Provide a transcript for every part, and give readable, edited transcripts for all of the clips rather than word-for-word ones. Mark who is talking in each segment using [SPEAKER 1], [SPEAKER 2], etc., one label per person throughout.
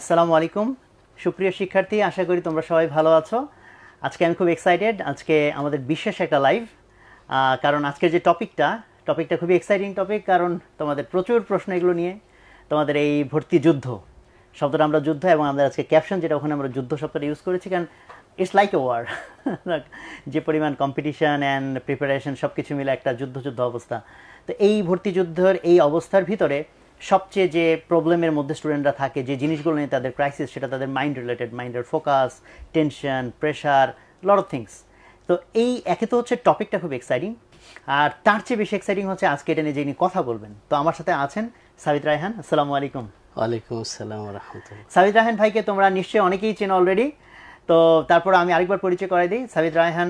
[SPEAKER 1] আসসালামু আলাইকুম সুপ্রিয় শিক্ষার্থী, আশা করি তোমরা সবাই ভালো আছো। আজকে আমি খুব এক্সাইটেড। আজকে আমাদের বিশেষ একটা লাইভ, কারণ আজকের যে টপিকটা খুবই এক্সাইটিং টপিক, কারণ তোমাদের প্রচুর প্রশ্ন এগুলো নিয়ে। তোমাদের এই ভর্তি যুদ্ধ শব্দটা আমরা যুদ্ধ, এবং আমাদের আজকে ক্যাপশন যেটা, ওখানে আমরা যুদ্ধ শব্দটা ইউজ করেছি, কারণ ইটস লাইক এ ওয়ার। যে পরিমাণ কম্পিটিশন অ্যান্ড প্রিপারেশন সব কিছু মিলে একটা যুদ্ধ অবস্থা। তো এই ভর্তি যুদ্ধের এই অবস্থার ভিতরে সবচেয়ে যে প্রবলেমের মধ্যে স্টুডেন্টরা থাকে, যে জিনিসগুলো নিয়ে তাদের ক্রাইসিস, সেটা তাদের মাইন্ড রিলেটেড, মাইন্ডের focus, tension, pressure, lot of things. তো এই একে তো হচ্ছে টপিকটা খুব এক্সাইটিং, আর তার চেয়ে বেশি এক্সাইটিং হচ্ছে আজকে এটা নিয়ে যিনি কথা বলবেন। তো আমার সাথে আছেন সাবিত রায়হান। আসসালামু আলাইকুম।
[SPEAKER 2] ওয়ালাইকুম আসসালাম ওয়া রাহমাতুল্লাহ।
[SPEAKER 1] সাবিত রায়হান ভাইকে তোমরা নিশ্চয়ই অনেকেই চেনো অলরেডি। তো তারপর আমি আরেকবার পরিচয় করাই দিই। সাবিত রায়হান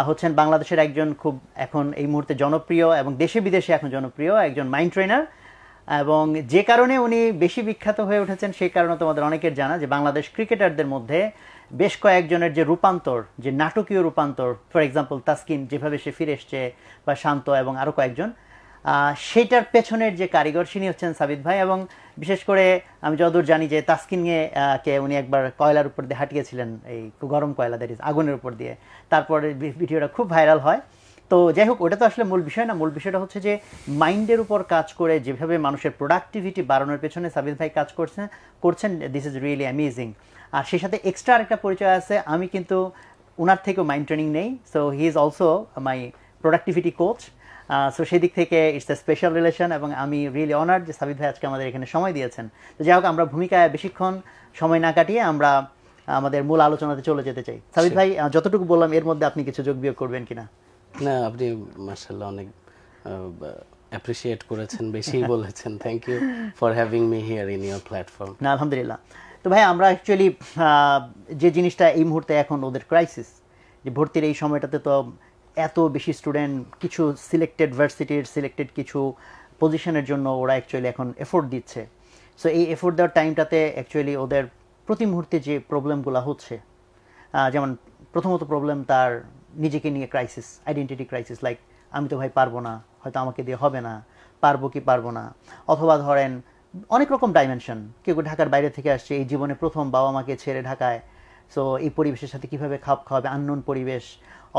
[SPEAKER 1] হচ্ছেন বাংলাদেশের একজন খুব এখন এই মুহূর্তে জনপ্রিয় এবং দেশে বিদেশে এখন জনপ্রিয় একজন মাইন্ড ট্রেনার, এবং যে কারণে উনি বেশি বিখ্যাত হয়ে উঠেছেন সেই কারণে তোমাদের অনেকের জানা যে বাংলাদেশ ক্রিকেটারদের মধ্যে বেশ কয়েকজনের যে রূপান্তর, যে নাটকীয় রূপান্তর, ফর এক্সাম্পল তাসকিন যেভাবে সে ফিরে এসছে, বা শান্ত এবং আরও কয়েকজন, সেইটার পেছনের যে কারিগর তিনি হচ্ছেন সাবিত ভাই। এবং বিশেষ করে আমি যতদূর জানি যে তাসকিনকে উনি একবার কয়লার উপর দিয়ে হাঁটিয়েছিলেন, এই গরম কয়লা, দ্যাট ইজ আগুনের উপর দিয়ে। তারপরে ভিডিওটা খুব ভাইরাল হয়। তো যাই হোক, ওটা তো আসলে মূল বিষয় না। মূল বিষয়টা হচ্ছে যে মাইন্ডের উপর কাজ করে যেভাবে মানুষের প্রোডাক্টিভিটি বাড়ানোর পেছনে সাবিত ভাই কাজ করছেন, দিস ইজ রিয়েলি অ্যামেজিং। আর সেই সাথে এক্সট্রা আরেকটা পরিচয় আছে, আমি কিন্তু ওনার থেকেও মাইন্ড ট্রেনিং নেই। So he is also my productivity coach. So সেই দিক থেকে ইটস এ স্পেশাল রিলেশন, এবং আমি রিয়েলি অনার্ড যে সাবিত ভাই আজকে আমাদের এখানে সময় দিয়েছেন। তো যাই হোক, আমরা ভূমিকায় বেশিক্ষণ সময় না কাটিয়ে আমরা আমাদের মূল আলোচনাতে চলে যেতে চাই। সাবিত ভাই, যতটুকু বললাম এর মধ্যে আপনি কিছু যোগ বিয়োগ করবেন কিনা?
[SPEAKER 2] না, আপনি মাশাআল্লাহ অনেক অ্যাপ্রিশিয়েট করেছেন, বেশি বলেছেন। Thank you for having me here in your platform.
[SPEAKER 1] না, আলহামদুলিল্লাহ। তো ভাই, আমরা অ্যাকচুয়ালি যে জিনিসটা এই মুহূর্তে এখন ওদের ক্রাইসিস, যে ভর্তির এই সময়টাতে তো এত বেশি স্টুডেন্ট কিছু সিলেক্টেড ভার্সিটির সিলেক্টেড কিছু পজিশনের জন্য ওরা অ্যাকচুয়ালি এখন এফোর্ট দিচ্ছে। সো এই এফোর্ট দেওয়ার টাইমটাতে অ্যাকচুয়ালি ওদের প্রতি মুহূর্তে যে প্রবলেমগুলো হচ্ছে, যেমন প্রথমত প্রবলেম তার নিজেকে নিয়ে ক্রাইসিস, আইডেন্টিটি ক্রাইসিস, লাইক আমি তো ভাই পারবো না, হয়তো আমাকে দিয়ে হবে না, পারবো কি পারবো না। অথবা ধরেন অনেক রকম ডাইমেনশন, কেউ ঢাকার বাইরে থেকে আসছে, এই জীবনে প্রথম বাবা মাকে ছেড়ে ঢাকায়, সো এই পরিবেশের সাথে কীভাবে খাপ খাওয়াবে, আননোন পরিবেশ।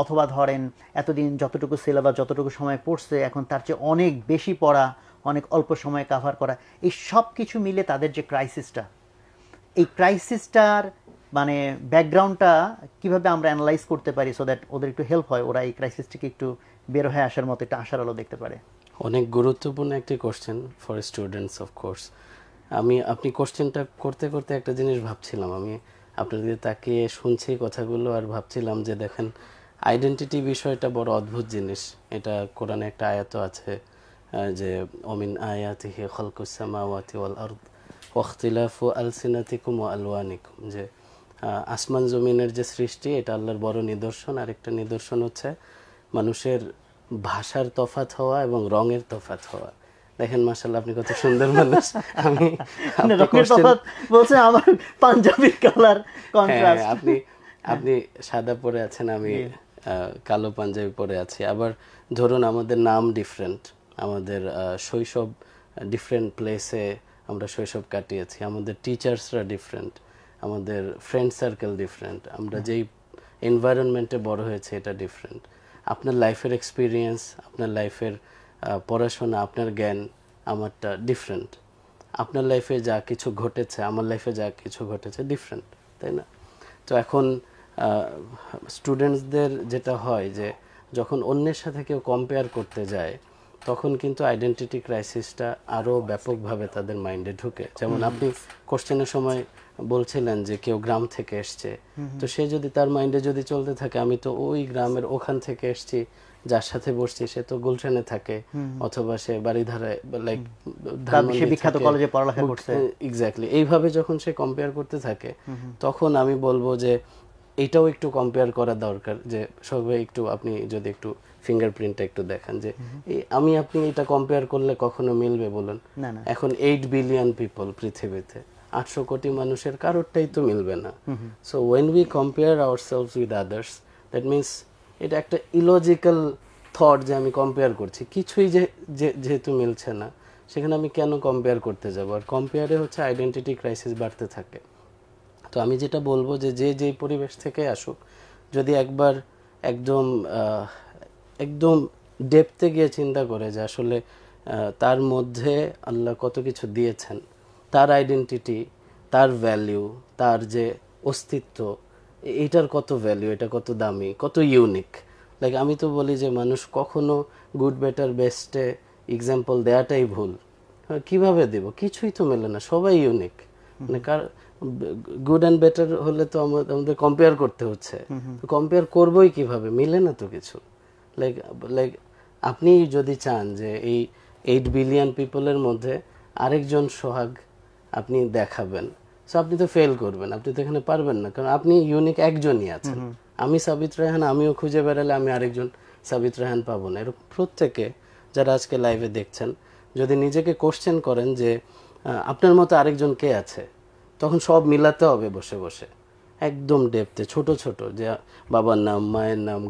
[SPEAKER 1] অথবা ধরেন এতদিন যতটুকু সিলেবাস, যতটুকু সময় পড়ছে, এখন তার চেয়ে অনেক বেশি পড়া, অনেক অল্প সময়ে কাভার করা, এই সব কিছু মিলে তাদের যে ক্রাইসিসটা, এই ক্রাইসিসটার মানে ব্যাকগ্রাউন্ডটা কীভাবে আমরা অ্যানালাইজ করতে পারি, সো দ্যাট ওদের একটু হেল্প হয়, ওরা এই ক্রাইসিস থেকে একটু বের হয়ে আসার মতো একটা আশার আলো দেখতে পারে।
[SPEAKER 2] অনেক গুরুত্বপূর্ণ একটি question for students of course. আপনি কোশ্চেনটা করতে করতে একটা জিনিস ভাবছিলাম, আমি আপনার দিকে তাকিয়ে শুনছি কথাগুলো আর ভাবছিলাম যে দেখেন, আইডেন্টিটি বিষয়টা বড় অদ্ভুত জিনিস। এটা কোরআনে একটা আয়াত আছে যে অমিন আয়াতিহি খালকুস সামাওয়াতি ওয়াল আরদ ওয়া ইখতিলাফু আলসিনাতিকুম ওয়া আলওয়ানিকুম, যে আসমান জমিনের যে সৃষ্টি, এটা আল্লাহর বড় নিদর্শন। আরেকটা নিদর্শন হচ্ছে মানুষের ভাষার তফাৎ হওয়া এবং রঙের তফাৎ হওয়া। দেখেন মাশাআল্লাহ, আপনি কত সুন্দর মানুষ। আমি
[SPEAKER 1] বলছেন আমার পাঞ্জাবির কালার কন্ট্রাস্ট,
[SPEAKER 2] আপনি সাদা পরে আছেন, আমি কালো পাঞ্জাবি পরে আছি। আবার ধরুন আমাদের নাম ডিফারেন্ট, আমাদের শৈশব ডিফারেন্ট প্লেসে আমরা শৈশব কাটিয়েছি, আমাদের টিচার্সরা ডিফারেন্ট, আমাদের ফ্রেন্ড সার্কেল ডিফারেন্ট, আমরা যেই এনভায়রনমেন্টে বড় হয়েছে এটা ডিফারেন্ট। আপনার লাইফের এক্সপিরিয়েন্স, আপনার লাইফের পড়াশোনা, আপনার জ্ঞান আমারটা ডিফারেন্ট। আপনার লাইফে যা কিছু ঘটেছে, আমার লাইফে যা কিছু ঘটেছে ডিফারেন্ট, তাই না? তো এখন স্টুডেন্টসদের যেটা হয় যে যখন অন্যের সাথে কেউ কম্পেয়ার করতে যায়, তখন কিন্তু আইডেন্টিটি ক্রাইসিসটা আরও ব্যাপকভাবে তাদের মাইন্ডে ঢুকে। যেমন আপনি কোশ্চেনের সময় বলছিলেন যে কেউ গ্রাম থেকে এসছে, তো সে যদি তার মাইন্ডে যদি চলতে থাকে আমি তো ওই গ্রামের ওখান থেকে এসছি, যার সাথে বসছি সে তো গুলশানে থাকে, অথবা সে বাড়িধারায় লাইক
[SPEAKER 1] বিখ্যাত কলেজে পড়ালেখা করছে,
[SPEAKER 2] এক্স্যাক্টলি। এইভাবে যখন সে কম্পেয়ার করতে থাকে, তখন আমি বলবো যে এটাও একটু কম্পেয়ার করা দরকার। যে সবাই একটু, আপনি যদি একটু ফিঙ্গারপ্রিন্টটা একটু দেখান যে আপনি এটা কম্পেয়ার করলে কখনো মিলবে বলুন? এখন 8 বিলিয়ন পিপল পৃথিবীতে, 800 কোটি মানুষের কারোরটাই তো মিলবে না। So when we compare ourselves with others, that means এটা একটা ইলজিক্যাল থট যে আমি কম্পেয়ার করছি, কিছুই যেহেতু মিলছে না, সেখানে আমি কেন কম্পেয়ার করতে যাব? আর কম্পেয়ারে হচ্ছে আইডেন্টিটি ক্রাইসিস বাড়তে থাকে। তো আমি যেটা বলবো যে যে পরিবেশ থেকে আসুক, যদি একবার একদম একদম ডেপথে গিয়ে চিন্তা করে যে আসলে তার মধ্যে আল্লাহ কত কিছু দিয়েছেন, তার আইডেন্টিটি, তার ভ্যালিউ, তার যে অস্তিত্ব, এইটার কত ভ্যালিউ, এটা কত দামি, কত ইউনিক। লাইক আমি তো বলি যে মানুষ কখনো গুড বেটার বেস্টে এক্সাম্পল দেওয়াটাই ভুল। কিভাবে দেব, কিছুই তো মেলে না, সবাই ইউনিক। মানে গুড অ্যান্ড বেটার হলে তো আমাদের কম্পেয়ার করতে হচ্ছে, কম্পেয়ার করবোই কিভাবে, মিলে না তো কিছু। লাইক লাইক আপনি যদি চান যে এই 8 বিলিয়ন পিপলের মধ্যে আরেকজন সোহাগ আপনি দেখাবেন, সো আপনি তো ফেল করবেন, আপনি তো এখানে পারবেন না, কারণ আপনি ইউনিক একজনই আছেন। আমি সাবিত রায়হান, আমিও খুঁজে বেড়ালে আমি আরেকজন সাবিত রায়হান পাবো না। এরকম প্রত্যেকে যারা আজকে লাইভে দেখছেন যদি নিজেকে কোশ্চেন করেন যে আপনার মতো আরেকজন কে আছে, তখন সব মিলাতে হবে বসে বসে, একদম ডেপথে, ছোট ছোট, যে বাবার নাম, মায়ের নাম,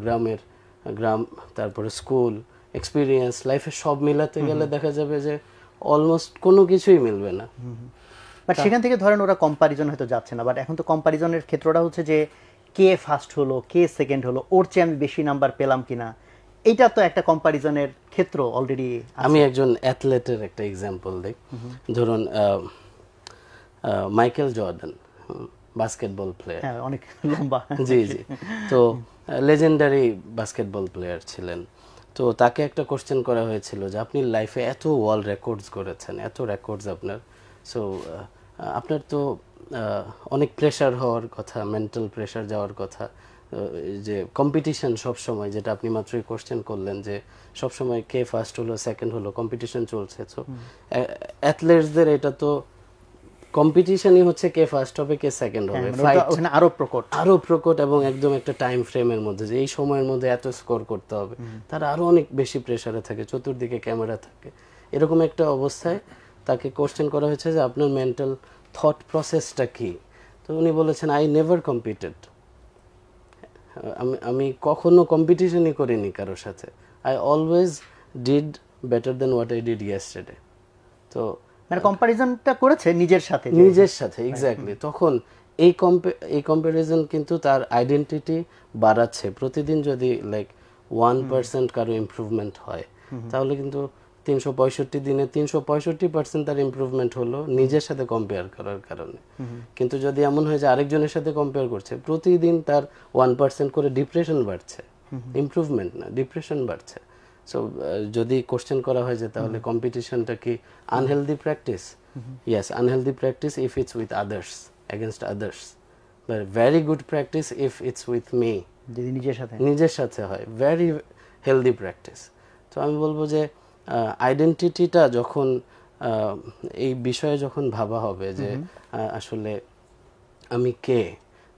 [SPEAKER 2] গ্রাম, তারপরে স্কুল এক্সপিরিয়েন্স, লাইফে সব মিলাতে গেলে দেখা যাবে যে অলমোস্ট কোনো কিছুই মিলবে না।
[SPEAKER 1] বাট সেখান থেকে ধরেন ওরা কম্পারিজন হয়তো যাচ্ছে না, বাট এখন তো কম্পারিজনের ক্ষেত্রটা হচ্ছে যে কে ফার্স্ট হলো, কে সেকেন্ড হলো, ওর চেয়ে আমি বেশি নাম্বার পেলাম কিনা, এইটা তো একটা কম্পারিজনের ক্ষেত্র অলরেডি।
[SPEAKER 2] আমি একজন অ্যাথলেটের একটা এক্সাম্পল দিই। ধরুন মাইকেল জর্ডান, বাস্কেটবল প্লেয়ার,
[SPEAKER 1] অনেক লম্বা,
[SPEAKER 2] জি জি, তো লেজেন্ডারি বাস্কেটবল প্লেয়ার ছিলেন। তো তাকে একটা কোশ্চেন করা হয়েছিল যে আপনি লাইফে এত ওয়ার্ল্ড রেকর্ডস করেছেন, এত রেকর্ডস আপনার, সো আপনার তো অনেক প্রেশার হওয়ার কথা, মেন্টাল প্রেশার যাওয়ার কথা, যে কম্পিটিশন সবসময়, যেটা আপনি মাত্রই কোশ্চেন করলেন যে সবসময় কে ফার্স্ট হলো, সেকেন্ড হলো, কম্পিটিশন চলছে। তো অ্যাথলেটসদের এটা তো কম্পিটিশনই হচ্ছে কে ফার্স্ট হবে, কে সেকেন্ড হবে,
[SPEAKER 1] ওখানে আরো প্রকট
[SPEAKER 2] এবং একদম একটা টাইম ফ্রেমের মধ্যে, যে এই সময়ের মধ্যে এত স্কোর করতে হবে, তারা আরো অনেক বেশি প্রেসারে থাকে, চতুর্দিকে ক্যামেরা থাকে। এরকম একটা অবস্থায় তাকে কোশ্চেন করা হয়েছে যে আপনার মেন্টাল থট প্রসেসটা কি। তো উনি বলেছেন, আই নেভার কম্পিটেড, আমি কখনো কম্পিটিশনই করিনি কারোর সাথে, I always did better then what I did yesterday. তো
[SPEAKER 1] মানে কম্পারিজনটা করেছে নিজের সাথে,
[SPEAKER 2] এক্স্যাক্টলি। তখন এই কম্পারিজন কিন্তু তার আইডেন্টিটি বাড়াচ্ছে প্রতিদিন। যদি লাইক 1% কারো ইমপ্রুভমেন্ট হয়, তাহলে কিন্তু 365 দিনে 365% তার ইমপ্রুভমেন্ট হলো নিজের সাথে কম্পেয়ার করার কারণে। কিন্তু যদি এমন হয় যে আরেকজনের সাথে কম্পেয়ার করছে, প্রতিদিন তার 1% করে ডিপ্রেশন বাড়ছে, ইমপ্রুভমেন্ট না, ডিপ্রেশন বাড়ছে। সো যদি কোশ্চেন করা হয় যে তাহলে কম্পিটিশনটা কি unhealthy practice? Yes, unhealthy practice if it's with others, against others, but very good practice if it's with me,
[SPEAKER 1] যদি নিজের সাথে হয়,
[SPEAKER 2] ভেরি হেলদি প্র্যাকটিস। তো আমি বলবো যে আইডেন্টিটিটা যখন এই বিষয়ে যখন ভাবা হবে যে আসলে আমি কে,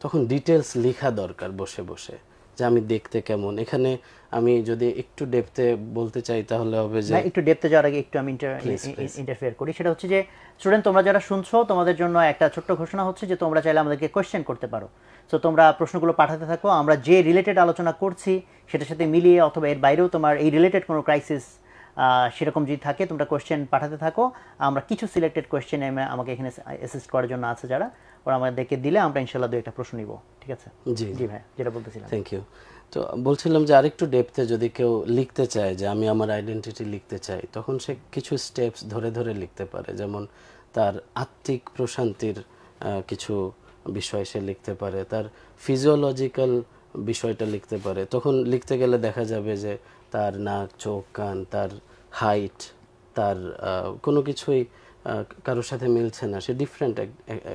[SPEAKER 2] তখন ডিটেলস লেখা দরকার বসে বসে, যে আমি দেখতে কেমন। এখানে আমি যদি একটু ডেপথে বলতে চাই তাহলে হবে যে,
[SPEAKER 1] একটু ডেপথে যাওয়ার আগে একটু আমি ইন্টারফেয়ার করি। সেটা হচ্ছে যে স্টুডেন্ট, তোমরা যারা শুনছো, তোমাদের জন্য একটা ছোট্ট ঘোষণা হচ্ছে যে তোমরা চাইলে আমাদেরকে কোয়েশ্চেন করতে পারো। সো তোমরা প্রশ্নগুলো পাঠাতে থাকো, আমরা যে রিলেটেড আলোচনা করছি সেটার সাথে মিলিয়ে অথবা এর বাইরেও তোমার এই রিলেটেড কোনো ক্রাইসিস সেরকম যদি থাকে, তোমরা কোয়েশ্চেন পাঠাতে থাকো। আমরা কিছু সিলেক্টেড কোয়েশ্চেন আমাকে এখানে অ্যাসিস্ট করার জন্য আছে যারা, ওরা আমাদেরকে দিলে আমরা ইনশাআল্লাহ দু একটা প্রশ্ন নিব। ঠিক আছে?
[SPEAKER 2] জি
[SPEAKER 1] জি ভাই, যেটা বলতেছিলাম।
[SPEAKER 2] Thank you. তো বলছিলাম যে আরেকটু ডেপথে যদি কেউ লিখতে চায় যে আমি আমার আইডেন্টিটি লিখতে চাই, তখন সে কিছু স্টেপস ধরে ধরে লিখতে পারে। যেমন তার আত্মিক প্রশান্তির কিছু বিষয় সে লিখতে পারে, তার ফিজিওলজিক্যাল বিষয়টা লিখতে পারে। তখন লিখতে গেলে দেখা যাবে যে তার নাক, চোখ, কান, তার হাইট, তার কোনো কিছুই কারোর সাথে মিলছে না, সে ডিফারেন্ট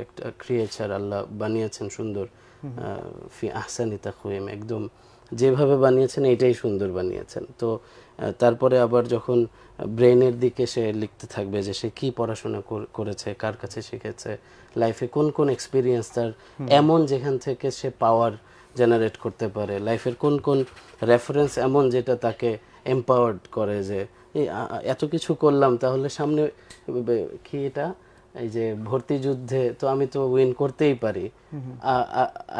[SPEAKER 2] একটা ক্রিয়েচার, আল্লাহ বানিয়েছেন সুন্দর, ফি আহসানি তাকওয়িম, একদম যেভাবে বানিয়েছেন এটাই সুন্দর বানিয়েছেন। তো তারপরে আবার যখন ব্রেনের দিকে সে লিখতে থাকবে যে সে কি পড়াশোনা করেছে, কার কাছে শিখেছে, লাইফে কোন কোন এক্সপিরিয়েন্স তার এমন যেখান থেকে সে পাওয়ার জেনারেট করতে পারে, লাইফের কোন কোন রেফারেন্স এমন যেটা তাকে এম্পাওয়ার্ড করে যে এত কিছু করলাম, তাহলে সামনে কি এটা, এই যে ভর্তি যুদ্ধে তো আমি তো উইন করতেই পারি,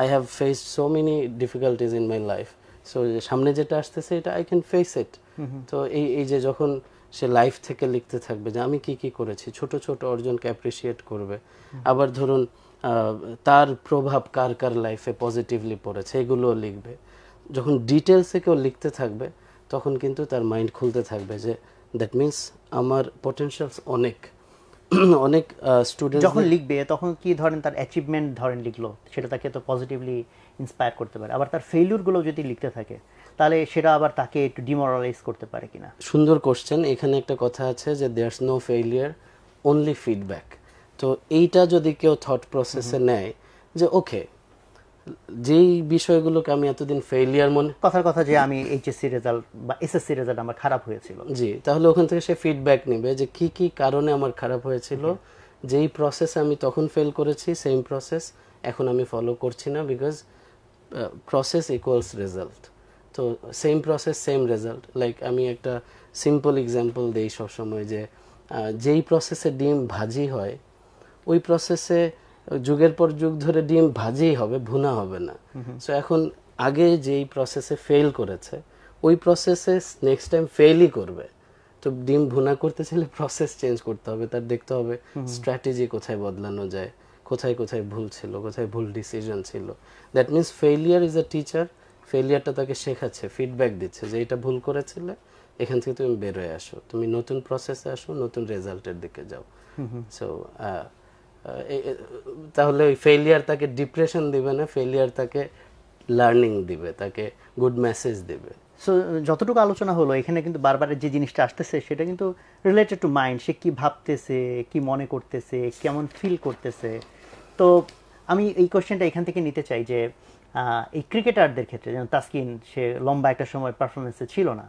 [SPEAKER 2] I have faced so many difficulties in my life, so সামনে যেটা আসতেছে এটা আই ক্যান ফেস ইট। তো এই যে যখন সে লাইফ থেকে লিখতে থাকবে যে আমি কি কি করেছি, ছোট ছোট অর্জনকে অ্যাপ্রিসিয়েট করবে। আবার ধরুন তার প্রভাব কার কার লাইফে পজিটিভলি পড়েছে এগুলো লিখবে। যখন ডিটেলসে কেউ লিখতে থাকবে তখন কিন্তু তার মাইন্ড খুলতে থাকবে, যে দ্যাট মিনস আমার পটেনশিয়ালস অনেক অনেক স্টুডেন্ট
[SPEAKER 1] যখন লিখবে তখন কি ধরেন তার অ্যাচিভমেন্ট ধরেন লিখলো, সেটা তাকে তো পজিটিভলি ইন্সপায়ার করতে পারে। আবার তার ফেইলিউরগুলো যদি লিখতে থাকে তাহলে সেটা আবার তাকে একটু ডিমোরালাইজ করতে পারে কিনা।
[SPEAKER 2] সুন্দর কোশ্চেন। এখানে একটা কথা আছে যে there's no failure, only feedback. তো এইটা যদি কেউ থট প্রসেসে নেয় যে ওকে, যেই বিষয়গুলোকে আমি এতদিন ফেইলিয়ার মনে,
[SPEAKER 1] কথার কথা যে আমি এইচএসসি রেজাল্ট বা এসএসসি রেজাল্ট আমার খারাপ হয়েছিল,
[SPEAKER 2] জি, তাহলে ওখান থেকে সে ফিডব্যাক নেবে যে কি কি কারণে আমার খারাপ হয়েছিল, যেই প্রসেস আমি তখন ফেল করেছি সেম প্রসেস এখন আমি ফলো করছি না, বিকজ প্রসেস ইকুয়ালস রেজাল্ট। তো same process same result. Like আমি একটা সিম্পল এক্সাম্পল দিই সবসময়, যে যেই প্রসেসে ডিম ভাজি হয় ওই প্রসেসে যুগের পর যুগ ধরে ডিম ভাজিই হবে, ভুনা হবে না। সো এখন আগে যেই প্রসেসে ফেল করেছে ওই প্রসেসে নেক্সট টাইম ফেলই করবে। তো ডিম ভুনা করতে চাইলে প্রসেস চেঞ্জ করতে হবে, তার দেখতে হবে স্ট্র্যাটেজি কোথায় বদলানো যায়, কোথায় কোথায় ভুল ছিল, কোথায় ভুল ডিসিশন ছিল। That means failure is a teacher. ফেলিয়ারটা তাকে শেখাচ্ছে, ফিডব্যাক দিচ্ছে যে এটা ভুল করেছিলে, এখান থেকে তুমি বের হয়ে আসো, তুমি নতুন প্রসেসে আসো, নতুন রেজাল্টের দিকে যাও। সো তাহলে ওই ফেলিয়ার তাকে ডিপ্রেশন দিবে না, ফেলিয়ার তাকে লার্নিং দিবে, তাকে গুড মেসেজ দিবে।
[SPEAKER 1] সো যতটুকু আলোচনা হলো এখানে কিন্তু বারবার যে জিনিসটা আসতেছে সেটা কিন্তু রিলেটেড টু মাইন্ড। সে কি ভাবতেছে, কি মনে করতেছে, কেমন ফিল করতেছে। তো আমি এই কোশ্চেনটা এখান থেকে নিতে চাই যে এই ক্রিকেটারদের ক্ষেত্রে, যেমন তাসকিন, সে লম্বা একটা সময় পারফরমেন্সে ছিল না,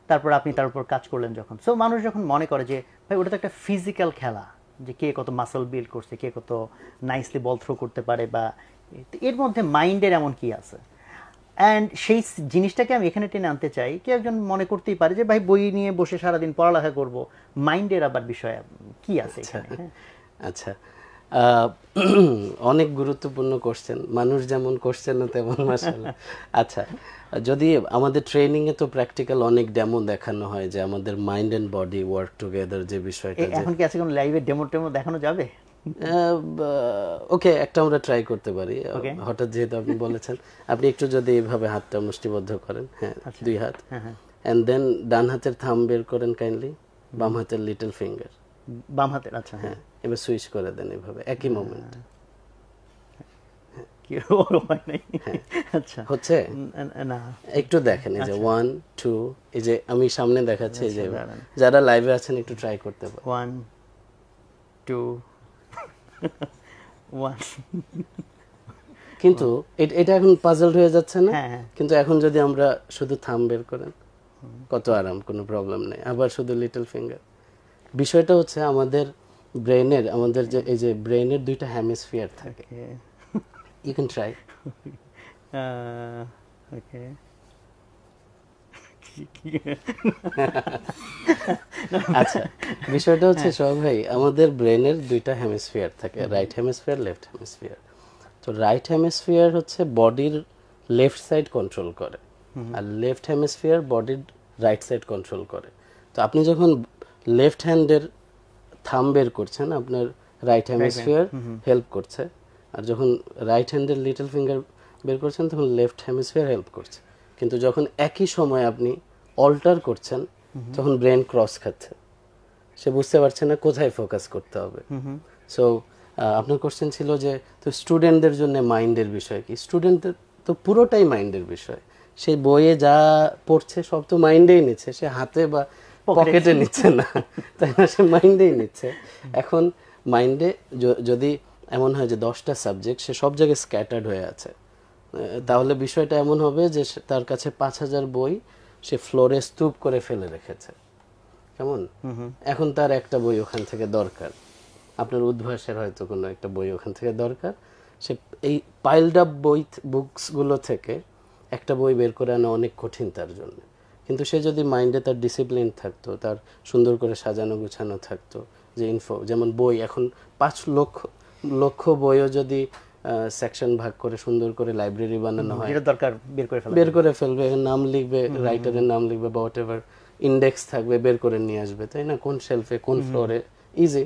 [SPEAKER 1] তারপর আপনি তার উপর কাজ করলেন যখন। সো মানুষ যখন মনে করে যে ভাই ওটা তো একটা ফিজিক্যাল খেলা, যে কে কত মাসল বিল্ড করছে, কে কত নাইসলি বল থ্রো করতে পারে, বা এর মধ্যে মাইন্ডের এমন কি আছে। অ্যান্ড সেই জিনিসটাকে আমি এখানে টেনে আনতে চাই। কেউ একজন মনে করতেই পারে যে ভাই বই নিয়ে বসে সারাদিন পড়ালেখা করব, মাইন্ডের আবার বিষয় কি আছে এখানে।
[SPEAKER 2] আচ্ছা, অনেক গুরুত্বপূর্ণ কোশ্চেন, মানুষ যেমন কোশ্চেন তেমন মাশাআল্লাহ। আচ্ছা, যদি আমাদের ট্রেনিং এ তো প্র্যাকটিক্যাল অনেক ডেমো দেখানো হয় যে আমাদের mind and body work together, যে বিষয়টা
[SPEAKER 1] এখন কি আছে কোনো লাইভে ডেমো টেমো দেখানো যাবে?
[SPEAKER 2] ওকে, একটা আমরা ট্রাই করতে পারি। হঠাৎ যেহেতু আপনি বলেছেন, আপনি একটু যদি এইভাবে হাতটা মুষ্টিবদ্ধ করেন, হ্যাঁ, দুই হাত, এন্ড দেন ডান হাতের থাম্ব বের করেন কাইন্ডলি, বাম হাতের লিটল ফিঙ্গার,
[SPEAKER 1] বাম হাতের। আচ্ছা,
[SPEAKER 2] হ্যাঁ, এবার সুইচ করে দেন এইভাবে একই মোমেন্ট।
[SPEAKER 1] আচ্ছা,
[SPEAKER 2] হচ্ছে না, একটু দেখেন, এই যে 1 2, এই যে আমি সামনে দেখাচ্ছি, এই যে যারা লাইভে আছেন একটু ট্রাই করতে পারেন।
[SPEAKER 1] 1 2 1।
[SPEAKER 2] কিন্তু এটা এখন পাজলড হয়ে যাচ্ছে না? কিন্তু এখন যদি আমরা শুধু থাম্ব বের করেন, কত আরাম, কোনো প্রবলেম নেই। আবার শুধু লিটল ফিঙ্গার। বিষয়টা হচ্ছে আমাদের ব্রেনের, আমাদের যে এই যে ব্রেনের দুইটা হেমিস্ফিয়ার থাকে। You can try.
[SPEAKER 1] ওকে,
[SPEAKER 2] আচ্ছা, বিষয়টা হচ্ছে সব ভাই, আমাদের ব্রেনের দুইটা হেমিস্ফিয়ার থাকে, রাইট হেমিস্ফিয়ার, লেফট হেমিস্ফিয়ার। তো রাইট হেমিস্ফিয়ার হচ্ছে বডির লেফট সাইড কন্ট্রোল করে, আর লেফট হেমিস্ফিয়ার বডির রাইট সাইড কন্ট্রোল করে। তো আপনি যখন লেফট হ্যান্ডের থাম্ব বের করছেন, আপনার রাইট হেমিস্ফিয়ার হেল্প করছে, আর যখন রাইট হ্যান্ডের লিটল ফিঙ্গার বের করছেন তখন লেফট হেমিস্ফিয়ার হেল্প করছে। কিন্তু যখন একই সময় আপনি অল্টার করছেন তখন ব্রেন ক্রস খাচ্ছে, সে বুঝতে পারছে না কোথায় ফোকাস করতে হবে। সো আপনার কোশ্চেন ছিল যে তো স্টুডেন্টদের জন্য মাইন্ডের বিষয় কি? স্টুডেন্টদের তো পুরোটাই মাইন্ডের বিষয়। সেই বইয়ে যা পড়ছে সব তো মাইন্ডেই নিচ্ছে, সে হাতে বা পকেটে নিচ্ছে না, তাই না? সে মাইন্ডেই নিচ্ছে। এখন মাইন্ডে যদি এমন হয় যে 10টা সাবজেক্ট, সে সব জায়গায় স্ক্যাটার্ড হয়ে আছে, তাহলে বিষয়টা এমন হবে যে তার কাছে 5000 বই সে ফ্লোরে স্তূপ করে ফেলে রেখেছে। কেমন? এখন তার একটা বই ওখান থেকে দরকার, আপনার উদ্ভাসের হয়তো কোনো একটা বই ওখান থেকে দরকার। সে এই পাইলড আপ বুকসগুলো থেকে একটা বই বের করে আনা অনেক কঠিন তার জন্য। কিন্তু সে যদি মাইন্ডে তার ডিসিপ্লিন থাকতো, তার সুন্দর করে সাজানো গুছানো থাকতো, যে ইনফো, যেমন বই এখন 5 লক্ষ বইও যদি সেকশন ভাগ করে সুন্দর করে লাইব্রেরি বানানো হয়, যেটা দরকার বের করে ফেলবে, নাম লিখবে, রাইটারের নাম লিখবে বা হোয়াটএভার, ইন্ডেক্স থাকবে, বের করে নিয়ে আসবে, তাই না? কোন শেলফে, কোন ফ্লোরে, ইজি।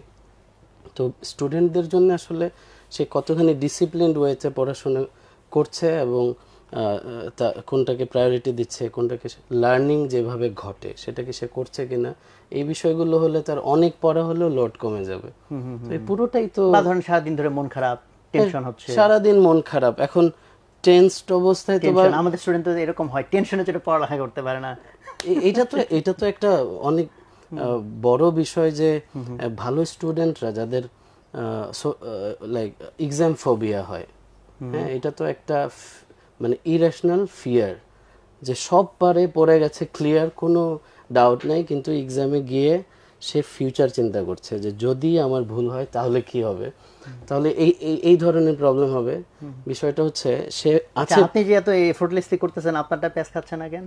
[SPEAKER 2] তো স্টুডেন্টদের জন্য আসলে সে কতখানি ডিসিপ্লিনড ওয়েতে পড়াশোনা করছে এবং কোনটাকে প্রায়োরিটি দিচ্ছে, কোনটাকে লার্নিং যেভাবে ঘটে সেটাকে সে করছে কিনা, এই বিষয়গুলো হলে তার অনেক পড়া হলেও লোড কমে যাবে। তো এই পুরোটাই তো,
[SPEAKER 1] ধরেন সারাদিন ধরে মন খারাপ, টেনশন হচ্ছে,
[SPEAKER 2] সারাদিন মন খারাপ, এখন টেন্সড অবস্থায় তো
[SPEAKER 1] আমাদের স্টুডেন্ট তো এরকম হয়, টেনশনে যেটা পড়ালেখা করতে পারে না।
[SPEAKER 2] এটা তো একটা অনেক বড় বিষয় যে ভালো স্টুডেন্টরা যাদের লাইক এক্সাম ফোবিয়া হয়, হ্যাঁ, এটা তো একটা মানে ইরেশনাল ফিয়ার যে সব পারে পড়ে গেছে ক্লিয়ার, কোনো ডাউট নাই, কিন্তু এক্সামে গিয়ে সে ফিউচার চিন্তা করছে যে যদি আমার ভুল হয় তাহলে কি হবে, তাহলে এই ধরনের প্রবলেম হবে। বিষয়টা হচ্ছে সে আছে,
[SPEAKER 1] আপনি যে এত এফোর্টলেসলি করতেছেন, আপনারটা প্যাস খাচ্ছে না কেন?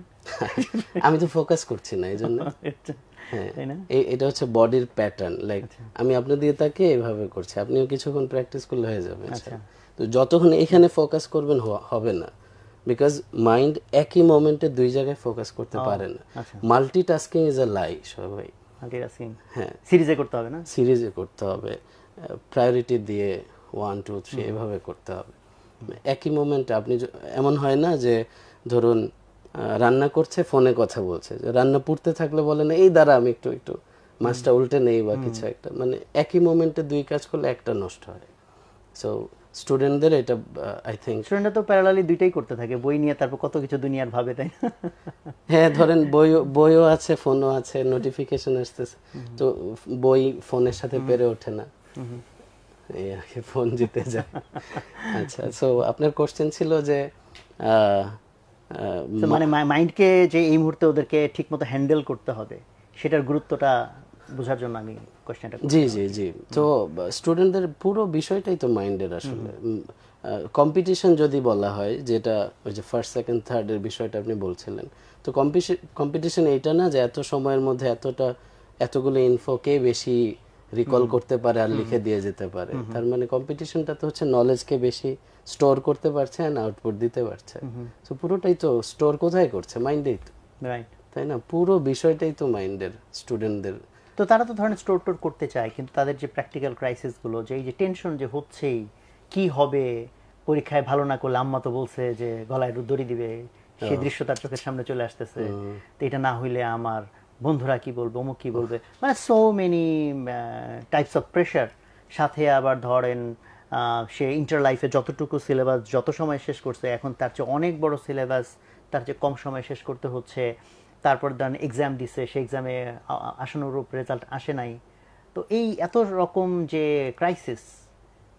[SPEAKER 2] আমি তো ফোকাস করছি না, এই জন্য। হ্যাঁ, এটা হচ্ছে বডির প্যাটার্ন, লাইক আমি আপনার দিয়ে তাকে এভাবে করছি, আপনিও কিছুক্ষণ প্র্যাকটিস করলে হয়ে যাবে। তো যতক্ষণ এখানে ফোকাস করবেন হবে না, বিকজ মাইন্ড একই মোমেন্টে দুই জায়গায় ফোকাস করতে পারে না। মাল্টিটাস্কিং ইজ আ লাই সবাই। হ্যাঁ,
[SPEAKER 1] সিরিজে করতে হবে না,
[SPEAKER 2] সিরিজে করতে হবে, প্রায়োরিটি দিয়ে 1 2 3 এভাবে করতে হবে একই মোমেন্টে। আপনি এমন হয় না যে ধরুন রান্না করছে ফোনে কথা বলছে, যে রান্না পুড়তে থাকলে বলে না এই দ্বারা আমি একটু মাছটা উল্টে নেই বা কিছু একটা, মানে একই মোমেন্টে দুই কাজ করলে একটা নষ্ট হয়। সো স্টুডেন্টদের এটা আই থিঙ্ক,
[SPEAKER 1] স্টুডেন্টরা তো প্যারালালি দুইটাই করতে থাকে, বই নিয়ে তারপর কত কিছু দুনিয়ার ভাবে, তাই না?
[SPEAKER 2] হ্যাঁ, ধরেন বইও আছে, ফোনও আছে, নোটিফিকেশন আসতেছে, তো বই ফোনের সাথে পেরে ওঠে না, এই আর কি, ফোন জিতে যায়। আচ্ছা, সো আপনার কোশ্চেন ছিল যে
[SPEAKER 1] মানে মাইন্ডকে যে এই মুহূর্তে ওদেরকে ঠিকমতো হ্যান্ডেল করতে হবে, সেটার গুরুত্বটা বোঝার জন্য আমি কোশ্চেনটা।
[SPEAKER 2] জি, তো স্টুডেন্টদের পুরো বিষয়টাই তো মাইন্ডের আসলে। কম্পিটিশন যদি বলা হয়, যেটা ওই যে ফার্স্ট সেকেন্ড থার্ডের বিষয়টা আপনি বলছিলেন, তো কম্পিটিশন এইটা না যে এত সময়ের মধ্যে এতগুলো ইনফো কে বেশি রিকল করতে পারে আর লিখে দিয়ে যেতে পারে। তার মানে কম্পিটিশনটা তো হচ্ছে নলেজকে বেশি স্টোর করতে পারছে আর আউটপুট দিতে পারছে। তো পুরোটাই তো স্টোর কোথায় করছে? মাইন্ডেই তো, তাই না? পুরো বিষয়টাই তো মাইন্ডের, স্টুডেন্টদের।
[SPEAKER 1] তো তারা তো ধরেন স্টোর করতে চায়, কিন্তু তাদের যে প্র্যাকটিক্যাল ক্রাইসিসগুলো, যে এই যে টেনশন যে হচ্ছেই, কি হবে পরীক্ষায় ভালো না করলে, আম্মা তো বলছে যে গলায় দড়ি দিবে, সেই দৃশ্য তার চোখের সামনে চলে আসতেছে, তো এটা না হইলে আমার বন্ধুরা কি বলবে, অমুক কি বলবে, মানে so many types of pressure. সাথে আবার ধরেন সে ইন্টার লাইফে যতটুকু সিলেবাস যত সময় শেষ করছে, এখন তার চেয়ে অনেক বড় সিলেবাস তার চেয়ে কম সময় শেষ করতে হচ্ছে। তারপর ধরেন এক্সাম দিছে, সেই এক্সামে আশানুরূপ রেজাল্ট আসে নাই। তো এই এত রকম যে ক্রাইসিস,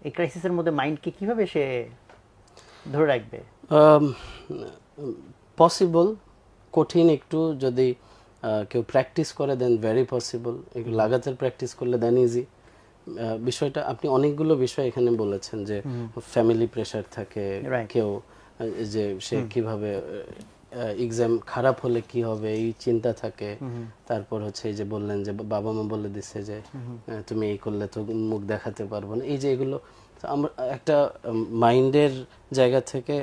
[SPEAKER 1] এই ক্রাইসিসের মধ্যে মাইন্ডকে কিভাবে সে ধরে রাখবে?
[SPEAKER 2] পসিবল, কঠিন একটু। যদি কেউ প্র্যাকটিস করে দেন ভেরি পসিবল, একটু লাগাতার প্র্যাকটিস করলে দেন ইজি। বিষয়টা আপনি অনেকগুলো বিষয় এখানে বলেছেন, যে ফ্যামিলি প্রেশার থাকে, কেউ যে সে কিভাবে এক্সাম খারাপ হলে কি হবে এই চিন্তা থাকে, তারপর হচ্ছে এই যে বললেন যে বাবা মা বলে দিচ্ছে যে তুমি এই করলে তো মুখ দেখাতে পারবো না, এই যে এগুলো আমরা একটা মাইন্ডের জায়গা থেকে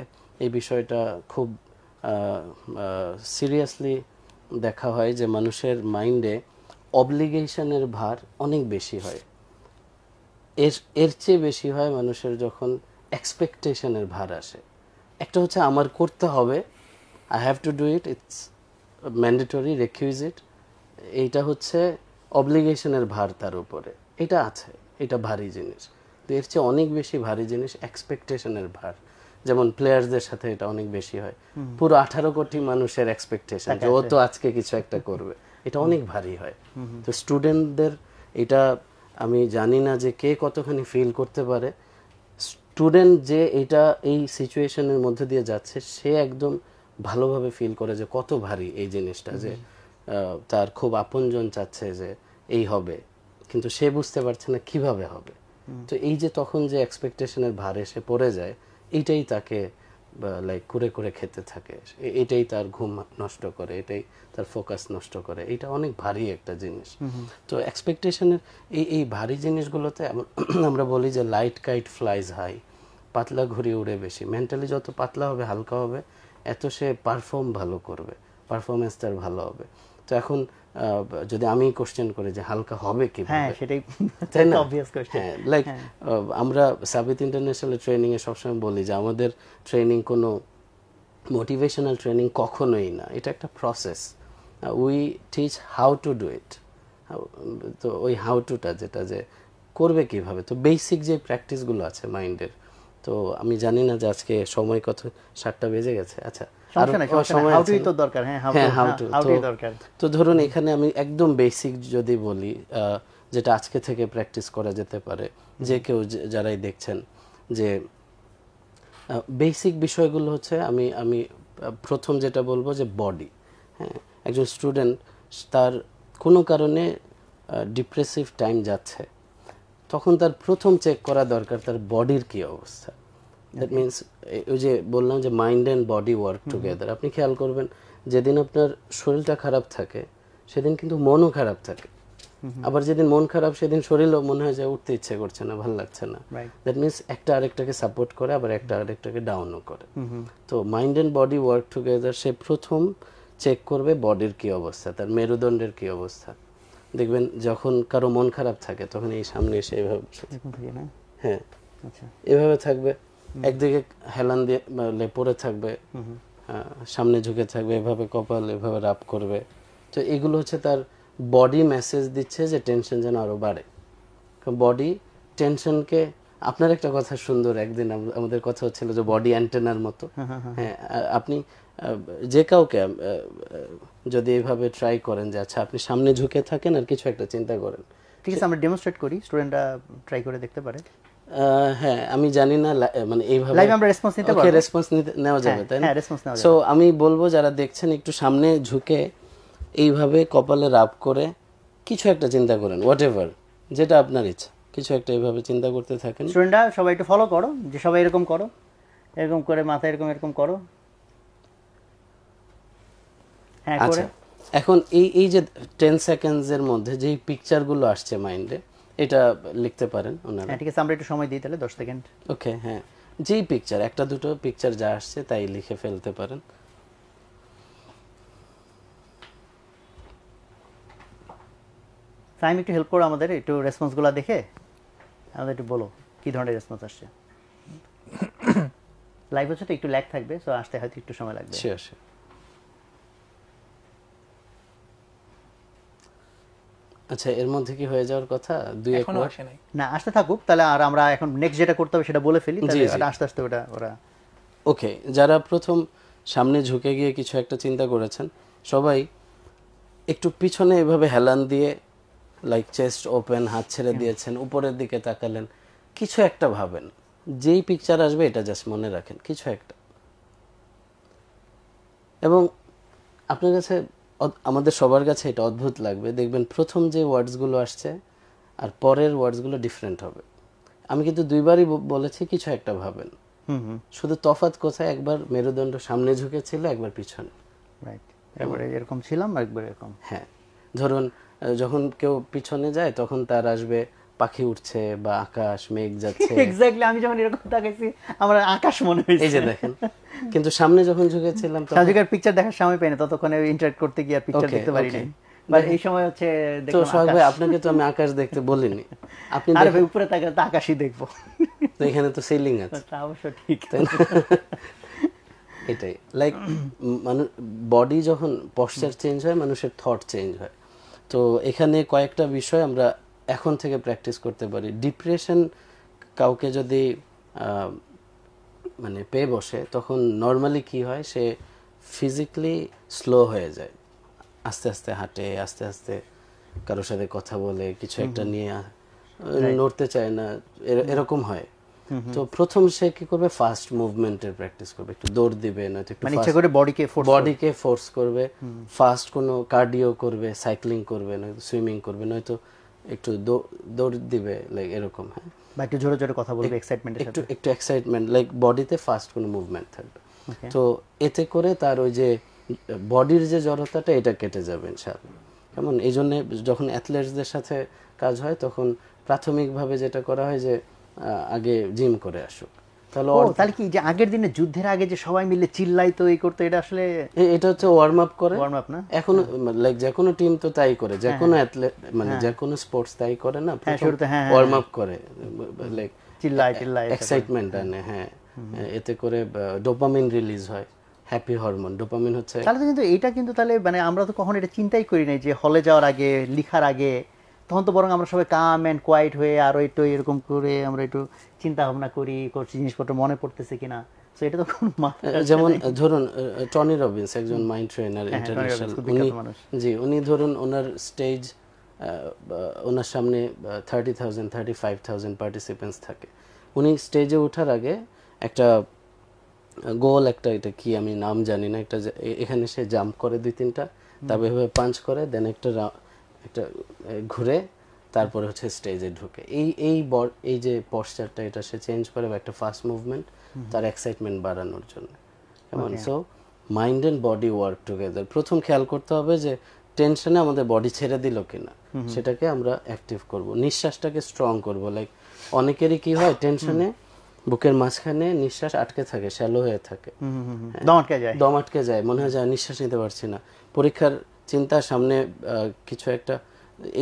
[SPEAKER 2] এই বিষয়টা খুব সিরিয়াসলি দেখা হয় যে মানুষের মাইন্ডে অব্লিগেশনের ভার অনেক বেশি হয়। এর চেয়ে বেশি হয় মানুষের যখন এক্সপেকটেশনের ভার আসে। একটা হচ্ছে আমার করতে হবে, I have to do it, it's mandatory, requisite. এইটা হচ্ছে অব্লিগেশনের ভার তার উপরে, এটা আছে, এটা ভারী জিনিস। তো এর চেয়ে অনেক বেশি ভারী জিনিস এক্সপেকটেশনের ভার। যেমন প্লেয়ার্সদের সাথে এটা অনেক বেশি হয়, পুরো 18 কোটি মানুষের এক্সপেকটেশন যে ও তো আজকে কিছু একটা করবে, এটা অনেক ভারী হয়। তো স্টুডেন্টদের এটা আমি জানি না যে কে কতখানি ফিল করতে পারে। স্টুডেন্ট যে এটা এই সিচুয়েশনের মধ্যে দিয়ে যাচ্ছে, সে একদম ভালোভাবে ফিল করে যে কত ভারী এই জিনিসটা, যে তার খুব আপনজন চাচ্ছে যে এই হবে, কিন্তু সে বুঝতে পারছে না কিভাবে হবে। তো এই যে তখন যে এক্সপেকটেশনের ভার এসে পড়ে যায়, এইটাই তাকে লাইক করে করে খেতে থাকে, এটাই তার ঘুম নষ্ট করে, এটাই তার ফোকাস নষ্ট করে। এটা অনেক ভারী একটা জিনিস। তো এক্সপেকটেশনের এই ভারী জিনিসগুলোতে আমরা বলি যে লাইট কাইট ফ্লাইজ হাই, পাতলা ঘুড়ি উড়ে বেশি। মেন্টালি যত পাতলা হবে, হালকা হবে, এত সে পারফর্ম ভালো করবে। পারফরমেন্সটা ভালো হবে। তো এখন যদি আমি কোশ্চেন করি যে হালকা হবে কিভাবে,
[SPEAKER 1] হ্যাঁ সেটাই
[SPEAKER 2] তাই না?
[SPEAKER 1] Obvious question.
[SPEAKER 2] হ্যাঁ, লাইক আমরা সাবিত ইন্টারন্যাশনাল ট্রেনিং এ সবসময় বলি যে আমাদের ট্রেনিং কোনো মোটিভেশনাল ট্রেনিং কখনোই না, এটা একটা process. We teach how to do it. তো ওই হাউ টুটা যেটা যে করবে কিভাবে, তো বেসিক যে প্র্যাকটিসগুলো আছে মাইন্ডের, তো আমি জানি না যে আজকে সময় কত, 7টা বেজে গেছে। আচ্ছা,
[SPEAKER 1] সমস্যা নাই, হাউ টু তো দরকার। হ্যাঁ, হাউ টু দরকার।
[SPEAKER 2] তো ধরুন এখানে আমি একদম বেসিক যদি বলি, যেটা আজকে থেকে প্র্যাকটিস করা যেতে পারে, যে কেউ যারাই দেখছেন, যে বেসিক বিষয়গুলো হচ্ছে, আমি প্রথম যেটা বলবো যে বডি। হ্যাঁ, একজন স্টুডেন্ট তার কোনো কারণে ডিপ্রেসিভ টাইম যাচ্ছে, তখন তার প্রথম চেক করা দরকার তার বডির কি অবস্থা। দ্যাট মিনস ওই যে বললাম যে mind and body work together. আপনি খেয়াল করবেন যেদিন আপনার শরীরটা খারাপ থাকে সেদিন কিন্তু মনও খারাপ থাকে, আবার যেদিন মন খারাপ সেদিন শরীরও মনে হয় যে উঠতে ইচ্ছে করছে না, ভালো লাগছে না। দ্যাট মিনস একটা আরেকটাকে সাপোর্ট করে, আবার একটা আরেকটাকে ডাউনও করে। তো mind and body work together. সে প্রথম চেক করবে বডির কি অবস্থা, তার মেরুদণ্ডের কি অবস্থা। দেখবেন যখন কারো মন খারাপ থাকে তখন এই সামনে এসে এভাবে, হ্যাঁ এভাবে থাকবে, একদিকে হেলান দিয়ে পড়ে থাকবে, সামনে ঝুঁকে থাকবে, এভাবে কপাল এভাবে রাপ করবে। তো এগুলো হচ্ছে তার বডি মেসেজ দিচ্ছে যে টেনশন যেন আরো বাড়ে। বডি টেনশনকে, আপনার একটা কথা সুন্দর, একদিন আমাদের কথা হচ্ছিল যে বডি অ্যান্টেনার মতো। হ্যাঁ, আপনি যে কাউকে যদি এইভাবে ট্রাই করেন যে আচ্ছা আপনি সামনে ঝুঁকে থাকেন আর কিছু একটা চিন্তা করেন,
[SPEAKER 1] ঠিক আছে আমরা ডেমনস্ট্রেট করি, স্টুডেন্টরা ট্রাই করে দেখতে পারে।
[SPEAKER 2] হ্যাঁ, আমি জানি না মানে এইভাবে
[SPEAKER 1] লাইভ আমরা রেসপন্স নিতে পারবো।
[SPEAKER 2] ওকে, রেসপন্স নেওয়া যাবে, তাই না?
[SPEAKER 1] হ্যাঁ, রেসপন্স নেওয়া যাবে।
[SPEAKER 2] সো আমি বলবো যারা দেখছেন একটু সামনে ঝুঁকে এইভাবে কপালে রাব করে কিছু একটা চিন্তা করেন, হোয়াটএভার, যেটা আপনার ইচ্ছা, কিছু একটা এইভাবে চিন্তা করতে থাকেন।
[SPEAKER 1] স্টুডেন্টরা সবাই একটু ফলো করো, যে সবাই এরকম করো, এরকম করে মাথা এরকম করো। হ্যাঁ, করে
[SPEAKER 2] এখন এই যে 10 সেকেন্ডসের মধ্যে যেই পিকচারগুলো আসছে মাইন্ডে, এটা লিখতে পারেন ওনারা।
[SPEAKER 1] হ্যাঁ, ঠিক আছে আমরা একটু সময় দিই তাহলে 10 সেকেন্ড।
[SPEAKER 2] ওকে, হ্যাঁ, যেই পিকচার, একটা দুটো পিকচার যা আসছে তাই লিখে ফেলতে পারেন।
[SPEAKER 1] সাইম একটু হেল্প করো আমাদের, একটু রেসপন্সগুলো দেখে আমাদের একটু বলো কি ধরনের রেসপন্স আসছে। লাইভ হচ্ছে তো একটু ল্যাগ থাকবে, সো আসতে হয়তো একটু সময় লাগবে।
[SPEAKER 2] শিওর। আচ্ছা, এর মধ্যে কি হয়ে যাওয়ার কথা? দুই এক
[SPEAKER 3] এখনো আসে নাই।
[SPEAKER 1] না, আসতে থাকুক তাহলে, আর আমরা এখন নেক্সট যেটা করতে হবে সেটা বলে ফেলি, তাহলে আস্তে আস্তে ওরা।
[SPEAKER 2] ওকে, যারা প্রথম সামনে ঝুঁকে গিয়ে কিছু একটা চিন্তা করেছেন, সবাই একটু পিছনে এভাবে হেলান দিয়ে, লাইক চেস্ট ওপেন, হাত ছেড়ে দিয়েছেন, উপরের দিকে তাকালেন, কিছু একটা ভাবেন। যেই পিকচার আসবে এটা জাস্ট মনে রাখেন, কিছু একটা। এবং আপনার কাছে, আমাদের সবার কাছে এটা অদ্ভুত লাগবে, দেখবেন প্রথম যে ওয়ার্ডসগুলো আসছে আর পরের ওয়ার্ডসগুলো ডিফারেন্ট হবে। আমি কিন্তু দুইবারই বলেছি কিছু একটা ভাবেন, শুধু তফাৎ কোথায়, একবার মেরুদণ্ড সামনে ঝুঁকেছিল, একবার পিছনে।
[SPEAKER 1] রাইট, একবার এরকম ছিলাম, একবার এরকম।
[SPEAKER 2] হ্যাঁ, ধরুন যখন কেউ পিছনে যায় তখন তার আসবে পাখি উঠছে বা আকাশ, মেঘ যাচ্ছে।
[SPEAKER 1] এক্স্যাক্টলি, আমি যখন এরকম তাকাইছি আমার আকাশ মনে হয়েছে।
[SPEAKER 2] এই যে দেখেন, কিন্তু সামনে যখন ঝুঁকেছিলাম তখন
[SPEAKER 1] সাজিকার পিকচার দেখার সময় পাইনি, ততক্ষণে ইন্টারঅ্যাক্ট করতে গিয়ে আর পিকচার দেখতে পারিনি। বাট এই সময় হচ্ছে
[SPEAKER 2] তো সোহাগ ভাই, আপনাকে তো আমি আকাশ দেখতে বলিনি, আপনি
[SPEAKER 1] আরে ভাই উপরে তাকালে তো আকাশই দেখবো,
[SPEAKER 2] তো এখানে তো সিলিং আছে।
[SPEAKER 1] তা অবশ্য ঠিক,
[SPEAKER 2] তাই না? এটাই, লাইক বডি যখন পশ্চার চেঞ্জ হয়, মানুষের থট চেঞ্জ হয়। তো এখানে কয়েকটা বিষয় আমরা এখন থেকে প্র্যাকটিস করতে পারি। ডিপ্রেশন কাউকে যদি মানে পেয়ে বসে, তখন নর্মালি কি হয়, সে ফিজিক্যালি স্লো হয়ে যায়, আস্তে আস্তে হাঁটে, আস্তে আস্তে কারোর সাথে কথা বলে, কিছু একটা নিয়ে নড়তে চায় না, এরকম হয়। তো প্রথম সে কি করবে, ফাস্ট মুভমেন্টের প্র্যাকটিস করবে, একটু দৌড় দিবে, নয়তো একটু
[SPEAKER 1] ইচ্ছা করে
[SPEAKER 2] বডিকে ফোর্স করবে, ফাস্ট কোনো কার্ডিও করবে, সাইক্লিং করবে, নয়তো সুইমিং করবে, নয়তো একটু দৌড় দিবে, লাইক এরকম। হ্যাঁ,
[SPEAKER 1] বা একটু জোরে জোরে কথা বলবে, এক্সাইটমেন্টের সাথে,
[SPEAKER 2] একটু এক্সাইটমেন্ট, লাইক বডিতে ফাস্ট কোনো মুভমেন্ট থাকবে। তো এতে করে তার ওই যে বডির যে জড়তাটা, এটা কেটে যাবে ইনশাআল্লাহ। কেমন, এই জন্য যখন অ্যাথলেটসদের সাথে কাজ হয় তখন প্রাথমিকভাবে যেটা করা হয় যে আগে জিম করে আসুক,
[SPEAKER 1] তাহলে কি যে আগের দিনে যুদ্ধের আগে যে সবাই মিলে চিল্লাইতো এই করতো, এটা আসলে
[SPEAKER 2] এটা হচ্ছে ওয়ার্ম আপ করে।
[SPEAKER 1] ওয়ার্ম আপ না?
[SPEAKER 2] এখন লাইক যে কোনো টিম তো তাই করে, যে কোনো অ্যাথলেট মানে যে কোনো স্পোর্টস তাই করে না, ওয়ার্ম আপ করে, লাইক
[SPEAKER 1] চিল্লাই
[SPEAKER 2] এক্সাইটমেন্ট আনে। হ্যাঁ, এতে করে ডোপামিন রিলিজ হয়, হ্যাপি হরমোন। ডোপামিন হচ্ছে
[SPEAKER 1] তাহলে কিন্তু এটা কিন্তু তাহলে মানে আমরা তো কখনো এটা চিন্তাই করি নাই যে হলে যাওয়ার আগে, লিখার আগে, তখন তো বরং আমরা সবাই কাম অ্যান্ড কোয়াইট হয়ে আরো একটু এরকম করে আমরা একটু চিন্তা ভাবনা করছি জিনিসপত্র মনে পড়তেছে কিনা। তো এটা তো
[SPEAKER 2] যেমন ধরুন টনি রবিন্স একজন মাইন্ড ট্রেনার ইন্টারন্যাশনাল, উনি ধরুন ওনার স্টেজ, ওনার সামনে 30,000 35,000 পার্টিসিপেন্টস থাকে। উনি স্টেজে ওঠার আগে একটা গোল, একটা এটা কি আমি নাম জানি না, একটা এখানে সে জাম্প করে 2-3টা, তারপর এভাবে পাঞ্চ করে, দেন একটা ঘুরে, তারপরে হচ্ছে স্টেজে ঢুকে। এই যে পশ্চারটা, এটা সে চেঞ্জ করে, বা একটা ফাস্ট মুভমেন্ট তার এক্সাইটমেন্ট বাড়ানোর জন্য। কেমন? So mind and body work together. প্রথম খেয়াল করতে হবে যে টেনশনে আমাদের বডি ছেড়ে দিল কিনা, সেটাকে আমরা অ্যাক্টিভ করব। নিঃশ্বাসটাকে স্ট্রং করব। লাইক অনেকেরই কি হয়, টেনশনে বুকের মাঝখানে নিঃশ্বাস আটকে থাকে, শ্যালো হয়ে থাকে, দম আটকে যায়, মনে হয় নিঃশ্বাস নিতে পারছি না। পরীক্ষার চিন্তা, সামনে কিছু একটা,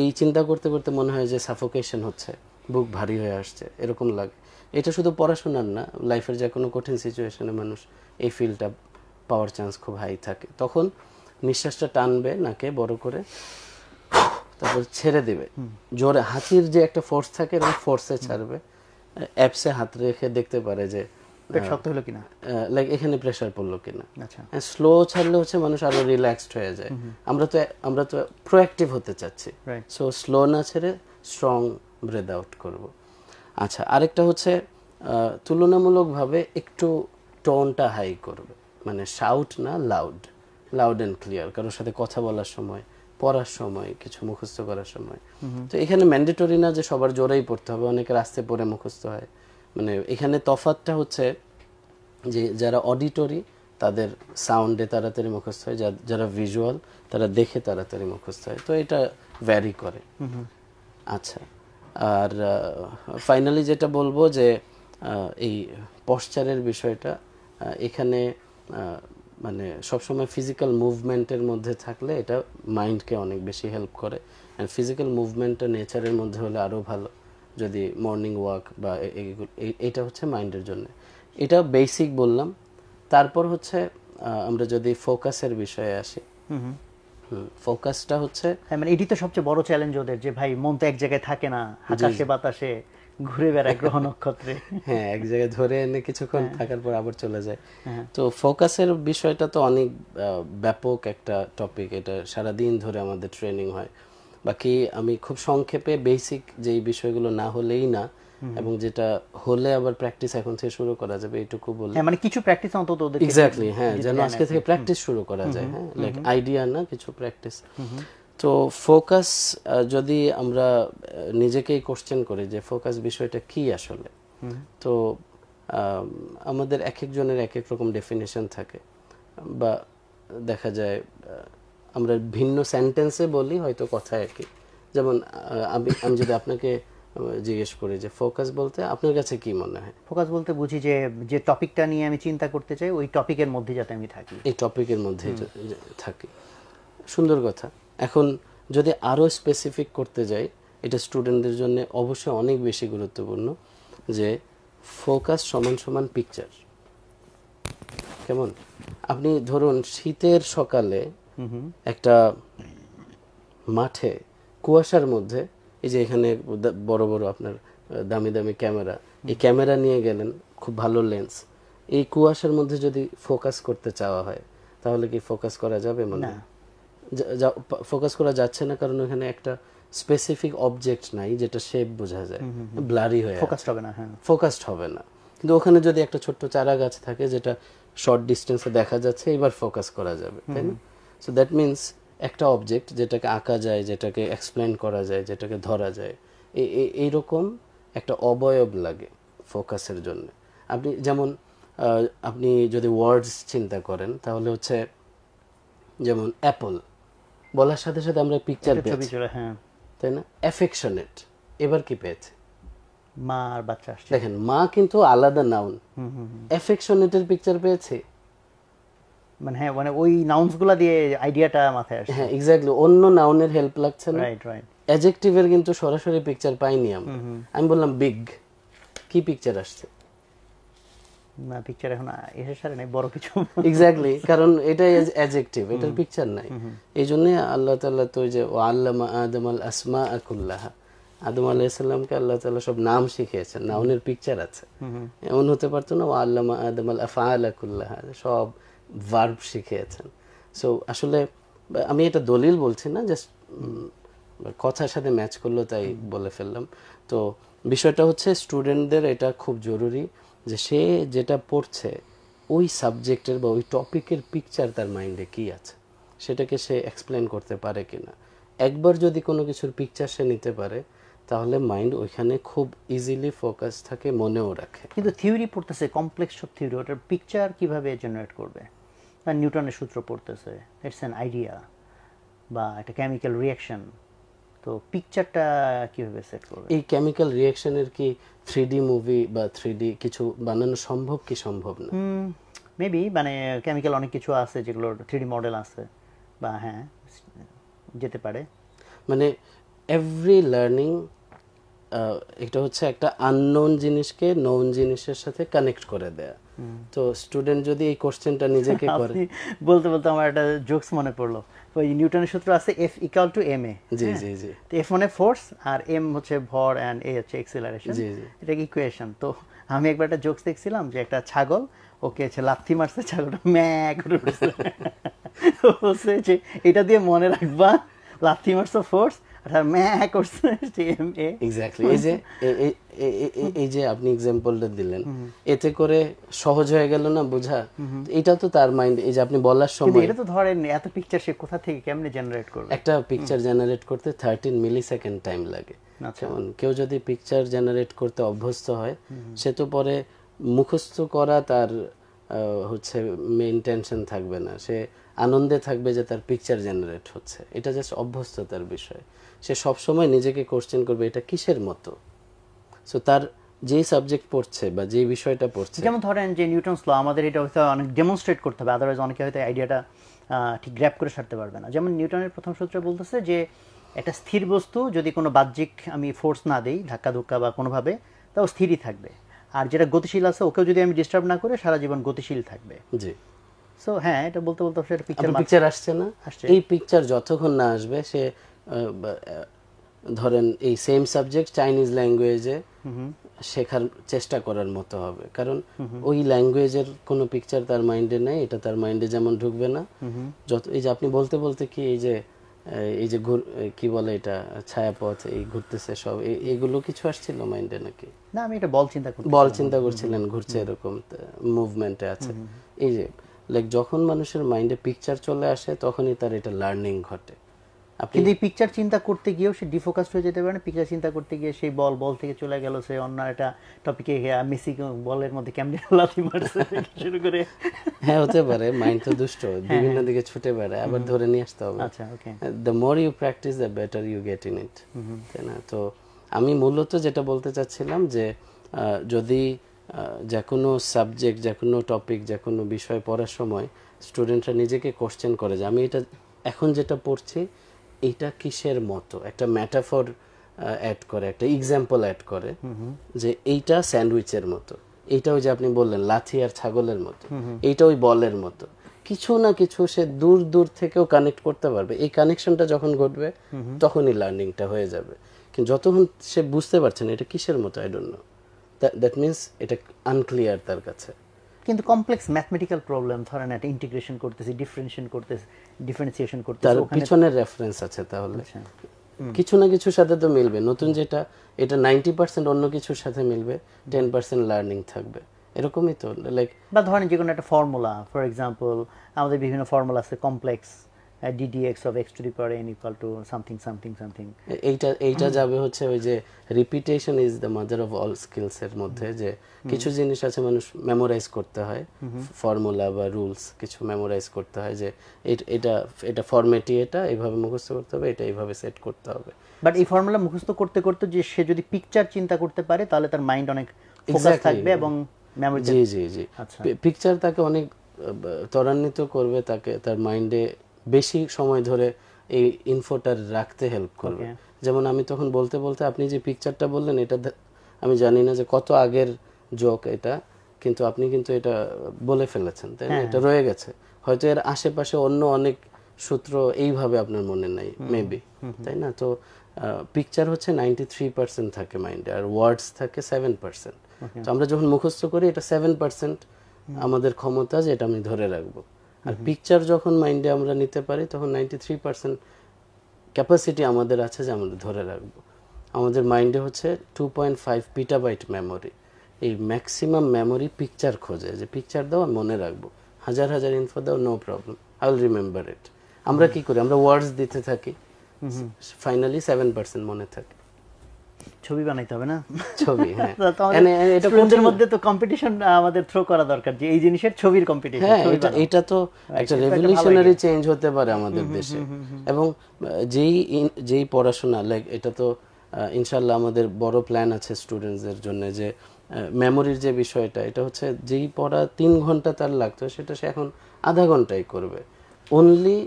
[SPEAKER 2] এই চিন্তা করতে করতে মনে হয় যে সাফোকেশন হচ্ছে, বুক ভারী হয়ে আসছে, এরকম লাগে। এটা শুধু পড়াশোনার না, লাইফের যে কোনো কঠিন সিচুয়েশনে মানুষ এই ফিলটা পাওয়ার চান্স খুব হাই থাকে। তখন নিঃশ্বাসটা টানবে নাকে বড় করে, তারপর ছেড়ে দেবে জোরে। হাতির যে একটা ফোর্স থাকে, এরকম ফোর্সে ছাড়বে। অ্যাপসে হাত রেখে দেখতে পারে যে
[SPEAKER 1] শক্ত হলো কিনা,
[SPEAKER 2] লাইক এখানে প্রেসার পড়লো কিনা। স্লো ছাড়লে হচ্ছে মানুষ আরো রিল্যাক্সড হয়ে যায়। আমরা তো প্রোঅ্যাক্টিভ হতে চাচ্ছি, সো স্লো না ছেড়ে স্ট্রং ব্রেথ আউট করব। আচ্ছা, আরেকটা হচ্ছে তুলনামূলকভাবে একটু টোনটা হাই করবে, মানে শাউট না, লাউড অ্যান্ড ক্লিয়ার। কারোর সাথে কথা বলার সময়, পড়ার সময়, কিছু মুখস্থ করার সময়। তো এখানে ম্যান্ডেটরি না যে সবার জোরেই পড়তে হবে, অনেকের আস্তে পড়ে মুখস্থ হয়। মানে এখানে তফাৎটা হচ্ছে যে যারা অডিটরি তাদের সাউন্ডে তাড়াতাড়ি মুখস্থ হয়, যারা ভিজুয়াল তারা দেখে তাড়াতাড়ি মুখস্থ হয়। তো এটা ভ্যারি করে। আচ্ছা, আর ফাইনালি যেটা বলবো যে এই পশ্চারের বিষয়টা, এখানে মানে সবসময় ফিজিক্যাল মুভমেন্টের মধ্যে থাকলে এটা মাইন্ডকে অনেক বেশি হেল্প করে। অ্যান্ড ফিজিক্যাল মুভমেন্টটা নেচারের মধ্যে হলে আরও ভালো, যদি মর্নিং ওয়াক বা এইটা হচ্ছে মাইন্ডের জন্য। এটা বেসিক বললাম। তারপর হচ্ছে আমরা যদি ফোকাসের বিষয়ে আসি, ফোকাসটা হচ্ছে,
[SPEAKER 1] মানে এটি তো সবচেয়ে বড় চ্যালেঞ্জ ওদের, যে ভাই মন তো এক জায়গায় থাকে না, আকাশে বাতাসে ঘুরে বেড়ায় গ্রহ নক্ষত্রে।
[SPEAKER 2] হ্যাঁ, এক জায়গায় ধরে এনে কিছুক্ষণ থাকার পর আবার চলে যায়। তো ফোকাসের বিষয়টা তো অনেক ব্যাপক একটা টপিক, এটা সারাদিন ধরে আমাদের ট্রেনিং হয়। বাকি আমি খুব সংক্ষেপে বেসিক যেই বিষয়গুলো না হলেই না, এবং যেটা হলে আবার প্র্যাকটিস এখন থেকে শুরু করা যাবে, এইটুকু বলি।
[SPEAKER 1] মানে কিছু প্র্যাকটিস অন্তত ওদের,
[SPEAKER 2] এক্স্যাক্টলি, হ্যাঁ, যেন আজকে থেকে প্র্যাকটিস শুরু করা যায়। হ্যাঁ, লাইক আইডিয়া না, কিছু প্র্যাকটিস। তো ফোকাস, যদি আমরা নিজেকেই কোশ্চেন করি যে ফোকাস বিষয়টা কি আসলে, তো আমাদের এক একজনের এক এক রকম ডেফিনেশন থাকে, বা দেখা যায় আমরা ভিন্ন সেন্টেন্সে বলি, হয়তো কথা একই। যেমন আমি যদি আপনাকে জিজ্ঞেস করি যে ফোকাস বলতে আপনার কাছে কি মনে হয়?
[SPEAKER 1] ফোকাস বলতে বুঝি যে যে টপিকটা নিয়ে আমি চিন্তা করতে চাই, ওই টপিকের মধ্যে যাতে আমি থাকি,
[SPEAKER 2] এই টপিকের মধ্যে থাকি। সুন্দর কথা। এখন যদি আরো স্পেসিফিক করতে যাই, এটা স্টুডেন্টদের জন্য অবশ্যই অনেক বেশি গুরুত্বপূর্ণ, যে ফোকাস সমান সমান পিকচার। কেমন? আপনি ধরুন শীতের সকালে একটা মাঠে কুয়াশার মধ্যে, এই যে এখানে বড় বড় আপনার দামি দামি ক্যামেরা, এই ক্যামেরা নিয়ে গেলেন, খুব ভালো লেন্স, এই কুয়াশার মধ্যে যদি ফোকাস করতে চাওয়া হয়, তাহলে কি ফোকাস করা যাবে? মানে ফোকাস করা যাচ্ছে না, কারণ ওখানে একটা স্পেসিফিক অবজেক্ট নাই যেটা শেপ বোঝা যায়, ব্লারি হয়ে ফোকাসড হবে না। কিন্তু ওখানে যদি একটা ছোট্ট চারা গাছ থাকে যেটা শর্ট ডিস্টেন্সে দেখা যাচ্ছে, এবার ফোকাস করা যাবে, তাই না? সো দ্যাট মিনস একটা অবজেক্ট যেটাকে আঁকা যায়, যেটাকে এক্সপ্লেন করা যায়, যেটাকে ধরা যায়, এইরকম একটা অবয়ব লাগে ফোকাসের জন্য। আপনি যেমন আপনি যদি ওয়ার্ডস চিন্তা করেন, তাহলে হচ্ছে যেমন অ্যাপল বলার সাথে সাথে আমরা পিকচার পেয়েছি, তাই না? অ্যাফেকশনেট, এবার কি পেয়েছে?
[SPEAKER 1] মা আর বাচ্চা আসছে।
[SPEAKER 2] দেখেন মা কিন্তু আলাদা নাউন, অ্যাফেকশনেটের পিকচার পেয়েছে,
[SPEAKER 1] মানে হ্যাঁ, মানে ওই নাউন্স গুলা দিয়ে আইডিয়াটা মাথায় আসছে।
[SPEAKER 2] হ্যাঁ এক্স্যাক্টলি, অন্য নাউনের হেল্প লাগছে না।
[SPEAKER 1] Right right.
[SPEAKER 2] অ্যাডজেক্টিভের কিন্তু সরাসরি পিকচার পাইনি আমরা। আমি বললাম বিগ, কি পিকচার আসছে?
[SPEAKER 1] না, পিকচার এখন এসে সারে নাই, বড় কিছু।
[SPEAKER 2] এক্স্যাক্টলি, কারণ এটা অ্যাডজেক্টিভ, এটার পিকচার নাই। এই জন্য আল্লাহ তাআলা তো যে ও আল্লামা আদমাল আসমা কুল্লাহা, আদম আলাইহিস সালামকে আল্লাহ তাআলা সব নাম শিখিয়েছেন, নাউনের পিকচার আছে। এমন হতে পারতো না ও আল্লামা আদমাল আফআলা কুল্লাহা, সব ভার্ব শিখিয়েছেন। সো আসলে আমি এটা দলিল বলছি না, জাস্ট কথার সাথে ম্যাচ করলো তাই বলে ফেললাম। তো বিষয়টা হচ্ছে স্টুডেন্টদের এটা খুব জরুরি যে সে যেটা পড়ছে ওই সাবজেক্টের বা ওই টপিকের পিকচার তার মাইন্ডে কি আছে, সেটাকে সে এক্সপ্লেন করতে পারে কিনা। একবার যদি কোনো কিছুর পিকচার সে নিতে পারে তাহলে মাইন্ড ওইখানে খুব ইজিলি ফোকাস থাকে, মনেও রাখে।
[SPEAKER 1] কিন্তু থিওরি পড়তেছে, কমপ্লেক্স সব থিওরি, ওটার পিকচার কিভাবে জেনারেট করবে? বা নিউটনের সূত্র পড়তেছে, ইটস অ্যান আইডিয়া বা একটা কেমিক্যাল রিয়াকশন, তো পিকচারটা কিভাবে সেট করবে?
[SPEAKER 2] এই কেমিক্যাল রিয়াকশনের কি 3D মুভি বা 3D কিছু বানানো সম্ভব কি সম্ভব না?
[SPEAKER 1] মেবি, মানে কেমিক্যাল অনেক কিছু আছে যেগুলোর 3D মডেল আছে, বা হ্যাঁ যেতে পারে।
[SPEAKER 2] মানে এভরি লার্নিং এটা হচ্ছে একটা আননোন জিনিসকে নোন জিনিসের সাথে কানেক্ট করে দেয়া। তো স্টুডেন্ট যদি এই কোশ্চেনটা নিজেকে করে,
[SPEAKER 1] বলতে বলতে আমার একটা জোকস মনে পড়লো। ওই নিউটনের সূত্র আছে F = ma।
[SPEAKER 2] জি জি জি,
[SPEAKER 1] তো F মানে ফোর্স আর m হচ্ছে ভর অ্যান্ড a হচ্ছে এক্সেলারেশন।
[SPEAKER 2] জি জি,
[SPEAKER 1] এটা ইকুয়েশন। তো আমি একবার একটা জোকস দেখছিলাম যে একটা ছাগল ওকে লাথি মারছে, ছাগলটা ম্যাঁ করে উঠেছে। বলছে যে এটা দিয়ে মনে রাখবা, লাথি মারছে ফোর্স আর ম্যাঁ করছে ma।
[SPEAKER 2] এক্স্যাক্টলি। এই যে আপনি এক্সাম্পলটা দিলেন, এতে করে সহজ হয়ে গেল না বোঝা? এটা তো তার মাইন্ড, এই যে আপনি বলার
[SPEAKER 1] কিন্তু
[SPEAKER 2] সময়
[SPEAKER 1] এটা তো ধরেন এত পিকচার সে কোথা থেকে কেমনে জেনারেট করবে?
[SPEAKER 2] একটা পিকচার জেনারেট করতে 13 মিলিসেকেন্ড টাইম লাগে। যেমন কেউ যদি পিকচার জেনারেট করতে অভ্যস্ত হয়, সে তো পরে মুখস্থ করা তার হচ্ছে মেইন টেনশন থাকবে না, সে আনন্দে থাকবে যে তার পিকচার জেনারেট হচ্ছে। এটা জাস্ট অভ্যস্ততার বিষয়। সে সবসময় নিজেকে কোশ্চেন করবে এটা কিসের মতো। সো তার যেই সাবজেক্ট পড়ছে বা যেই বিষয়টা পড়ছে,
[SPEAKER 1] যেমন ধরেন যে নিউটনস ল, আমাদের এটা হয়তো অনেক ডেমনস্ট্রেট করতে হবে, আদারওয়াইজ অনেকে হয়তো আইডিয়াটা ঠিক গ্র্যাপ করে সারতে পারবে না। যেমন নিউটনের প্রথম সূত্র বলতেছে যে একটা স্থির বস্তু যদি কোনো বাহ্যিক আমি ফোর্স না দিই, ধাক্কা ধুক্কা বা কোনোভাবে, তাও স্থিরই থাকবে। আর যেটা গতিশীল আছে ওকেও যদি আমি ডিস্টার্ব না করে সারা জীবন গতিশীল থাকবে।
[SPEAKER 2] জি।
[SPEAKER 1] সো হ্যাঁ, এটা বলতে বলতে সেটা
[SPEAKER 2] পিকচার আসছে না? এই পিকচার যতক্ষণ না আসবে সে ধরেন এই সেম সাবজেক্ট চাইনিজ ল্যাঙ্গুয়েজে শেখার চেষ্টা করার মতো হবে, কারণ ওই ল্যাঙ্গুয়েজের কোনো পিকচার তার মাইন্ডে নেই, এটা তার মাইন্ডে যেমন ঢুকবে না। যত এই যে আপনি বলতে বলতে কি এই যে কি বলে এটা ছায়াপথ এই ঘুরতেছে সব, এগুলো কিছু আসছিল মাইন্ডে নাকি?
[SPEAKER 1] না, আমি এটা বল চিন্তা করছি।
[SPEAKER 2] বল চিন্তা করছিলেন, ঘুরছে এরকম মুভমেন্টে আছে। এই যে লাইক যখন মানুষের মাইন্ডে পিকচার চলে আসে তখনই তার এটা লার্নিং ঘটে।
[SPEAKER 1] কিন্তু এই পিকচার চিন্তা করতে গিয়েও সে ডিফোকাসড হয়ে যেতে পারে না। পিকচার চিন্তা করতে গিয়ে সেই বল থেকে চলে গেল সে অন্য একটা টপিকে, মেসি বলের মধ্যে কেমনে লাথি মারছে শুরু করে।
[SPEAKER 2] হ্যাঁ হতে পারে, মাইন্ড তো দুষ্ট, বিভিন্ন দিকে ছুটে বেড়ায়, আবার ধরে নিয়ে আসতে হবে।
[SPEAKER 1] আচ্ছা, okay.
[SPEAKER 2] The more you practice the better you get in it, তাই না? তো আমি মূলত যেটা বলতে চাচ্ছিলাম যে যদি যে কোনো সাবজেক্ট, যে কোনো টপিক, যে কোনো বিষয় পড়ার সময় স্টুডেন্টরা নিজেকে কোশ্চেন করে যে আমি এটা এখন যেটা পড়ছি এটা কিসের মতো, একটা ম্যাটাফর অ্যাড করে, একটা এক্সাম্পল অ্যাড করে যে এইটা স্যান্ডউইচের মতো, এইটা ওই যে আপনি বললেন লাথি আর ছাগলের মতো, এইটা ওই বলের মতো, কিছু না কিছু সে দূর দূর থেকেও কানেক্ট করতে পারবে। এই কানেকশনটা যখন ঘটবে তখনই লার্নিংটা হয়ে যাবে। কিন্তু যতক্ষণ সে বুঝতে পারছে না এটা কিসের মতো, I don't know, that means এটা আনক্লিয়ার তার কাছে।
[SPEAKER 1] কিন্তু কমপ্লেক্স ম্যাথমেটিক্যাল প্রবলেম, ধরেন একটা ইন্টিগ্রেশন করতেছি, ডিফারেন্সিয়েশন করতেছি,
[SPEAKER 2] তার পিছনের রেফারেন্স আছে, তাহলে কিছু না কিছুর সাথে তো মিলবে। নতুন যেটা এটা 90% অন্য কিছুর সাথে মিলবে, 10% লার্নিং থাকবে, এরকমই তো। লাইক
[SPEAKER 1] বা ধরেন যে কোনো একটা ফর্মুলা, ফর এক্সাম্পল আমাদের বিভিন্ন ফর্মুলা আছে complex, ddx of x to the power n equal to something something something.
[SPEAKER 2] এইটা যাবে হচ্ছে ওই যে repetition is the mother of all skills এর মধ্যে, যে কিছু জিনিস আছে মানুষ মেমোরাইজ করতে হয়, ফর্মুলা বা রুলস কিছু মেমোরাইজ করতে হয়, যে এটা ফরম্যাটই এটা এইভাবে মুখস্থ করতে হবে, এটা এইভাবে সেট করতে হবে।
[SPEAKER 1] বাট এই ফর্মুলা মুখস্থ করতে করতে যে সে যদি পিকচার চিন্তা করতে পারে তাহলে তার মাইন্ড অনেক ফোকাস থাকবে এবং মেমোরি।
[SPEAKER 2] জি জি জি, পিকচার তাকে অনেক ত্বরান্বিত করবে, তাকে তার মাইন্ডে বেশি সময় ধরে এই ইনফোটা রাখতে হেল্প করবে। যেমন আমি তখন বলতে বলতে আপনি যে পিকচারটা বললেন, এটা আমি জানি না যে কত আগের জোক এটা, কিন্তু আপনি কিন্তু এটা বলে ফেলেছেন, তাই না? এটা রয়ে গেছে, হয়তো এর আশেপাশে অন্য অনেক সূত্র এইভাবে আপনার মনে নাই মেবি, তাই না? তো পিকচার হচ্ছে 93% থাকে মাইন্ডে, আর ওয়ার্ডস থাকে 7%। তো আমরা যখন মুখস্থ করি এটা 7% আমাদের ক্ষমতা যে এটা আমি ধরে রাখবো, আর পিকচার যখন মাইন্ডে আমরা নিতে পারি তখন 93% ক্যাপাসিটি আমাদের আছে যে আমরা ধরে রাখবো। আমাদের মাইন্ডে হচ্ছে 2.5 পিটাবাইট মেমোরি, এই ম্যাক্সিমাম মেমোরি পিকচার খোঁজে, যে পিকচার দাও আমি মনে রাখবো, হাজার হাজার ইনফো দাও no problem, I will remember it. আমরা কি করি, আমরা ওয়ার্ডস দিতে থাকি, ফাইনালি 7% মনে থাকে।
[SPEAKER 1] ছবি বানাইতে হবে না,
[SPEAKER 2] ছবি, হ্যাঁ
[SPEAKER 1] এটা কোনদের মধ্যে তো কম্পিটিশন আমাদের থ্রো করা দরকার, যে এই জিনিসের ছবির কম্পিটিশন।
[SPEAKER 2] হ্যাঁ, এটা তো একটা রেভলিউশনারি চেঞ্জ হতে পারে আমাদের দেশে। এবং যেই পড়াশোনা লাইক এটা তো ইনশাআল্লাহ আমাদের বড় প্ল্যান আছে স্টুডেন্টসদের জন্য, যে মেমোরির যে বিষয়টা, এটা হচ্ছে যেই পড়া 3 ঘন্টা তার লাগতো সেটা সে এখন আধা ঘন্টায় করবে, only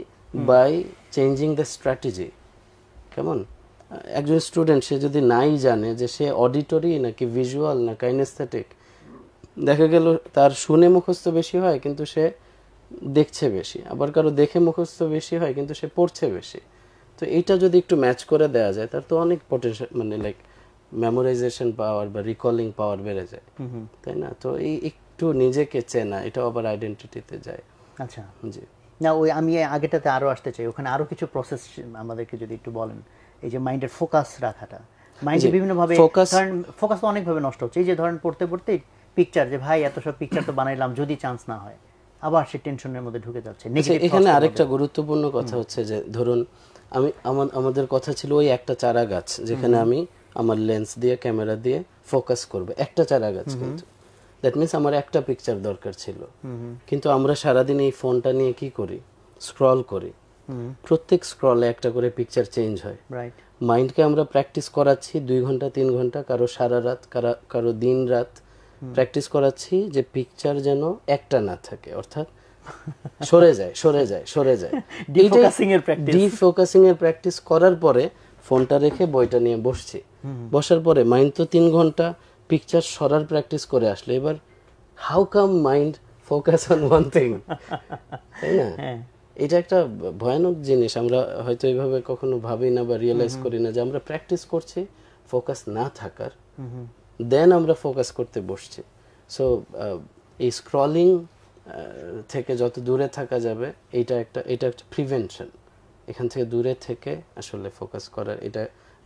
[SPEAKER 2] by changing the strategy. কেমন একজন স্টুডেন্ট সে যদি নাই জানে যে সে অডিটরি নাকি ভিজুয়াল না কাইনেস্থেটিক, দেখা গেল তার শুনে মুখস্থ বেশি হয় কিন্তু সে দেখছে বেশি, আবার কারো দেখে মুখস্থ বেশি হয় কিন্তু সে পড়ছে বেশি। তো এইটা যদি একটু ম্যাচ করে দেওয়া যায় তার তো অনেক পটেনশিয়াল, মানে লাইক মেমোরাইজেশন পাওয়ার বা রিকলিং পাওয়ার বেড়ে যায়, তাই না? তো এই একটু নিজেকে চেনা, এটা আবার আইডেন্টিটিতে যায়।
[SPEAKER 1] আচ্ছা,
[SPEAKER 2] জি
[SPEAKER 1] না ওই আমি আগেটাতে আরো আসতে চাই, ওখানে আরো কিছু প্রসেস আমাদেরকে যদি একটু বলেন। এই যে মাইন্ডের ফোকাস রাখাটা, মাইন্ডে বিভিন্নভাবে ধরেন ফোকাস তো অনেকভাবে নষ্ট হচ্ছে। এই যে ধরেন পড়তে পড়তে পিকচার, যে ভাই এত সব পিকচার তো বানাইলাম, যদি চান্স না হয়, আবার সে টেনশনের মধ্যে ঢুকে যাচ্ছে।
[SPEAKER 2] এখানে আরেকটা গুরুত্বপূর্ণ কথা হচ্ছে যে ধরুন আমাদের কথা ছিল ওই একটা চারা গাছ, যেখানে আমি আমার লেন্স দিয়ে ক্যামেরা দিয়ে ফোকাস করবে একটা চারা গাছ, কিন্তু দ্যাট মিনস আমার একটা পিকচার দরকার ছিল। কিন্তু আমরা সারাদিন এই ফোনটা নিয়ে কি করি, স্ক্রল করি, প্রত্যেক স্ক্রলে একটা করে পিকচার চেঞ্জ হয়। মাইন্ডকে আমরা প্র্যাকটিস করাচ্ছি 2 ঘন্টা 3 ঘন্টা, কারো সারা রাত, কারো দিন রাত প্র্যাকটিস করাচ্ছি যে পিকচার যেন একটা না থাকে, অর্থাৎ সরে যায় সরে যায় সরে যায়। ডিফোকাসিং এর প্র্যাকটিস করার পরে ফোনটা রেখে বইটা নিয়ে বসছি, বসার পরে মাইন্ড তো 3 ঘন্টা পিকচার সরার প্র্যাকটিস করে আসলে, এবার how come mind focus on one thing, তাই না? এটা একটা ভয়ানক জিনিস, আমরা হয়তো এইভাবে কখনো ভাবি না বা রিয়েলাইজ করি না যে আমরা প্র্যাকটিস করছি ফোকাস না থাকার, দেন আমরা ফোকাস করতে বসছি। সো এই স্ক্রলিং থেকে যত দূরে থাকা যাবে, এটা একটা প্রিভেনশন, এখান থেকে দূরে থেকে আসলে ফোকাস করার,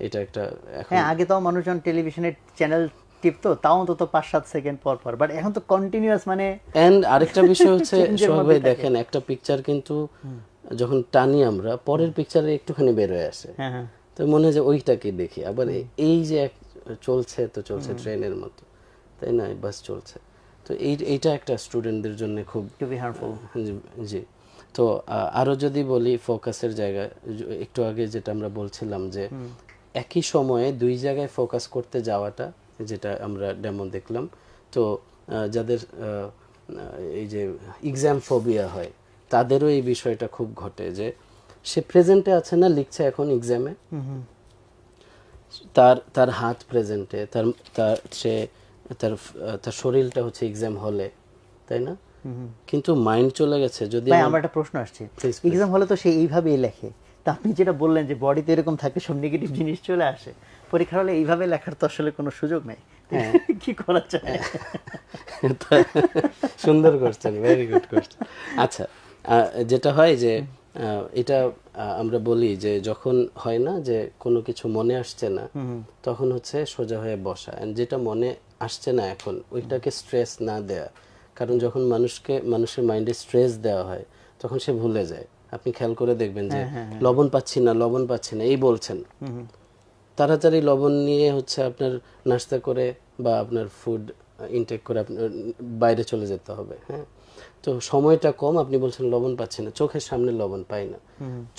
[SPEAKER 2] এটা একটা এখন।
[SPEAKER 1] হ্যাঁ, আগে তো মানুষজন টেলিভিশনের চ্যানেল টিপতো, তাও অন্তত 5-7 সেকেন্ড পর পর, বাট এখন তো কন্টিনিউয়াস। মানে
[SPEAKER 2] এন্ড আরেকটা বিষয় হচ্ছে সোহাগ ভাই, দেখেন একটা পিকচার কিন্তু যখন টানি আমরা, পরের পিকচারে একটুখানি বের হয়ে আসে, তো মনে হয় যে ওইটাকে দেখি, আবার এই যে চলছে তো চলছে ট্রেনের মতো, তাই না? বাস চলছে। তো এইটা একটা স্টুডেন্টদের জন্য খুব
[SPEAKER 1] হার্মফুল।
[SPEAKER 2] জি, তো আরো যদি বলি ফোকাসের জায়গায়, একটু আগে যেটা আমরা বলছিলাম যে একই সময়ে 2 জায়গায় ফোকাস করতে যাওয়াটা, যেটা আমরা ডেমো দেখলাম। তো যাদের এই যে এক্সাম ফোবিয়া হয় তাদেরও এই বিষয়টা খুব ঘটে, যে সে প্রেজেন্টে আছে না, লিখছে এখন এক্সামে, তার হাত প্রেজেন্টে, তার শরীরটা হচ্ছে এক্সাম হলে, তাই না? কিন্তু মাইন্ড চলে গেছে। যদি
[SPEAKER 1] আমার একটা প্রশ্ন আসছে, এক্সাম হলে তো সে এইভাবেই লেখে, তা আপনি যেটা বললেন যে বডিতে এরকম থাকে, সব নেগেটিভ জিনিস চলে আসে, পরীক্ষার হলে এইভাবে লেখার তো আসলে কোনো সুযোগ নাই, কি করা যায়?
[SPEAKER 2] সুন্দর কোশ্চেন, ভেরি গুড কোশ্চেন। আচ্ছা, যেটা হয় যে এটা আমরা বলি যে যখন হয় না যে কোনো কিছু মনে আসছে না, তখন হচ্ছে সোজা হয়ে বসা, যেটা মনে আসছে না এখন ওইটাকে স্ট্রেস না দেয়া, কারণ যখন মানুষের মাইন্ডে স্ট্রেস দেওয়া হয় তখন সে ভুলে যায়। আপনি খেয়াল করে দেখবেন যে লবণ পাচ্ছি না এই বলছেন, তাড়াতাড়ি লবণ নিয়ে হচ্ছে আপনার নাস্তা করে বা আপনার ফুড ইনটেক করে আপনার বাইরে চলে যেতে হবে। হ্যাঁ, তো সময়টা কম, আপনি বলছেন লবণ পাচ্ছি না, চোখের সামনে লবণ পাই না,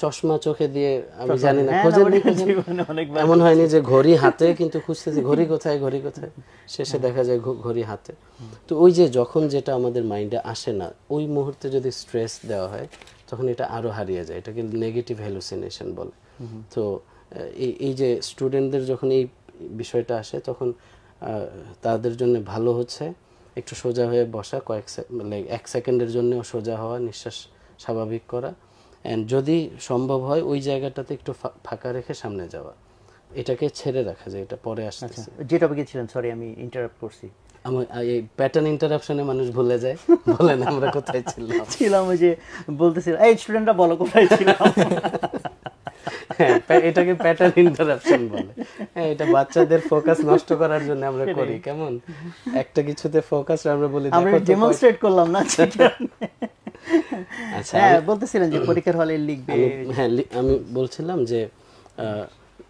[SPEAKER 2] চশমা চোখে দিয়ে আমি জানি না এমন হয়নি যে ঘড়ি হাতে কিন্তু খুঁজতেছি ঘড়ি কোথায়, শেষে দেখা যায় ঘড়ি হাতে। তো ওই যে যখন যেটা আমাদের মাইন্ডে আসে না ওই মুহূর্তে যদি স্ট্রেস দেওয়া হয় তখন এটা আরো হারিয়ে যায়, এটাকে নেগেটিভ হ্যালুসিনেশন বলে। তো এই যে স্টুডেন্টদের যখন এই বিষয়টা আসে তখন তাদের জন্য ভালো হচ্ছে একটু সোজা হয়ে বসা, এক সেকেন্ডের জন্য সোজা হওয়া, নিঃশ্বাস স্বাভাবিক করা, এন্ড যদি সম্ভব হয় ওই জায়গাটাতে একটু ফাঁকা রেখে সামনে যাওয়া, এটাকে ছেড়ে রাখা যায়, এটা পরে আসতেছে।
[SPEAKER 1] যে টপিকে ছিলেন, সরি আমি ইন্টারাপ্ট করছি।
[SPEAKER 2] আমার এই প্যাটার্ন ইন্টারাপশনে মানুষ ভুলে যায়, বলেন আমরা কোথায় ছিলাম?
[SPEAKER 1] ওই যে বলতেছিলাম এই স্টুডেন্টরা বলো কোথায় ছিলাম।
[SPEAKER 2] হ্যাঁ, এটাকে প্যাটার্ন ইন্টারাপশন বলে। হ্যাঁ, এটা বাচ্চাদের ফোকাস নষ্ট করার জন্য আমরা করি, কেমন একটা কিছুতে ফোকাস আমরা বলি
[SPEAKER 1] আমরা ডেমনস্ট্রেট করলাম না। আচ্ছা, হ্যাঁ বলতেছিলেন যে পরীক্ষার হলে লিখবে।
[SPEAKER 2] হ্যাঁ, আমি বলছিলাম যে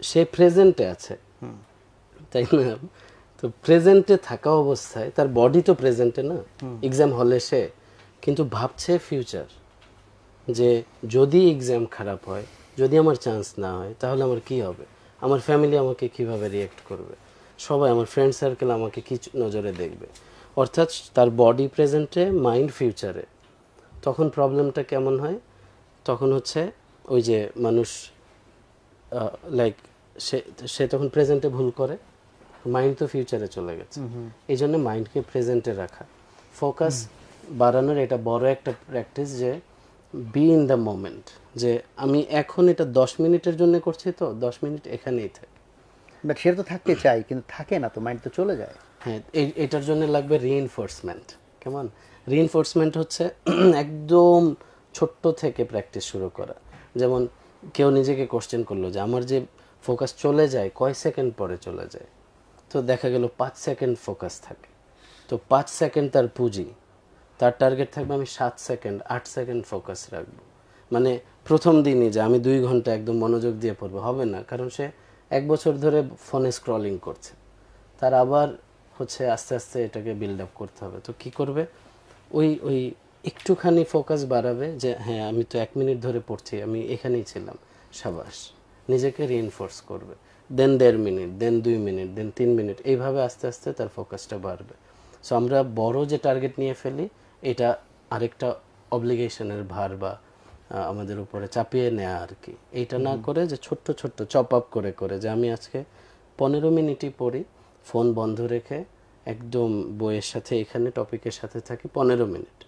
[SPEAKER 2] সে প্রেজেন্টে আছে, তাই না? তো প্রেজেন্টে থাকা অবস্থায় তার বডি তো প্রেজেন্টে না, এক্সাম হলে সে কিন্তু ভাবছে ফিউচার, যে যদি এক্সাম খারাপ হয়, যদি আমার চান্স না হয় তাহলে আমার কি হবে, আমার ফ্যামিলি আমাকে কিভাবে রিয়েক্ট করবে, সবাই আমার ফ্রেন্ড সার্কেল আমাকে কি নজরে দেখবে। অর্থাৎ তার বডি প্রেজেন্টে, মাইন্ড ফিউচারে। তখন প্রবলেমটা কেমন হয়, তখন হচ্ছে ওই যে মানুষ লাইক সে তখন প্রেজেন্টে ভুল করে, মাইন্ড তো ফিউচারে চলে গেছে। এই জন্য মাইন্ডকে প্রেজেন্টে রাখা, ফোকাস বাড়ানোর এটা বড় একটা প্র্যাকটিস, যে বি ইন দ্য মোমেন্ট, যে আমি এখন এটা 10 মিনিটের জন্য করছি, তো 10 মিনিট এখানেই থাকে।
[SPEAKER 1] বাট সে তো থাকতে চাই কিন্তু থাকে না, তো মাইন্ড তো চলে যায়।
[SPEAKER 2] হ্যাঁ, এটার জন্য লাগবে রিইনফোর্সমেন্ট। কেমন রিইনফোর্সমেন্ট হচ্ছে একদম ছোট্ট থেকে প্র্যাকটিস শুরু করা। যেমন কেউ নিজেকে কোশ্চেন করলো যে আমার যে ফোকাস চলে যায় কয় সেকেন্ড পরে চলে যায়, তো দেখা গেল 5 সেকেন্ড ফোকাস থাকে, তো 5 সেকেন্ড তার পুঁজি, তার টার্গেট থাকবে আমি 7 সেকেন্ড 8 সেকেন্ড ফোকাস রাখবো। মানে প্রথম দিনই যে আমি 2 ঘন্টা একদম মনোযোগ দিয়ে পড়বো, হবে না, কারণ সে 1 বছর ধরে ফোনে স্ক্রলিং করছে। তার আবার হচ্ছে আস্তে আস্তে এটাকে বিল্ড আপ করতে হবে। তো কি করবে, ওই একটুখানি ফোকাস বাড়াবে, যে হ্যাঁ আমি তো 1 মিনিট ধরে পড়ছি, আমি এখানেই ছিলাম, সাবাস, নিজেকে রিইনফোর্স করবে, দেন 1.5 মিনিট, দেন 2 মিনিট, দেন 3 মিনিট, এইভাবে আস্তে আস্তে তার ফোকাসটা বাড়বে। সো আমরা বড় যে টার্গেট নিয়ে ফেলি, এটা আরেকটা অব্লিগেশনের ভার বা আমাদের উপরে চাপিয়ে নেওয়া আর কি। এইটা না করে যে ছোট্ট ছোট্ট চপ আপ করে করে, যে আমি আজকে 15 মিনিটই পড়ি, ফোন বন্ধ রেখে একদম বইয়ের সাথে এখানে টপিকের সাথে থাকি 15 মিনিট,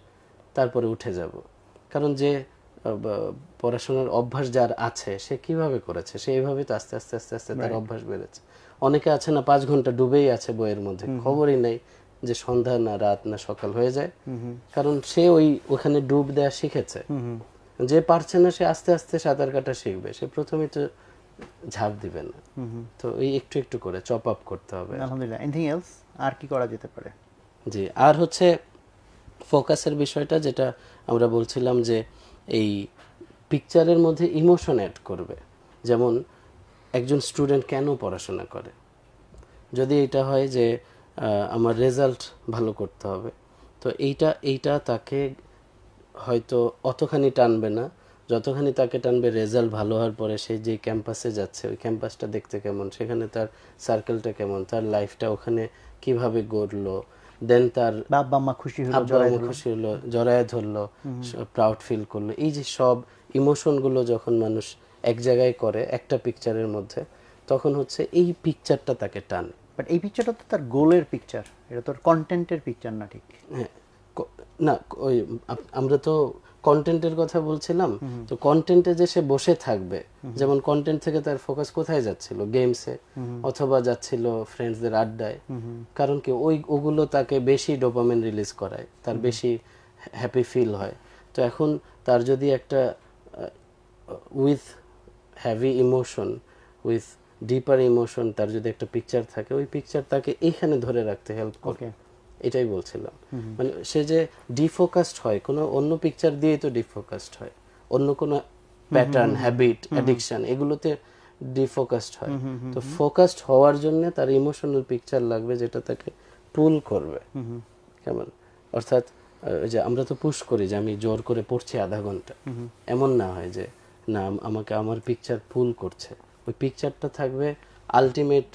[SPEAKER 2] তারপরে উঠে যাব। কারণ যে পড়াশোনার অভ্যাস যার আছে সে কিভাবে করেছে, সে এইভাবে তো আস্তে আস্তে আস্তে আস্তে তার অভ্যাস বেড়েছে। অনেকে আছে না 5 ঘন্টা ডুবেই আছে বইয়ের মধ্যে, খবরই নেই যে সন্ধ্যা না রাত না সকাল হয়ে যায়, কারণ সে ওখানে ডুব দেওয়া শিখেছে। যে পারছে না সে আস্তে আস্তে সাঁতার কাটা শিখবে, সে প্রথমে তো ঝাঁপ দিবে না। তো এই একটু একটু করে চপ আপ করতে হবে।
[SPEAKER 1] আলহামদুলিল্লাহ। এনিথিং এলস, আর কি করা যেতে পারে?
[SPEAKER 2] জি, আর হচ্ছে ফোকাসের বিষয়টা যেটা আমরা বলছিলাম, যে এই পিকচারের মধ্যে ইমোশন অ্যাড করবে। যেমন একজন স্টুডেন্ট কেন পড়াশোনা করে, যদি এটা হয় যে আমার রেজাল্ট ভালো করতে হবে, তো এইটা তাকে হয়তো অতখানি টানবে না যতখানি তাকে টানবে রেজাল্ট ভালো হওয়ার পরে সে যে ক্যাম্পাসে যাচ্ছে ওই ক্যাম্পাসটা দেখতে কেমন, সেখানে তার সার্কেলটা কেমন, তার লাইফটা ওখানে কিভাবে গড়লো, দেন তার
[SPEAKER 1] বাবা মা খুশি
[SPEAKER 2] হলো, জড়ায় ধরলো, প্রাউড ফিল করলো। এই যে সব ইমোশনগুলো যখন মানুষ এক জায়গায় করে একটা পিকচারের মধ্যে, তখন হচ্ছে এই পিকচারটা তাকে টানে।
[SPEAKER 1] বাট এই পিকচারটা তো তার গোলের পিকচার, এটা তো কন্টেন্টের পিকচার না। ঠিক
[SPEAKER 2] হ্যাঁ, না ওই আমরা তো কন্টেন্টের কথা বলছিলাম, তো কন্টেন্টে যে সে বসে থাকবে, যেমন কন্টেন্ট থেকে তার ফোকাস কোথায় যাচ্ছিল, গেমসে অথবা যাচ্ছিল ফ্রেন্ডসদের আড্ডায়, কারণ কি ওগুলো তাকে বেশি ডোপামিন রিলিজ করায়, তার বেশি হ্যাপি ফিল হয়। তো এখন তার যদি একটা with heavy emotion, with deeper emotion, তার যদি একটা পিকচার থাকে, ওই পিকচার তাকে এইখানে ধরে রাখতে হেল্প করে। এটাই বলছিলাম, মানে সে যে ডিফোকাসড হয়, কোনো অন্য পিকচার দিয়েই তো ডিফোকাসড হয়, অন্য কোনো প্যাটার্ন, হ্যাবিট, অ্যাডিকশন এগুলোতে ডিফোকাসড হয়। তো ফোকাসড হওয়ার জন্য তার ইমোশনাল পিকচার লাগবে যেটা তাকে পুল করবে। কেমন? অর্থাৎ যে আমরা তো পুশ করি যে আমি জোর করে পড়ছি আধা ঘন্টা, এমন না হয় যে না আমাকে আমার পিকচার পুল করছে। ওই পিকচারটা থাকবে আলটিমেট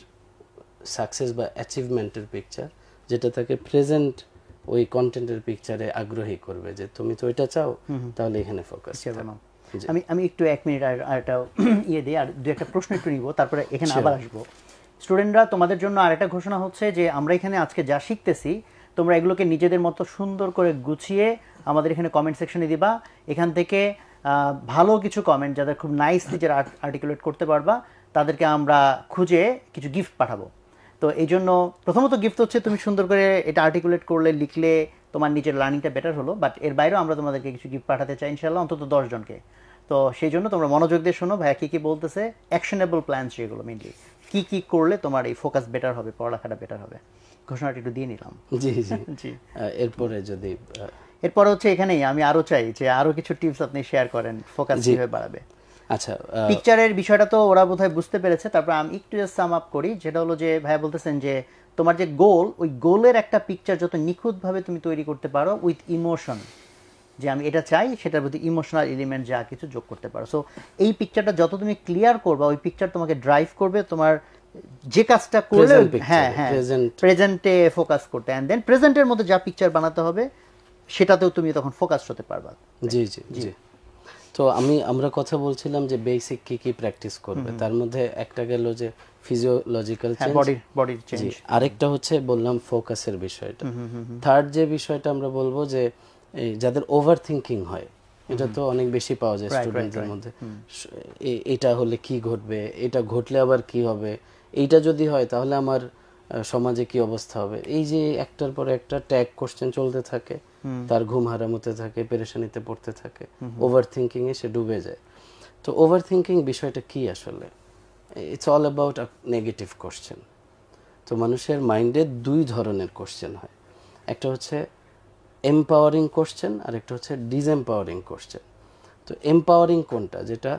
[SPEAKER 2] সাকসেস বা অ্যাচিভমেন্টের পিকচার, যেটা তাকে প্রেজেন্ট ওই কন্টেন্টের পিকচারে আগ্রহী করবে যে তুমি তো এটা চাও, তাহলে এখানে ফোকাস।
[SPEAKER 1] আমি একটু 1 মিনিট আর একটা দিই, আর দু একটা প্রশ্ন একটু নিব, তারপরে এখানে আবার আসবো। স্টুডেন্টরা, তোমাদের জন্য আরেকটা ঘোষণা হচ্ছে যে আমরা এখানে আজকে যা শিখতেছি তোমরা এগুলোকে নিজেদের মতো সুন্দর করে গুছিয়ে আমাদের এখানে কমেন্ট সেকশনে দিবা। এখান থেকে ভালো কিছু কমেন্ট যাদের খুব নাইসলি যারা আর্টিকুলেট করতে পারবা তাদেরকে আমরা খুঁজে কিছু গিফট পাঠাবো। তো এই জন্য প্রথমত গিফট হচ্ছে তুমি সুন্দর করে এটা আর্টিকুলেট করলে, লিখলে, তোমার নিজের লার্নিংটা বেটার হলো। বাট এর বাইরেও আমরা তোমাদেরকে কিছু গিফট পাঠাতে চাই ইনশাআল্লাহ, অন্তত 10 জনকে। তো সেই জন্য তোমরা মনোযোগ দিয়ে শোনো ভাইয়া কী কী বলতেছে, অ্যাকশনেবল প্ল্যানস যেগুলো মেনলি কী কী করলে তোমার এই ফোকাস বেটার হবে, পড়ালেখাটা বেটার হবে। ঘোষণাটা একটু দিয়ে নিলাম।
[SPEAKER 2] জি জি জি। এরপরে যদি
[SPEAKER 1] এরপরে হচ্ছে এখানেই আমি আরো চাই যে আরো কিছু টিপস আপনি শেয়ার করেন ফোকাস কিভাবে বাড়াবে।
[SPEAKER 2] আচ্ছা,
[SPEAKER 1] পিকচারের বিষয়টা তো ওরা বোধহয় বুঝতে পেরেছে। তারপর আমি একটু জাস্ট সাম আপ করি, যেটা হলো যে ভাইয়া বলতেছেন যে তোমার যে গোল, ওই গোলের একটা পিকচার যত নিখুঁতভাবে তুমি তৈরি করতে পারো উইথ ইমোশন, যে আমি এটা চাই, সেটার প্রতি ইমোশনাল এলিমেন্ট যা কিছু যোগ করতে পারো। সো এই পিকচারটা যত তুমি ক্লিয়ার করবা, ওই পিকচার তোমাকে ড্রাইভ করবে তোমার যে কাজটা করলে, হ্যাঁ হ্যাঁ, প্রেজেন্টে ফোকাস করতে, অ্যান্ড দেন প্রেজেন্টের মধ্যে যা পিকচার বানাতে হবে সেটাতেও তুমি তখন ফোকাস হতে পারবা।
[SPEAKER 2] জি জি জি। তো আমরা কথা বলছিলাম যে বেসিক কি কি প্র্যাকটিস করবে, তার মধ্যে একটা গেল যে ফিজিওলজিক্যাল চেঞ্জ,
[SPEAKER 1] বডির চেঞ্জ,
[SPEAKER 2] আরেকটা হচ্ছে বললাম ফোকাসের বিষয়টা। থার্ড যে বিষয়টা আমরা বলবো যে যাদের ওভার থিঙ্কিং হয়, এটা তো অনেক বেশি পাওয়া যায় স্টুডেন্টদের মধ্যে। এটা হলে কি ঘটবে, এটা ঘটলে আবার কি হবে, এইটা যদি হয় তাহলে আমার সমাজে কি অবস্থা হবে, এই যে একটার পর একটা ট্যাগ কোশ্চেন চলতে থাকে, তার ঘুম হারাম হতে থাকে, পেরেশানিতে পড়তে থাকে, ওভার থিঙ্কিং এ সে ডুবে যায়। তো ওভার থিঙ্কিং বিষয়টা কি আসলে? It's all about a negative question. তো মানুষের মাইন্ডে দুই ধরনের কোশ্চেন হয়, একটা হচ্ছে এমপাওয়ারিং কোশ্চেন আর একটা হচ্ছে ডিসএমপাওয়ারিং কোশ্চেন। তো এমপাওয়ারিং কোনটা? যেটা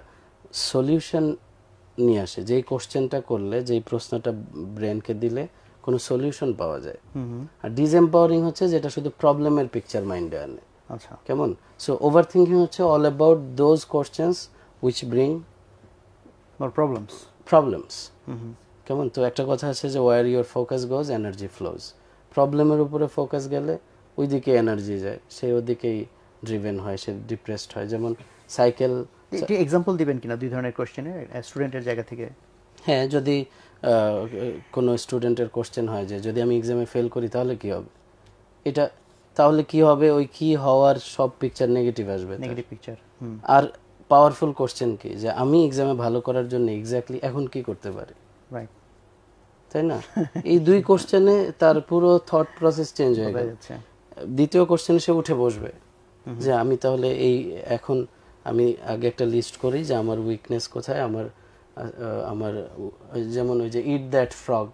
[SPEAKER 2] সলিউশন নিয়ে আসে, যেই কোশ্চেনটা করলে, যেই প্রশ্নটা ব্রেনকে দিলে কোনো সলিউশন পাওয়া যায়। আর ডিসএমপাওয়ারিং হচ্ছে যেটা শুধু প্রবলেমের পিকচার মাইন্ডে আনে।
[SPEAKER 1] আচ্ছা,
[SPEAKER 2] কেমন? সো ওভার থিঙ্কিং হচ্ছে all about those questions which bring
[SPEAKER 1] more
[SPEAKER 2] problems. কেমন? তো একটা কথা আছে যে where your focus goes energy flows. প্রবলেমের উপরে ফোকাস গেলে ওই দিকে এনার্জি যায়, সে ওদিকেই ড্রিভেন হয়, সে ডিপ্রেসড হয়। যেমন সাইকেল,
[SPEAKER 1] এক্সাম্পল দিবেন কিনা দুই ধরনের কোশ্চেনের স্টুডেন্টের জায়গা থেকে?
[SPEAKER 2] হ্যাঁ, যদি কোনো স্টুডেন্টের কোশ্চেন হয় যে যদি আমি এক্সামে ফেল করি তাহলে কি হবে, এটা তাহলে কি হবে, ওই কি হওয়ার সব পিকচার নেগেটিভ আসবে,
[SPEAKER 1] নেগেটিভ পিকচার।
[SPEAKER 2] আর পাওয়ারফুল কোশ্চেন কি, যে আমি এক্সামে ভালো করার জন্য এক্স্যাক্টলি এখন কি করতে পারি,
[SPEAKER 1] রাইট,
[SPEAKER 2] তাই না? এই দুই কোশ্চেনে তার পুরো থট প্রসেস চেঞ্জ হয়ে গেল। দ্বিতীয় কোশ্চেনে সে উঠে বসবে যে আমি তাহলে এই এখন আমি আগে একটা লিস্ট করি যে আমার উইকনেস কোথায়, আমার যেমন ওই যে ইট দ্যাট ফ্রগ,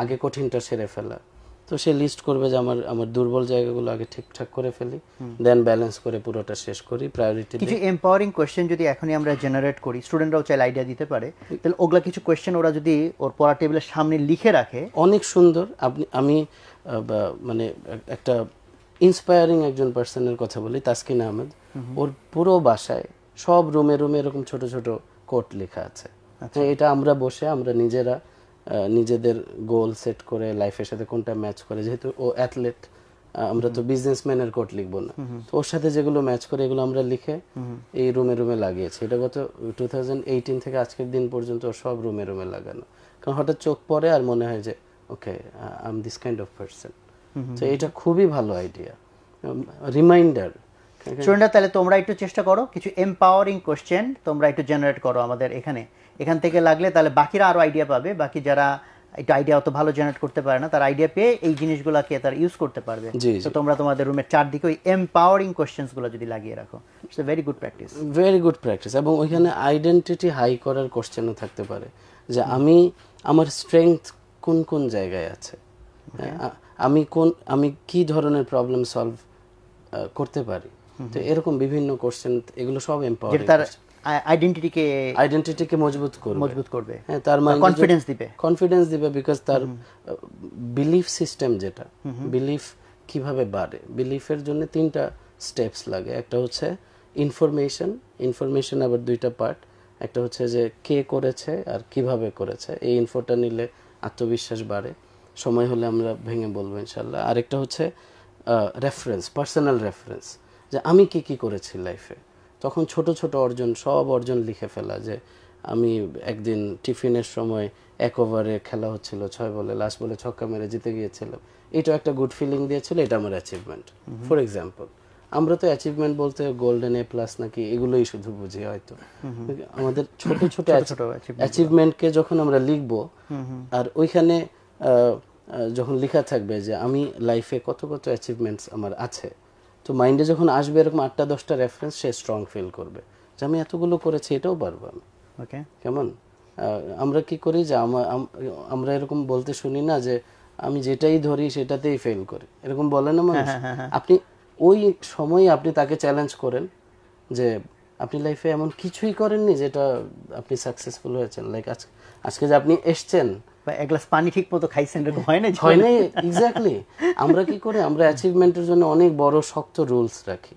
[SPEAKER 2] আগে কঠিনটা সেরে ফেলা। তো সে লিস্ট করবে যে আমার দুর্বল জায়গাগুলো আগে ঠিকঠাক করে ফেলি, দেন ব্যালেন্স করে পুরোটা শেষ করি, প্রায়োরিটি দিই।
[SPEAKER 1] কিছু এম্পাওয়ারিং কোশ্চেন যদি এখনই আমরা জেনারেট করি, স্টুডেন্টরাও চাইলে আইডিয়া দিতে পারে, তাহলে ওগুলা কিছু কোশ্চেন ওরা যদি ওর পড়া টেবিলের সামনে লিখে রাখে,
[SPEAKER 2] অনেক সুন্দর। আমি মানে একটা ইন্সপায়ারিং একজন পার্সনের কথা বলি, তাসকিন আহমেদ। ওর পুরো বাসায় সব রুমে রুমে এরকম ছোট ছোট কোট লেখা আছে। এটা আমরা বসে আমরা নিজেরা নিজেদের গোল সেট করে লাইফের সাথে কোনটা ম্যাচ করে, যেহেতু ও অ্যাথলেট, আমরা তো বিজনেসম্যানের কোট লিখবো না, তো ওর সাথে যেগুলো ম্যাচ করে এগুলো আমরা লিখে এই রুমে রুমে লাগিয়েছি। এটা গত 2018 থেকে আজকের দিন পর্যন্ত সব রুমে রুমে লাগানো। কারণ হঠাৎ চোখ পড়ে আর মনে হয় যে okay, I am this kind of person. তো এটা খুবই ভালো আইডিয়া, রিমাইন্ডার।
[SPEAKER 1] স্টুডেন্টরা, তাহলে তোমরা একটু চেষ্টা করো কিছু এম্পাওয়ারিং কোশ্চেন তোমরা একটু জেনারেট করো আমাদের এখান থেকে লাগলে, তাহলে বাকিরা আরো আইডিয়া পাবে। বাকি যারা একটু আইডিয়া অত ভালো জেনারেট করতে পারে না, তার আইডিয়া পেয়ে এই জিনিসগুলোকে তারা ইউজ করতে পারবে। তো তোমরা তোমাদের রুমের চারদিকে ওই এম্পাওয়ারিং কোশ্চেনস গুলো যদি লাগিয়ে রাখো, it's a very good practice,
[SPEAKER 2] very good practice. এবং ওইখানে আইডেন্টিটি হাই করার কোশ্চেনও থাকতে পারে, যে আমার স্ট্রেংথ কোন কোন জায়গায় আছে, আমি কি ধরনের প্রবলেম সলভ করতে পারি। তো এরকম বিভিন্ন কোশ্চেন, এগুলো সব
[SPEAKER 1] যেটা
[SPEAKER 2] এম্পাওয়ারিং,
[SPEAKER 1] তার আইডেন্টিটিকে
[SPEAKER 2] মজবুত করবে।
[SPEAKER 1] হ্যাঁ,
[SPEAKER 2] তার মাইন্ডে
[SPEAKER 1] কনফিডেন্স দিবে
[SPEAKER 2] বিকজ তার বিলিফ সিস্টেম, যেটা বিলিফ কিভাবে বাড়ে, বিলিফের জন্য 3টা স্টেপস লাগে। একটা হচ্ছে ইনফরমেশন আবার 2টা পার্ট, একটা হচ্ছে যে কে করেছে আর কিভাবে করেছে, এই ইনফোটা নিলে আত্মবিশ্বাস বাড়ে, সময় হলে আমরা ভেঙে বলবো ইনশাল্লাহ। আরেকটা হচ্ছে রেফারেন্স, পার্সোনাল রেফারেন্স, যে আমি কি করেছি লাইফে, তখন ছোট ছোট সব অর্জন লিখে ফেলা, যে আমি একদিন টিফিনের সময় 1 ওভারে খেলা হচ্ছিল 6 বলে, লাস্ট বলে ছক্কা মেরে জিতে গিয়েছিলাম, এটা একটা গুড ফিলিং দিয়েছিল, এটা আমার অ্যাচিভমেন্ট। ফর এক্সাম্পল, আমরা তো অ্যাচিভমেন্ট বলতে গোল্ডেন A+ নাকি এগুলোই শুধু বুঝি হয়তো, আমাদের ছোট ছোট অ্যাচিভমেন্টকে যখন আমরা লিখবো, আর ওইখানে যখন লেখা থাকবে যে আমি লাইফে কত অ্যাচিভমেন্টস আমার আছে, তো মাইন্ডে যখন আসবে এরকম 8টা 10টা রেফারেন্স, সে স্ট্রং ফিল করবে যে আমি এতগুলো করেছি, এটাও পারবো আমি। কেমন আমরা কি করি যে আমরা এরকম বলতে শুনি না যে আমি যেটাই ধরি সেটাতেই ফেল করি, এরকম বলে না মানুষ। আপনি ওই সময় আপনি তাকে চ্যালেঞ্জ করেন যে আপনি লাইফে এমন কিছুই করেননি যেটা আপনি সাকসেসফুল হয়েছেন, লাইক আজকে যে আপনি এসছেন
[SPEAKER 1] এক গ্লাস পানি ঠিক মতো খাইছেন, এরকম হয় না?
[SPEAKER 2] এক্স্যাক্টলি। আমরা কি করি, আমরা অ্যাচিভমেন্টের জন্য অনেক বড় শক্ত রুলস রাখি,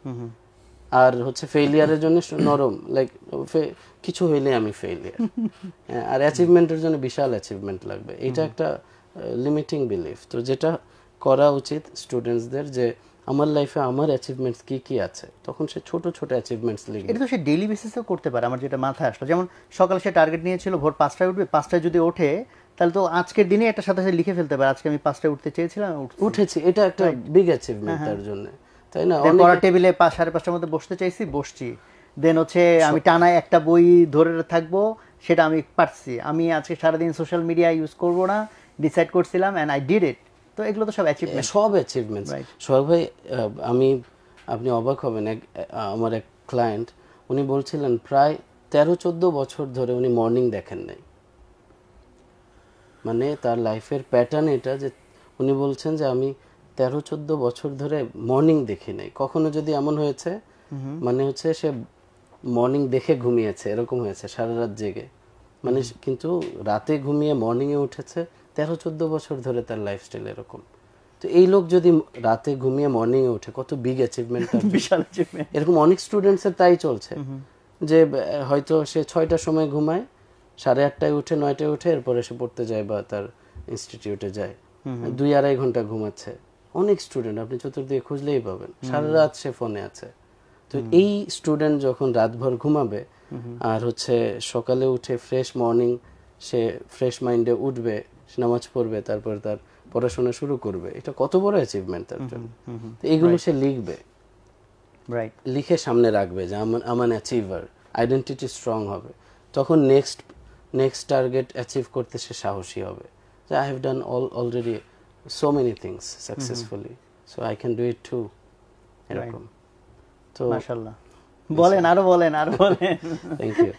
[SPEAKER 2] আর হচ্ছে ফেইলিয়ারের জন্য নরম, লাইক কিছু হইলে আমি ফেইলিয়ার, আর অ্যাচিভমেন্টের জন্য বিশাল অ্যাচিভমেন্ট লাগবে, এটা একটা লিমিটিং বিলিফ। তো যেটা করা উচিত স্টুডেন্টসদের, যে আমার লাইফে আমার অ্যাচিভমেন্টস কি আছে, তখন সে ছোট ছোট অ্যাচিভমেন্টস লিখবে।
[SPEAKER 1] এটা তো সে ডেইলি বেসিসেও করতে পারে। আমার যেটা মাথায় আসলো, যেমন সকালে সে টার্গেট নিয়েছিল ভোর 5টায় উঠবে, 5টায় যদি ওঠে তাহলে তো আজকের দিনে একটা সাথে সাথে লিখে ফেলতে পারে, আজকে আমি 5টায় উঠতে চেয়েছিলাম,
[SPEAKER 2] উঠেছি, এটা একটা বিগ অ্যাচিভমেন্ট তার জন্য, তাই না?
[SPEAKER 1] পড়ার টেবিলে 5-5:30টার মধ্যে বসতে চাইছি, বসছি, দেন হচ্ছে আমি টানায় একটা বই ধরে থাকবো, সেটা আমি পারছি, আমি আজকে সারাদিন সোশ্যাল মিডিয়া ইউজ করবো না, ডিসাইড করছিলাম, অ্যান্ড আই ডিড ইট। তো এগুলো তো সব অ্যাচিভমেন্ট,
[SPEAKER 2] সোহাগ ভাই, আপনি অবাক হবেন, আমার এক ক্লায়েন্ট, উনি বলছিলেন প্রায় 13-14 বছর ধরে উনি মর্নিং দেখেন নাই, মানে তার লাইফের প্যাটার্ন এটা, যে উনি বলছেন যে আমি 13-14 বছর ধরে মর্নিং দেখি নাই। কখনো যদি এমন হয়েছে, মানে হচ্ছে সে মর্নিং দেখে ঘুমিয়েছে, এরকম হয়েছে, সারা রাত জেগে, মানে কিন্তু রাতে ঘুমিয়ে মর্নিংয়ে উঠেছে, 13-14 বছর ধরে তার লাইফস্টাইল এরকম। তো এই লোক যদি রাতে ঘুমিয়ে মর্নিংয়ে উঠে, কত বিগ অ্যাচিভমেন্ট,
[SPEAKER 1] বিশাল অ্যাচিভমেন্ট।
[SPEAKER 2] এরকম অনেক স্টুডেন্টসের তাই চলছে, যে হয়তো সে 6টার সময় ঘুমায়, 8:30টায় উঠে, 9টায় উঠে, এরপরে সে পড়তে যায় বা তার ইনস্টিটিউটে যায়, 2-2.5 ঘন্টা ঘুমাচ্ছে। অনেক স্টুডেন্ট আপনি চতুর্দিকে খুঁজলেই পাবেন, সারা রাত সে ফোনে আছে। তো এই স্টুডেন্ট যখন রাতভর ঘুমাবে আর হচ্ছে সকালে উঠে ফ্রেশ মর্নিং, সে ফ্রেশ মাইন্ডে উঠবে, নামাজ পড়বে, তারপর তার পড়াশোনা শুরু করবে, এটা কত বড় অ্যাচিভমেন্ট তার জন্য। তো এইগুলো সে লিখবে, লিখে সামনে রাখবে যে আমার অ্যাচিভার, আইডেন্টিটি স্ট্রং হবে, তখন নেক্সট টার্গেট অ্যাচিভ করতে সে সাহসী হবে, যে I have done already so many things successfully, so I can do it too, এরকম। তো
[SPEAKER 1] মাশাআল্লাহ, বলেন আরো বলেন।
[SPEAKER 2] Thank you.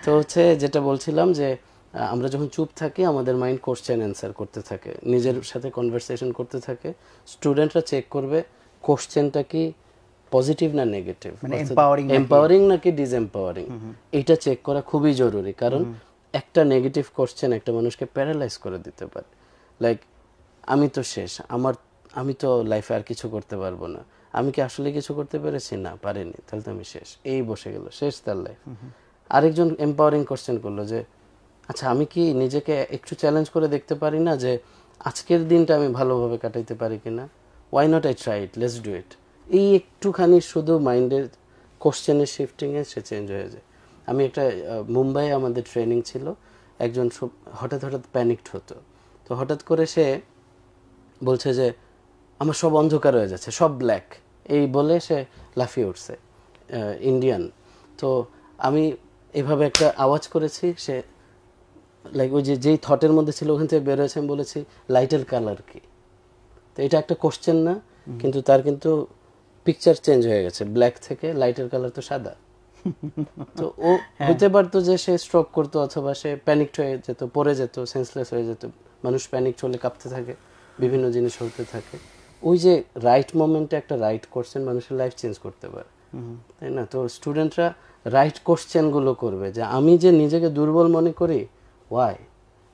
[SPEAKER 2] তো হচ্ছে যেটা বলছিলাম, যে আমরা যখন চুপ থাকি আমাদের মাইন্ড কোশ্চেন অ্যান্সার করতে থাকে, নিজের সাথে কনভারসেশন করতে থাকে। স্টুডেন্টরা চেক করবে কোশ্চেনটা কি পজিটিভ না নেগেটিভ,
[SPEAKER 1] মানে
[SPEAKER 2] এম্পাওয়ারিং নাকি ডিসএম্পাওয়ারিং, এটা চেক করা খুবই জরুরি। কারণ একটা নেগেটিভ কোশ্চেন একটা মানুষকে প্যারালাইজ করে দিতে পারে, লাইক আমি তো শেষ, আমি তো লাইফে আর কিছু করতে পারবো না, আমি কি আসলে কিছু করতে পেরেছি? না, পারিনি, তাহলে তো আমি শেষ, এই বসে গেল, শেষ তার লাইফ। আরেকজন এম্পাওয়ারিং কোশ্চেন করলো যে আচ্ছা, আমি কি নিজেকে একটু চ্যালেঞ্জ করে দেখতে পারি না যে আজকের দিনটা আমি ভালোভাবে কাটাইতে পারি কিনা, why not I try it, let's do it. এই একটুখানি শুধু মাইন্ডের কোশ্চেনের শিফটিংয়ে সে চেঞ্জ হয়ে যায়। আমি একটা মুম্বাইয়ে আমাদের ট্রেনিং ছিল, একজন হঠাৎ প্যানিকড হতো, তো হঠাৎ করে সে বলছে যে আমার সব অন্ধকার হয়ে যাচ্ছে, সব ব্ল্যাক, এই বলে সে লাফিয়ে উঠছে, ইন্ডিয়ান। তো আমি এভাবে একটা আওয়াজ করেছি, সে লাইক ওই যেই থটের মধ্যে ছিল ওখান থেকে বের হয়েছে, আমি বলেছি লাইটের কালার কি, তো এটা একটা কোশ্চেন না, কিন্তু তার কিন্তু পিকচার চেঞ্জ হয়ে গেছে, ব্ল্যাক থেকে লাইটের কালার তো সাদা। তো ও হইতে পারতো যে সে স্ট্রোক করতো, অথবা সে প্যানিকড হয়ে যেত, পড়ে যেত, সেন্সলেস হয়ে যেত। মানুষ প্যানিক চলে কাঁপতে থাকে, বিভিন্ন জিনিস হতে থাকে। ওই যে রাইট মোমেন্টে একটা রাইট কোশ্চেন মানুষের লাইফ চেঞ্জ করতে পারে। তাই না? তো স্টুডেন্টরা রাইট কোশ্চেনগুলো করবে যে আমি যে নিজেকে দুর্বল মনে করি, ওয়াই,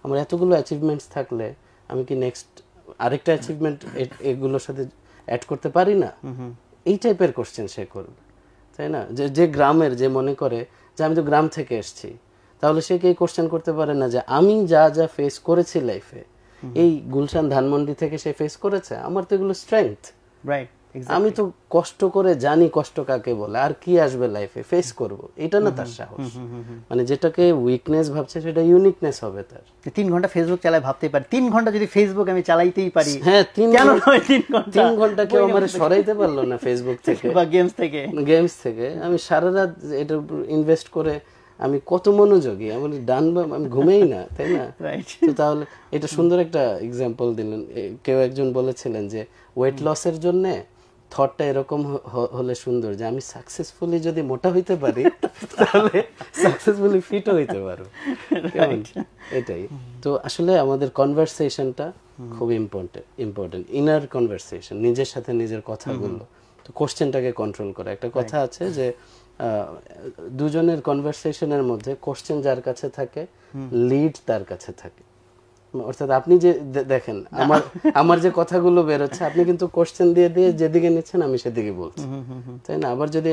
[SPEAKER 2] আমার এতগুলো অ্যাচিভমেন্টস থাকলে আমি কি নেক্সট আরেকটা অ্যাচিভমেন্ট এগুলোর সাথে অ্যাড করতে পারি না, এই টাইপের কোশ্চেন সে করবে, তাই না? যে গ্রামের, যে মনে করে যে আমি তো গ্রাম থেকে এসেছি, তাহলে সে কি কোশ্চেন করতে পারে না যে আমি যা যা ফেস করেছি লাইফে, এই গুলশান ধানমন্ডি থেকে সে ফেস করেছে, আমার তো এগুলো স্ট্রেংথ,
[SPEAKER 1] রাইট,
[SPEAKER 2] আমি তো কষ্ট করে জানি কষ্ট কাকে বলে, আর কি আসবে লাইফে ফেস করব, এটা না তার সাহস। মানে যেটাকে উইকনেস ভাবছে সেটা ইউনিকনেস হবে তার।
[SPEAKER 1] 3 ঘন্টা ফেসবুক চালাই ভাবতেই পারি, 3 ঘন্টা যদি ফেসবুক আমি চালাইতেই পারি,
[SPEAKER 2] হ্যাঁ,
[SPEAKER 1] কেন নয় 3 ঘন্টা?
[SPEAKER 2] 3 ঘন্টা কেউ আমার সরাইতে পারলো না ফেসবুক থেকে
[SPEAKER 1] বা গেমস থেকে।
[SPEAKER 2] আমি সারা রাত এটার উপর ইনভেস্ট করে আমি কত মনোযোগী, আমি আমি ঘুমেই না, তাই না? তো তাহলে এটা সুন্দর একটা এক্সাম্পল দিলেন। কেউ একজন বলেছিলেন যে ওয়েট লসের জন্য থটটা এরকম হলে সুন্দর যে আমি সাকসেসফুলি যদি মোটা হইতে পারি তাহলে সাকসেসফুলি ফিটও হইতে পারবো। এটাই তো আসলে আমাদের কনভারসেশনটা খুব ইম্পর্টেন্ট, ইনার কনভারসেশন, নিজের সাথে নিজের কথাগুলো। তো কোশ্চেনটাকে কন্ট্রোল করা। একটা কথা আছে যে দুজনের কনভারসেশনের মধ্যে কোশ্চেন যার কাছে থাকে, লিড তার কাছে থাকে। অর্থাৎ আপনি যে দেখেন আমার যে কথাগুলো বেরোচ্ছে, আপনি কিন্তু কোশ্চেন দিয়ে দিয়ে যেদিকে নিচ্ছেন আমি সেদিকে বলছি, তাই না? আবার যদি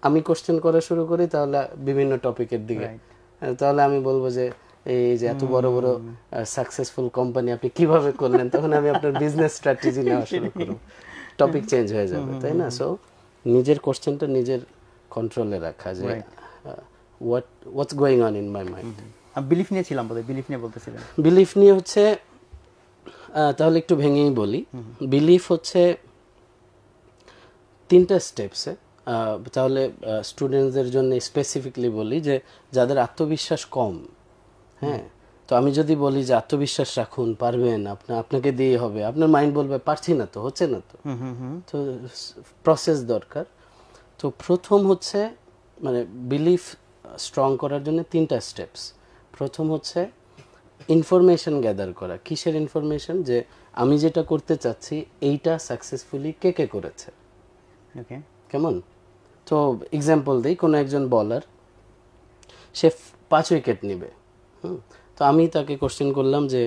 [SPEAKER 2] আমি কোশ্চেন করা শুরু করি তাহলে বিভিন্ন টপিকের দিকে, তাহলে আমি বলবো যে এই যে এত বড় বড় সাকসেসফুল কোম্পানি আপনি কিভাবে করলেন, তখন আমি আপনার বিজনেস স্ট্র্যাটেজি নেওয়া শুরু করব, টপিক চেঞ্জ হয়ে যাবে, তাই না? সো নিজের কোশ্চেনটা নিজের কন্ট্রোলে রাখা, যে what's going on in my mind.
[SPEAKER 1] Belief নিয়ে ছিলাম, বিলিফ নিয়ে বলতেছিলেন।
[SPEAKER 2] বিলিফ নিয়ে হচ্ছে, তাহলে একটু ভেঙেই বলি। বিলিফ হচ্ছে 3টা স্টেপসে। তাহলে স্টুডেন্টসদের জন্য স্পেসিফিকলি বলি যে যাদের আত্মবিশ্বাস কম, হ্যাঁ, তো আমি যদি বলি যে আত্মবিশ্বাস রাখুন, পারবেন, আপনাকে দিয়ে হবে, আপনার মাইন্ড বলবে পারছি না তো, হচ্ছে না তো। তো প্রসেস দরকার। তো প্রথম হচ্ছে মানে বিলিফ স্ট্রং করার জন্য 3টা স্টেপস। প্রথম হচ্ছে ইনফরমেশন গ্যাদার করা। কিসের ইনফরমেশন? যে আমি যেটা করতে চাচ্ছি এইটা সাকসেসফুলি কে কে করেছে, কেমন? তো এক্সাম্পল দিই, কোনো একজন বলার, সে 5 উইকেট নেবে, তো আমি তাকে কোশ্চেন করলাম যে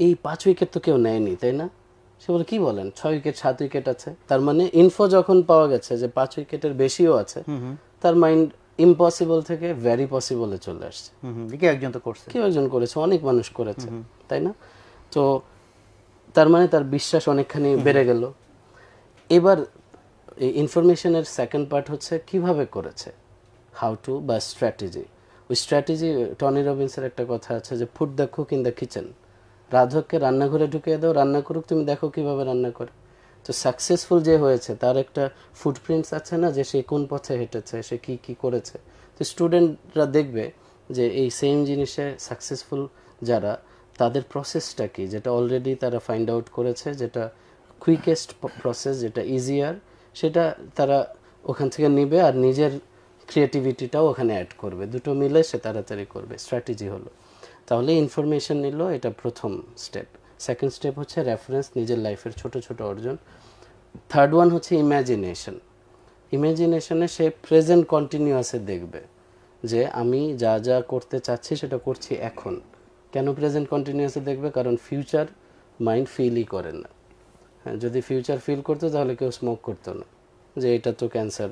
[SPEAKER 2] এই 5 উইকেট তো কেউ নেয়নি, তাই না? সে বলে কি বলেন, 6 উইকেট 7 উইকেট আছে। তার মানে ইনফো যখন পাওয়া গেছে যে 5 উইকেটের বেশিও আছে, তার মাইন্ড ইম্পসিবল থেকে ভেরি পসিবলে চলে আসছে।
[SPEAKER 1] কেউ একজন করেছে,
[SPEAKER 2] অনেক মানুষ করেছে, তাই না? তো তার মানে তার বিশ্বাস অনেকখানি বেড়ে গেল। এবার এই ইনফরমেশনের সেকেন্ড পার্ট হচ্ছে কিভাবে করেছে, হাউ টু বা স্ট্র্যাটেজি। ওই স্ট্র্যাটেজি, টনি রবিন্সের একটা কথা আছে যে put the cook in the kitchen, রাধককে রান্নাঘরে ঢুকিয়ে দাও, রান্না করুক, তুমি দেখো কিভাবে রান্না করে। তো সাকসেসফুল যে হয়েছে তার একটা ফুটপ্রিন্টস আছে না, যে সে কোন পথে হেঁটেছে, সে কি কি করেছে। তো স্টুডেন্টরা দেখবে যে এই সেম জিনিসে সাকসেসফুল যারা, তাদের প্রসেসটা কি, যেটা অলরেডি তারা ফাইন্ড আউট করেছে, যেটা কুইকেস্ট প্রসেস, যেটা ইজিয়ার, সেটা তারা ওখান থেকে নেবে আর নিজের ক্রিয়েটিভিটিটাও ওখানে অ্যাড করবে। দুটো মিলে সে তাড়াতাড়ি করবে। স্ট্র্যাটেজি হলো। তাহলে ইনফরমেশন নিল, এটা প্রথম স্টেপ। সেকেন্ড স্টেপ হচ্ছে রেফারেন্স, নিজের লাইফের ছোট ছোট অর্জন। থার্ড ওয়ান হচ্ছে ইমাজিনেশন। ইমাজিনেশনে সে প্রেজেন্ট কন্টিনিউয়াসে দেখবে যে আমি যা যা করতে চাচ্ছি সেটা করছি এখন। কেন প্রেজেন্ট কন্টিনিউয়াসে দেখবে? কারণ ফিউচার মাইন্ড ফিলই করে না। হ্যাঁ, যদি ফিউচার ফিল করতো তাহলে কেউ স্মোক করতো না, যে এটা তো ক্যান্সার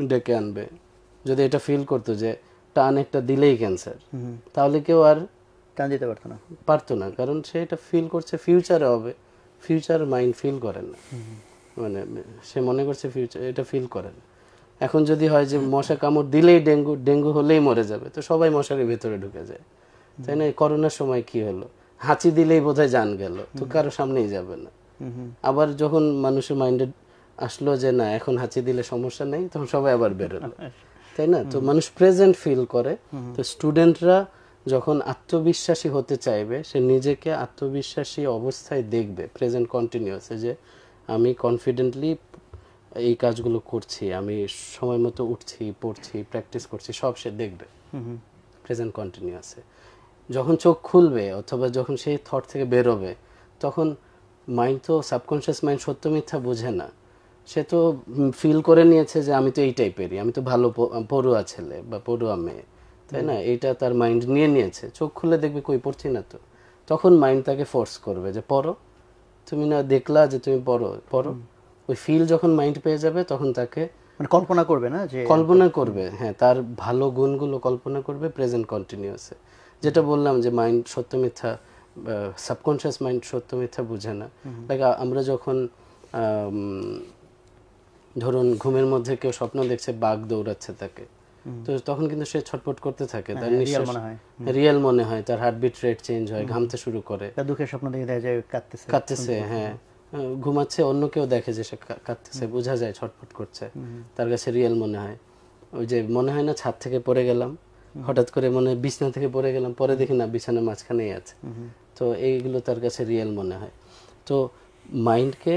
[SPEAKER 2] ডেকে আনবে। যদি এটা ফিল করতো যে টান একটা দিলেই ক্যান্সার, তাহলে কেউ আর
[SPEAKER 1] টান দিতে
[SPEAKER 2] পারতো না, কারণ সে এটা ফিল করছে ফিউচারে হবে। ফিউচার মাইন্ড ফিল করে না, মানে সে মনে করছে ফিউচার, এটা ফিল করে না। এখন যদি হয় যে মশা কামড় দিলেই ডেঙ্গু হলেই মরে যাবে, তো সবাই মশারির ভেতরে ঢুকে যায়, তাই না? করোনার সময় কি হলো, হাঁচি দিলেই বোধহয় জান গেল, তো কারো সামনেই যাবে না। আবার যখন মানুষের মাইন্ডে আসলো যে না এখন হাঁচি দিলে সমস্যা নেই, তখন সবাই আবার বেরোলো, তাই না? তো মানুষ প্রেজেন্ট ফিল করে। তো স্টুডেন্টরা যখন আত্মবিশ্বাসী হতে চাইবে, সে নিজেকে আত্মবিশ্বাসী অবস্থায় দেখবে, প্রেজেন্ট কন্টিনিউয়াসে, যে আমি কনফিডেন্টলি এই কাজগুলো করছি, আমি সময় মতো উঠছি, পড়ছি, প্র্যাকটিস করছি, সব সে দেখবে প্রেজেন্ট কন্টিনিউয়াসে। যখন চোখ খুলবে অথবা যখন সেই থট থেকে বেরোবে, তখন মাইন্ড তো সাবকনশিয়াস মাইন্ড সত্য মিথ্যা বোঝে না, সে তো ফিল করে নিয়েছে যে আমি তো এই টাইপেরই, আমি তো ভালো পড়ুয়া ছেলে বা পড়ুয়া মেয়ে, তাই না? এইটা তার মাইন্ড নিয়ে নিয়েছে। চোখ খুলে দেখবে কই পড়ছি না তো, তখন মাইন্ড তাকে ফোর্স করবে যে পড়ো, তুমি না দেখলা যে তুমি পড়ো, পড়ো। ওই ফিল যখন মাইন্ড পেয়ে যাবে তখন তাকে
[SPEAKER 1] মানে কল্পনা করবে না, যে
[SPEAKER 2] কল্পনা করবে, হ্যাঁ, তার ভালো গুণগুলো কল্পনা করবে প্রেজেন্ট কন্টিনিউয়াসে। যেটা বললাম যে মাইন্ড সত্য মিথ্যা, সাবকনশিয়াস মাইন্ড সত্য মিথ্যা বুঝে না। লাইক আমরা যখন ধরুন ঘুমের মধ্যে কেউ স্বপ্ন দেখছে বাঘ দৌড়াচ্ছে তাকে, তো তখন কিন্তু সে ছটফট করতে থাকে, তার নিঃশ্বাস রিয়েল মনে হয়, তার হার্টবিট রেট চেঞ্জ হয়, ঘামতে শুরু করে,
[SPEAKER 1] দুঃখের স্বপ্ন দেখে দেখা যায়
[SPEAKER 2] কাঁদতেছে, হ্যাঁ, ঘুমাচ্ছে, অন্য কেউ দেখে যে সে কাঁদতেছে, বোঝা যায় ছটফট করছে, তার কাছে রিয়েল মনে হয়। ওই যে মনে হয় না ছাদ থেকে পড়ে গেলাম, হঠাৎ করে মনে হয় বিছানা থেকে পড়ে গেলাম, পরে দেখি না বিছানার মাঝখানেই আছে, তো এইগুলো তার কাছে রিয়েল মনে হয়। তো মাইন্ডকে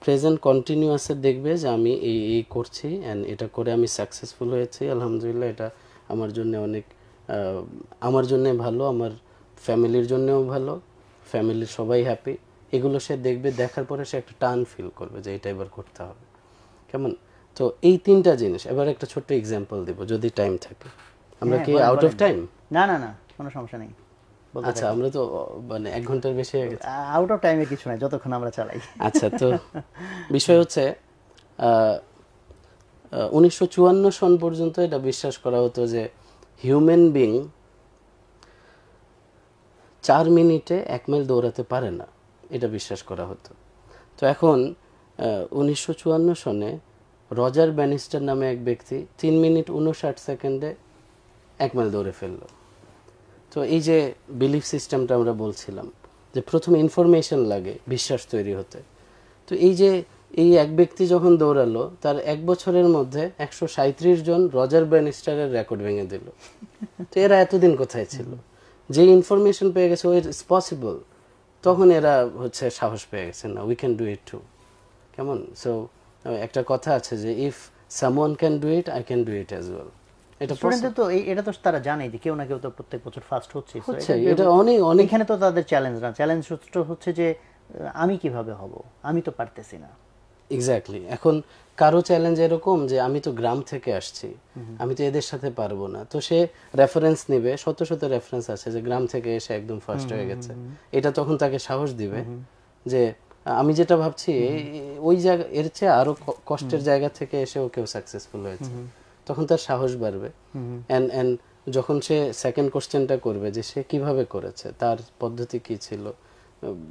[SPEAKER 2] প্রেজেন্ট কন্টিনিউয়াসে দেখবে যে আমি এই করছি অ্যান্ড এটা করে আমি সাকসেসফুল হয়েছি, আলহামদুলিল্লাহ, এটা আমার জন্য অনেক, আমার জন্য ভালো, আমার ফ্যামিলির জন্যও ভালো, ফ্যামিলির সবাই হ্যাপি, এগুলো সে দেখবে। দেখার পরে সে একটা টান ফিল করবে যে এটা এবার করতে হবে, কেমন? তো এই তিনটা জিনিস। এবার একটা ছোট্ট এক্সাম্পল দিব যদি টাইম থাকে। আমরা কি আউট অফ টাইম?
[SPEAKER 1] না না না, কোনো সমস্যা নেই।
[SPEAKER 2] আচ্ছা, আমরা তো মানে 1 ঘন্টার বেশি হয়ে গেছে।
[SPEAKER 1] আউট অফ টাইমে কিছু নাই, যতক্ষণ আমরা চালাই।
[SPEAKER 2] আচ্ছা, তো বিষয় হচ্ছে 1954 সন পর্যন্ত এটা বিশ্বাস করা হতো যে হিউম্যান বিং 4 মিনিটে 1 মাইল দৌড়াতে পারে না, এটা বিশ্বাস করা হতো। তো এখন 1954 সনে রজার ব্যানিস্টার নামে এক ব্যক্তি 3 মিনিট 59 সেকেন্ডে 1 মাইল দৌড়ে ফেললো। তো এই যে বিলিফ সিস্টেমটা আমরা বলছিলাম যে প্রথমে ইনফরমেশন লাগে বিশ্বাস তৈরি হতে, তো এই এক ব্যক্তি যখন দৌড়ালো তার 1 বছরের মধ্যে 137 জন রজার ব্যানিস্টারের রেকর্ড ভেঙে দিল। তো এরা এতদিন কোথায় ছিল? যে ইনফরমেশন পেয়ে গেছে ও ইটস পসিবল, তখন এরা হচ্ছে সাহস পেয়ে গেছে, না we can do it too, কেমন? সো একটা কথা আছে যে if someone can do it I can do it as well. এটা
[SPEAKER 1] তো তারা জানে যে কেউ না কেউ তো প্রত্যেক বছর ফার্স্ট হচ্ছে,
[SPEAKER 2] এটা অনেক
[SPEAKER 1] এখানে তো তাদের চ্যালেঞ্জ না, চ্যালেঞ্জ হচ্ছে যে আমি কিভাবে হব, আমি তো পারতেছি না।
[SPEAKER 2] এক্স্যাক্টলি। এখন কারো চ্যালেঞ্জ এরকম যে আমি তো গ্রাম থেকে আসছি, আমি তো এদের সাথে পারবো না, তো সে রেফারেন্স নেবে, শত শত রেফারেন্স আছে যে গ্রাম থেকে এসে একদম ফার্স্ট হয়ে গেছে, এটা তখন তাকে সাহস দিবে যে আমি যেটা ভাবছি ওই জায়গা এর চেয়ে আরো কষ্টের জায়গা থেকে এসেও কেউ সাকসেসফুল হয়েছে, তখন তার সাহস বাড়বে। এন্ড যখন সে সেকেন্ড কোশ্চেনটা করবে যে সে কিভাবে করেছে, তার পদ্ধতি কি ছিল,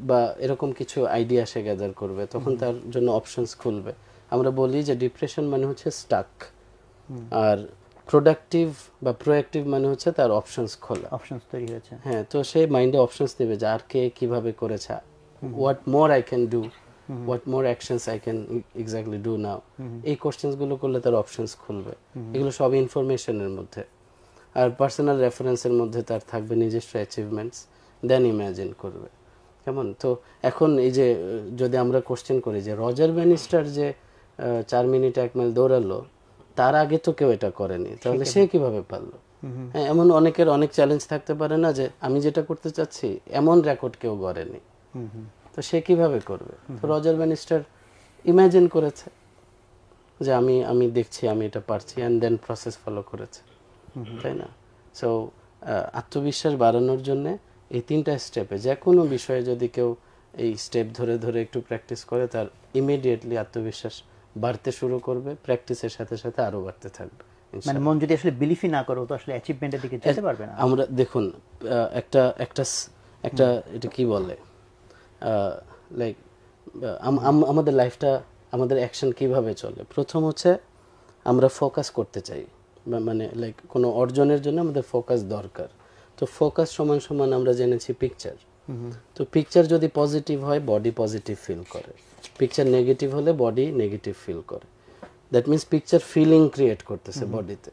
[SPEAKER 2] বা এরকম কিছু আইডিয়া সে গ্যাদার করবে, তখন তার জন্য অপশনস খুলবে। আমরা বলি যে ডিপ্রেশন মানে হচ্ছে স্টাক, আর প্রোডাক্টিভ বা প্রোঅ্যাক্টিভ মানে হচ্ছে তার অপশনস খোলা,
[SPEAKER 1] অপশনস তৈরি হয়েছে।
[SPEAKER 2] হ্যাঁ, তো সে মাইন্ডে অপশনস নেবে যে আর কে কিভাবে করেছে, what more I can do, what more actions I can exactly do now. এই কোশ্চেন্স গুলো করলে তার অপশনস খুলবে। এগুলো সব ইনফরমেশনের মধ্যে, আর পার্সোনাল রেফারেন্সের মধ্যে তার থাকবে নিজস্ব অ্যাচিভমেন্টস, দেন ইমাজিন করবে, কেমন? তো এখন এই যে যদি আমরা কোশ্চেন করি যে রজার ব্যানিস্টার যে 4 মিনিটে 1 মাইল দৌড়ালো, তার আগে তো কেউ এটা করেনি, তাহলে সে কিভাবে পারলো? হ্যাঁ, এমন অনেকের অনেক চ্যালেঞ্জ থাকতে পারে না যে আমি যেটা করতে চাচ্ছি এমন রেকর্ড কেউ গড়েনি, তো সে কিভাবে করবে? তো রজার ব্যানিস্টার ইমাজিন করেছে যে আমি দেখছি আমি এটা পারছি, অ্যান্ড দেন প্রসেস ফলো করেছে, তাই না? সো আত্মবিশ্বাস বাড়ানোর জন্য এই 3টা স্টেপে যে কোনো বিষয়ে যদি কেউ এই স্টেপ ধরে ধরে একটু প্র্যাকটিস করে, তার ইমিডিয়েটলি আত্মবিশ্বাস বাড়তে শুরু করবে, প্র্যাকটিসের সাথে সাথে আরো বাড়তে থাকবে।
[SPEAKER 1] মানে মন যদি আসলে বিলিফই না করে তো আসলে অ্যাচিভমেন্টের দিকে যেতে পারবে না।
[SPEAKER 2] আমরা দেখুন একটা এটা কি বলে, লাইক আমাদের লাইফটা, আমাদের অ্যাকশন কিভাবে চলে, প্রথম হচ্ছে আমরা ফোকাস করতে চাই, মানে লাইক কোনো অর্জনের জন্য আমাদের ফোকাস দরকার। তো ফোকাস সমান সমান আমরা জেনেছি পিকচার। তো পিকচার যদি পজিটিভ হয় বডি পজিটিভ ফিল করে, পিকচার নেগেটিভ হলে বডি নেগেটিভ ফিল করে। That means picture feeling create করতেছে বডিতে।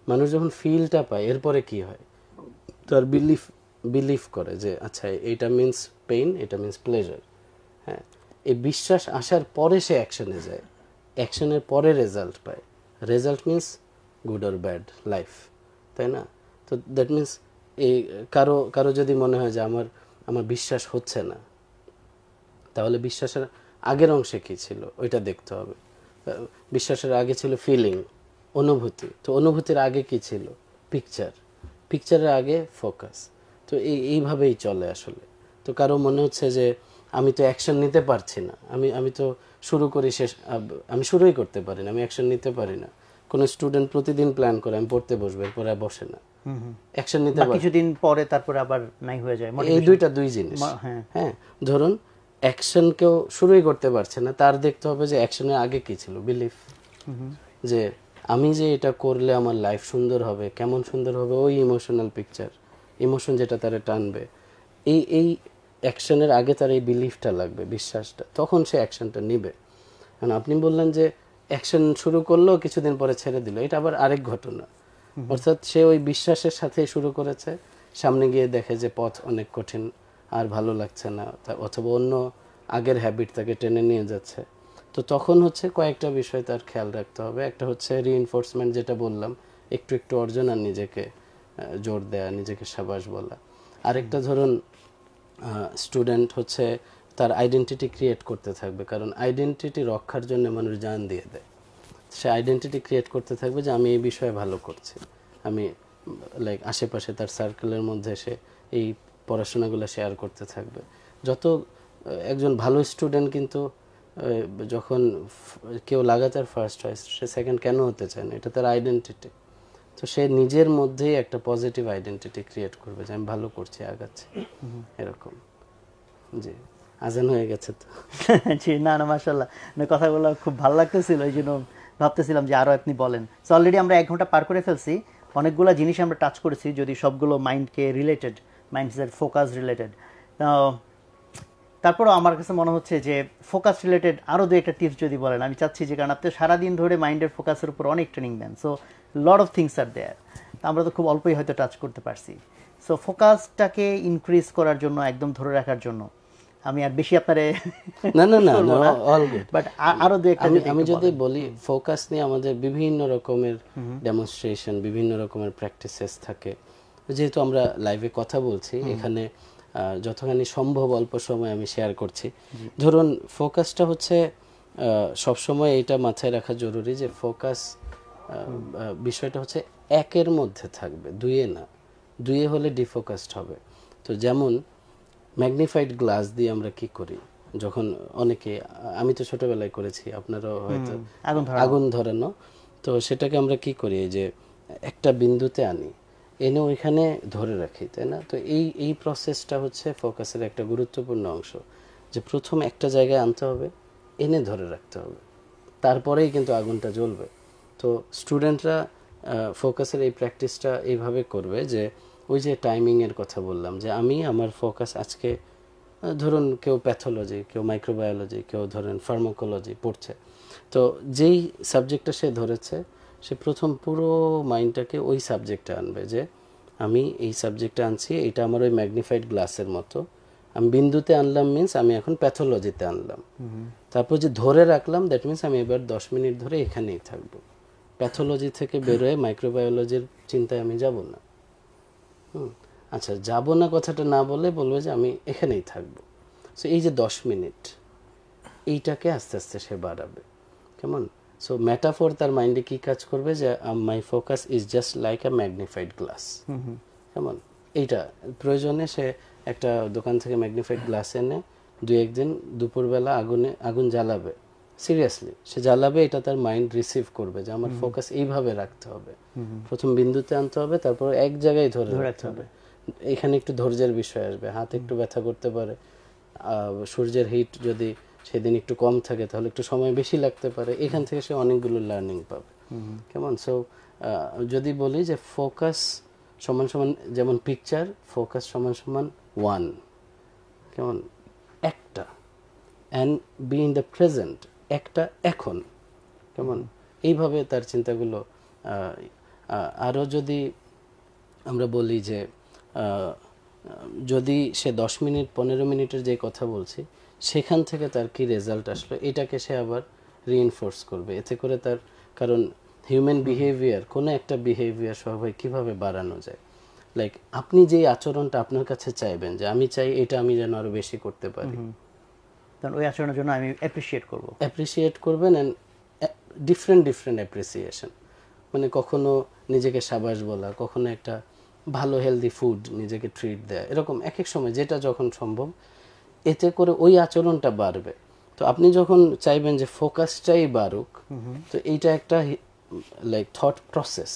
[SPEAKER 2] মানুষ যখন ফিলটা পায় এরপরে কি হয়, তার বিলিফ করে যে আচ্ছা এইটা মিনস পেইন, এটা মিনস প্লেজার। হ্যাঁ, এই বিশ্বাস আসার পরে সে অ্যাকশনে যায়, অ্যাকশনের পরে রেজাল্ট পায়। Result means good or bad life, তাই না? তো দ্যাট মিনস এই কারো যদি মনে হয় যে আমার বিশ্বাস হচ্ছে না, তাহলে বিশ্বাসের আগের অংশে কি ছিল ওইটা দেখতে হবে। বিশ্বাসের আগে ছিল ফিলিং, অনুভূতি, তো অনুভূতির আগে কি ছিল পিকচার, পিকচারের আগে ফোকাস। তো এইভাবেই চলে আসলে। তো কারো মনে হচ্ছে যে আমি তো অ্যাকশন নিতে পারছি না, আমি তো শুরু করি শেষ, আমি শুরুই করতে পারি না, আমি অ্যাকশন নিতে পারি না। কোনো স্টুডেন্ট প্রতিদিন প্ল্যান করে আমি পড়তে বসবো, এরপরে আর বসে না, অ্যাকশন নিতে পারে,
[SPEAKER 1] কিছুদিন পরে তারপরে আবার নাই হয়ে যায়।
[SPEAKER 2] এই দুই জিনিস। হ্যাঁ, ধরুন অ্যাকশন কেউ শুরুই করতে পারছে না, তার দেখতে হবে যে অ্যাকশনের আগে কি ছিল, বিলিফ, যে আমি যে এটা করলে আমার লাইফ সুন্দর হবে, কেমন সুন্দর হবে, ওই ইমোশনাল পিকচার, ইমোশন যেটা তারা টানবে, এই অ্যাকশনের আগে তার এই বিলিফটা লাগবে, বিশ্বাসটা, তখন সে অ্যাকশনটা নিবে। কারণ আপনি বললেন যে অ্যাকশন শুরু করলো কিছুদিন পরে ছেড়ে দিল, এটা আবার আরেক ঘটনা। অর্থাৎ সে ওই বিশ্বাসের সাথে শুরু করেছে, সামনে গিয়ে দেখে যে পথ অনেক কঠিন, আর ভালো লাগছে না, অথবা অন্য আগের হ্যাবিট তাকে টেনে নিয়ে যাচ্ছে। তো তখন হচ্ছে কয়েকটা বিষয় তার খেয়াল রাখতে হবে। একটা হচ্ছে রিইনফোর্সমেন্ট, যেটা বললাম, একটু একটু অর্জন আর নিজেকে জোর দেয়া, নিজেকে সাবাস বলা। আরেকটা ধরুন স্টুডেন্ট হচ্ছে তার আইডেন্টিটি ক্রিয়েট করতে থাকবে, কারণ আইডেন্টিটি রক্ষার জন্য মানুষ জান দিয়ে দেয়। সে আইডেন্টিটি ক্রিয়েট করতে থাকবে যে আমি এই বিষয়ে ভালো করছি, আমি লাইক আশেপাশে তার সার্কেলের মধ্যে সে এই পড়াশোনাগুলো শেয়ার করতে থাকবে। যত একজন ভালো স্টুডেন্ট কিন্তু যখন কেউ লাগাতার ফার্স্ট হয়, সে সেকেন্ড কেন হতে চায় না, এটা তার আইডেন্টিটি। তো সে নিজের মধ্যেই একটা পজিটিভ আইডেন্টিটি ক্রিয়েট করবে যে আমি ভালো করছি, আগাচ্ছি, এরকম। জি, আজান হয়ে গেছে তো।
[SPEAKER 1] জি, না মাশাআল্লাহ, কথাগুলো খুব ভালো লাগতেছিল, এই জন্য ভাবতেছিলাম যে আরও আপনি বলেন। সো অলরেডি আমরা 1 ঘন্টা পার করে ফেলছি, অনেকগুলো জিনিস আমরা টাচ করেছি, যদি সবগুলো মাইন্ডকে রিলেটেড, মাইন্ডসেট ফোকাস রিলেটেড। তারপরেও আমার কাছে মনে হচ্ছে যে ফোকাস রিলেটেড আরও 2-1টা টিপস যদি বলেন, আমি চাচ্ছি যে, কারণ আপনি সারাদিন ধরে মাইন্ডের ফোকাসের উপর অনেক ট্রেনিং দেন, so lot of things are there, তা আমরা তো খুব অল্পই হয়তো টাচ করতে পারছি। সো ফোকাসটাকে ইনক্রিজ করার জন্য, একদম ধরে রাখার জন্য, আমি আর বেশি আপনারে
[SPEAKER 2] না অল গুড,
[SPEAKER 1] বাট আরো 2-1টা
[SPEAKER 2] আমি যদি বলি, ফোকাস নিয়ে আমাদের বিভিন্ন রকমের ডেমনস্ট্রেশন, বিভিন্ন রকমের প্র্যাকটিসেস থাকে। যেহেতু আমরা লাইভে কথা বলছি, এখানে যতখানি সম্ভব অল্প সময় আমি শেয়ার করছি। ধরুন ফোকাসটা হচ্ছে সবসময় এটা মাথায় রাখা জরুরি যে ফোকাস বিষয়টা হচ্ছে 1-এর মধ্যে থাকবে, 2-এ না। 2-এ হলে ডিফোকাসড হবে। তো যেমন ম্যাগনিফাইড গ্লাস দিয়ে আমরা কি করি, যখন অনেকে, আমি তো ছোটবেলায় করেছি, আপনারাও হয়তো, আগুন ধরানো, তো সেটাকে আমরা কি করি, যে একটা বিন্দুতে আনি, এনে ওইখানে ধরে রাখি, তাই না? তো এই প্রসেসটা হচ্ছে ফোকাসের একটা গুরুত্বপূর্ণ অংশ, যে প্রথম একটা জায়গায় আনতে হবে, এনে ধরে রাখতে হবে, তারপরেই কিন্তু আগুনটা জ্বলবে। তো স্টুডেন্টরা ফোকাসের এই প্র্যাকটিসটা এইভাবে করবে যে, ওই যে টাইমিংয়ের কথা বললাম, যে আমি আমার ফোকাস আজকে, ধরুন কেউ প্যাথোলজি, কেউ মাইক্রোবায়োলজি, কেউ ধরেন ফার্মাকোলজি পড়ছে, তো যেই সাবজেক্টটা সে ধরেছে, সে প্রথম পুরো মাইন্ডটাকে ওই সাবজেক্টে আনবে, যে আমি এই সাবজেক্টে আনছি, এটা আমার ওই ম্যাগনিফাইড গ্লাসের মতো, আমি বিন্দুতে আনলাম মিন্স আমি এখন প্যাথোলজিতে আনলাম, তারপর যে ধরে রাখলাম, দ্যাট মিন্স আমি এবার 10 মিনিট ধরে এখানেই থাকবো, প্যাথোলজি থেকে বেরোয় মাইক্রোবায়োলজির চিন্তায় আমি যাব না। আচ্ছা, যাব না কথাটা না বলে বলবো যে আমি এখানেই থাকবো। সো এই যে 10 মিনিট, এইটাকে আস্তে আস্তে সে বাড়াবে, কেমন? সো মেটাফোর তার মাইন্ডে কি কাজ করবে, যে মাই focus is just like a magnified glass, কেমন? এইটা প্রয়োজনে সে একটা দোকান থেকে ম্যাগনিফাইড গ্লাস এনে 2-1 দিন দুপুরবেলা আগুন জ্বালাবে, সিরিয়াসলি সে জ্বালাবে, এটা তার মাইন্ড রিসিভ করবে যে আমার ফোকাস এইভাবে রাখতে হবে, প্রথম বিন্দুতে আনতে হবে, তারপর এক জায়গায় ধরে রাখতে হবে। এখানে একটু ধৈর্যের বিষয় আসবে, হাত একটু ব্যথা করতে পারে, সূর্যের হিট যদি সেদিন একটু কম থাকে তাহলে একটু সময় বেশি লাগতে পারে, এখান থেকে সে অনেকগুলো লার্নিং পাবে, কেমন? সো যদি বলি যে ফোকাস সমান সমান, যেমন পিকচার, ফোকাস সমান সমান 1, কেমন? একটা, and be in the present, একটা এখন, কেমন? এইভাবে তার চিন্তাগুলো। আরও যদি আমরা বলি যে যদি সে 10 মিনিট 15 মিনিটের যে কথা বলছি, সেখান থেকে তার কি রেজাল্ট আসলো, এটাকে সে আবার রিইনফোর্স করবে, এতে করে তার, কারণ হিউম্যান বিহেভিয়ার, কোনো একটা বিহেভিয়ার স্বভাবে কিভাবে বাড়ানো যায়, লাইক আপনি যেই আচরণটা আপনার কাছে চাইবেন, যে আমি চাই এটা আমি যেন আরো বেশি করতে পারি,
[SPEAKER 1] তখন ওই আচরণের জন্য আমি
[SPEAKER 2] অ্যাপ্রিসিয়েট করবেন অ্যান্ড ডিফারেন্ট অ্যাপ্রিসিয়েশন, মানে কখনো নিজেকে সাবাস বলা, কখনো একটা ভালো হেলদি ফুড নিজেকে ট্রিট দেয়া, এরকম এক এক সময় যেটা যখন সম্ভব, এতে করে ওই আচরণটা বাড়বে। তো আপনি যখন চাইবেন যে ফোকাসটাই বাড়ুক, তো এইটা একটা লাইক থট প্রসেস,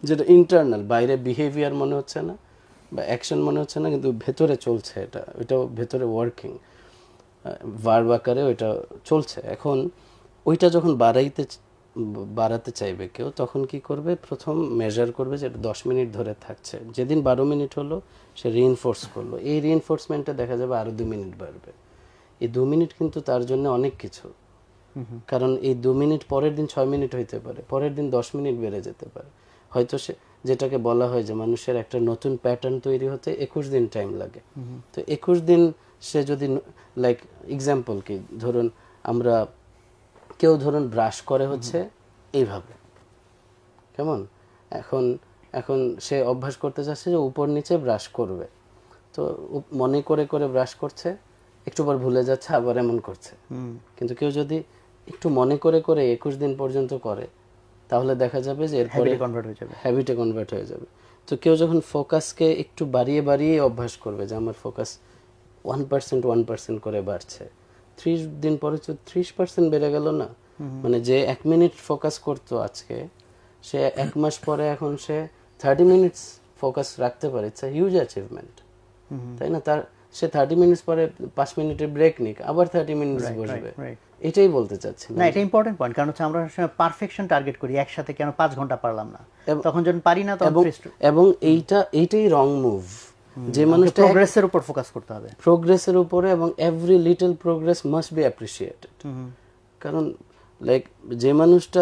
[SPEAKER 2] যেটা ইন্টারনাল, বাইরে বিহেভিয়ার মনে হচ্ছে না বা অ্যাকশন মনে হচ্ছে না, কিন্তু ভেতরে চলছে, ওইটাও ভেতরে ওয়ার্কিং, ভার্ব আকারে ওইটা চলছে। এখন ওইটা যখন বাড়াতে চাইবে কেউ, তখন কি করবে, প্রথম মেজার করবে যে 10 মিনিট ধরে থাকছে, যেদিন 12 মিনিট হলো সে রিইনফোর্স করলো, এই রিইনফোর্সমেন্টটা দেখা যাবে আরো 2 মিনিট বাড়বে। এই 2 মিনিট কিন্তু তার জন্য অনেক কিছু, কারণ এই 2 মিনিট পরের দিন 6 মিনিট হইতে পারে, পরের দিন 10 মিনিট বেড়ে যেতে পারে, হয়তো সে যেটাকে বলা হয় যে মানুষের একটা নতুন প্যাটার্ন তৈরি হতে 21 দিন টাইম লাগে। তো 21 দিন সে যদি, লাইক এক্সাম্পল কি, ধরুন আমরা কেউ ধরুন ব্রাশ করে হচ্ছে এইভাবে, কেমন, এখন সে অভ্যাস করতে চাচ্ছে যে উপর নিচে ব্রাশ করবে, তো মনে করে করে ব্রাশ করছে, একটু পর ভুলে যাচ্ছে, আবার এমন করছে। কিন্তু কেউ যদি একটু মনে করে করে 21 দিন পর্যন্ত করে, তাহলে দেখা যাবে যে এরপরে হ্যাবিটে কনভার্ট হয়ে যাবে। তো কেউ যখন ফোকাসকে একটু বাড়িয়ে বাড়িয়ে অভ্যাস করবে যে আমার ফোকাস 1% করে বাড়ছে, 30 দিন পরে তো 30% বেড়ে গেল না, মানে যে 1 মিনিট ফোকাস করতো আজকে, সে 1 মাস পরে এখন সে 30 মিনিটস ফোকাস রাখতে পারে। ইটস আ হিউজ অ্যাচিভমেন্ট, তাই না? সে 30 মিনিটস পরে 5 মিনিটের ব্রেক নিক, আবার 30 মিনিটস বসবে, এটাই বলতে চাচ্ছি
[SPEAKER 1] না। এটা ইম্পর্টেন্ট পয়েন্ট, কারণ হচ্ছে আমরা পারফেকশন টার্গেট করি, একসাথে কেন 5 ঘন্টা পারলাম না, তখন যখন পারি না তখন,
[SPEAKER 2] এবং এইটাই রং মুভ। যে মানুষটা
[SPEAKER 1] প্রোগ্রেসের উপর ফোকাস করতে হবে,
[SPEAKER 2] প্রোগ্রেসের উপরে, এবং every little progress must be appreciated. কারণ লাইক যে মানুষটা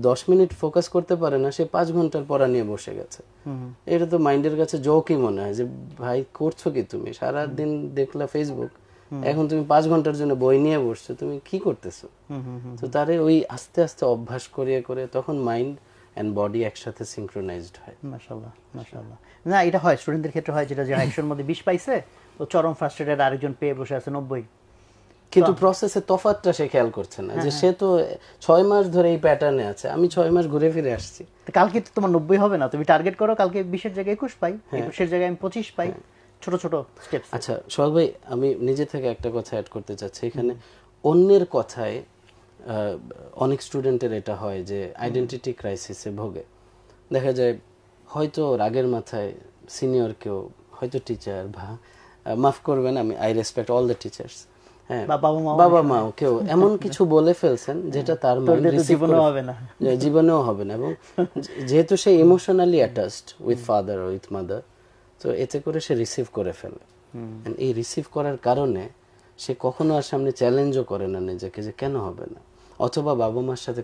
[SPEAKER 2] 10 মিনিট ফোকাস করতে পারে না, সে 5 ঘন্টার পড়া নিয়ে বসে গেছে, এটা তো মাইন্ডের কাছে জোকই মনে হয় যে ভাই করছো কি তুমি, সারাদিন দেখলা ফেসবুক, এখন তুমি 5 ঘন্টার জন্য বই নিয়ে বসছো, তুমি কি করতেছো? তো তারে ওই আস্তে আস্তে অভ্যাস করিয়ে করে তখন মাইন্ড এন্ড বডি একসাথে সিনক্রোনাইজড হয়।
[SPEAKER 1] মাশাআল্লাহ, মাশাআল্লাহ। না, এটা হয় স্টুডেন্টদের ক্ষেত্রে হয়, যেটা 100 এর মধ্যে 20 পাইছে, তো চরম ফ্রাস্ট্রেটেড, আরেকজন পেয়ে বসে আছে 90,
[SPEAKER 2] কিন্তু প্রসেসে তফাৎটা সে খেয়াল করছে না, যে সে তো 6 মাস ধরে এই প্যাটার্নে আছে, আমি 6 মাস ঘুরে ফিরে আসছি।
[SPEAKER 1] কালকে তো তোমার 90 হবে না, তুমি টার্গেট করো কালকে 20 এর জায়গায় 21 পাই, 21 এর জায়গায় আমি 25 পাই, ছোট ছোট স্টেপস।
[SPEAKER 2] আচ্ছা সোহাগ ভাই, আমি নিজে থেকে একটা কথা অ্যাড করতে চাচ্ছি এখানে। অন্যের কথায় অনেক স্টুডেন্টের এটা হয় যে আইডেন্টিটি ক্রাইসিসে ভোগে। দেখা যায় হয়তো রাগের মাথায় সিনিয়র কেউ, হয়তো টিচার, বা মাফ করবেন, I respect all the teachers, হ্যাঁ, বাবা মাও কেউ এমন কিছু বলে ফেলছেন যেটা তার জীবনেও হবে না, এবং যেহেতু সে ইমোশনালি অ্যাটাচড উইথ ফাদার ও উইথ মাদার, তো এতে করে সে রিসিভ করে ফেলে। এই রিসিভ করার কারণে সে কখনো আর সামনে চ্যালেঞ্জও করে না নিজেকে যে কেন হবে না, অথবা বাবা মার সাথে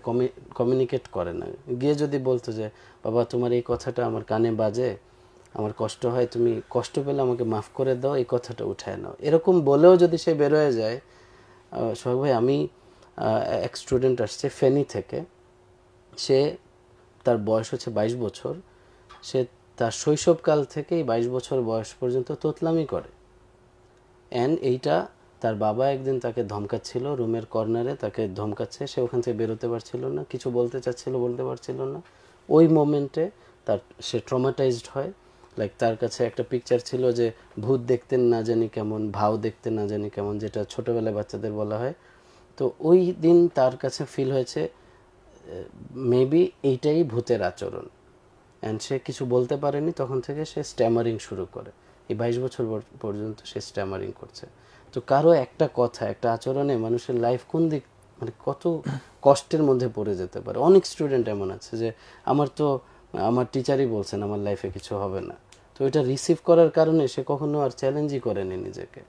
[SPEAKER 2] কমিউনিকেট করে না। গিয়ে যদি বলতো যে বাবা তোমার এই কথাটা আমার কানে বাজে, আমার কষ্ট হয়, তুমি কষ্ট পেলে আমাকে মাফ করে দাও, এই কথাটা উঠায় নাও, এরকম বলেও যদি সে বেরোয় যায়। সোহাগ ভাই, আমি এক স্টুডেন্ট আসছে ফেনী থেকে, সে তার বয়স হচ্ছে 22 বছর, সে তার শৈশবকাল থেকেই 22 বছর বয়স পর্যন্ত তোতলামি করে। অ্যান্ড এইটা তার বাবা একদিন তাকে ধমকাচ্ছিল, রুমের কর্নারে তাকে ধমকাচ্ছে, সে ওখান থেকে বেরোতে পারছিল না, কিছু বলতে চাচ্ছিল, বলতে পারছিল না। ওই মোমেন্টে সে ট্রমাটাইজড হয়। লাইক তার কাছে একটা পিকচার ছিল যে ভূত দেখতে না জানি কেমন, ভাও দেখতে না জানি কেমন, যেটা ছোটবেলায় বাচ্চাদের বলা হয়। তো ওই দিন তার কাছে ফিল হয়েছে মেবি এইটাই ভূতের আচরণ, অ্যান্ড সে কিছু বলতে পারেনি, তখন থেকে সে স্ট্যামারিং শুরু করে। এই 22 বছর পর্যন্ত সে স্ট্যামারিং করছে। তো কারো একটা কথা, একটা আচরণে মানুষের লাইফ কোন দিক, মানে কত কষ্টের মধ্যে পড়ে যেতে পারে। অনেক স্টুডেন্ট এমন আছে যে আমার টিচারই বলছেন আমার লাইফে কিছু হবে না, তো এটা রিসিভ করার কারণে সে কখনো আর চ্যালেঞ্জই করেনি নিজেকে,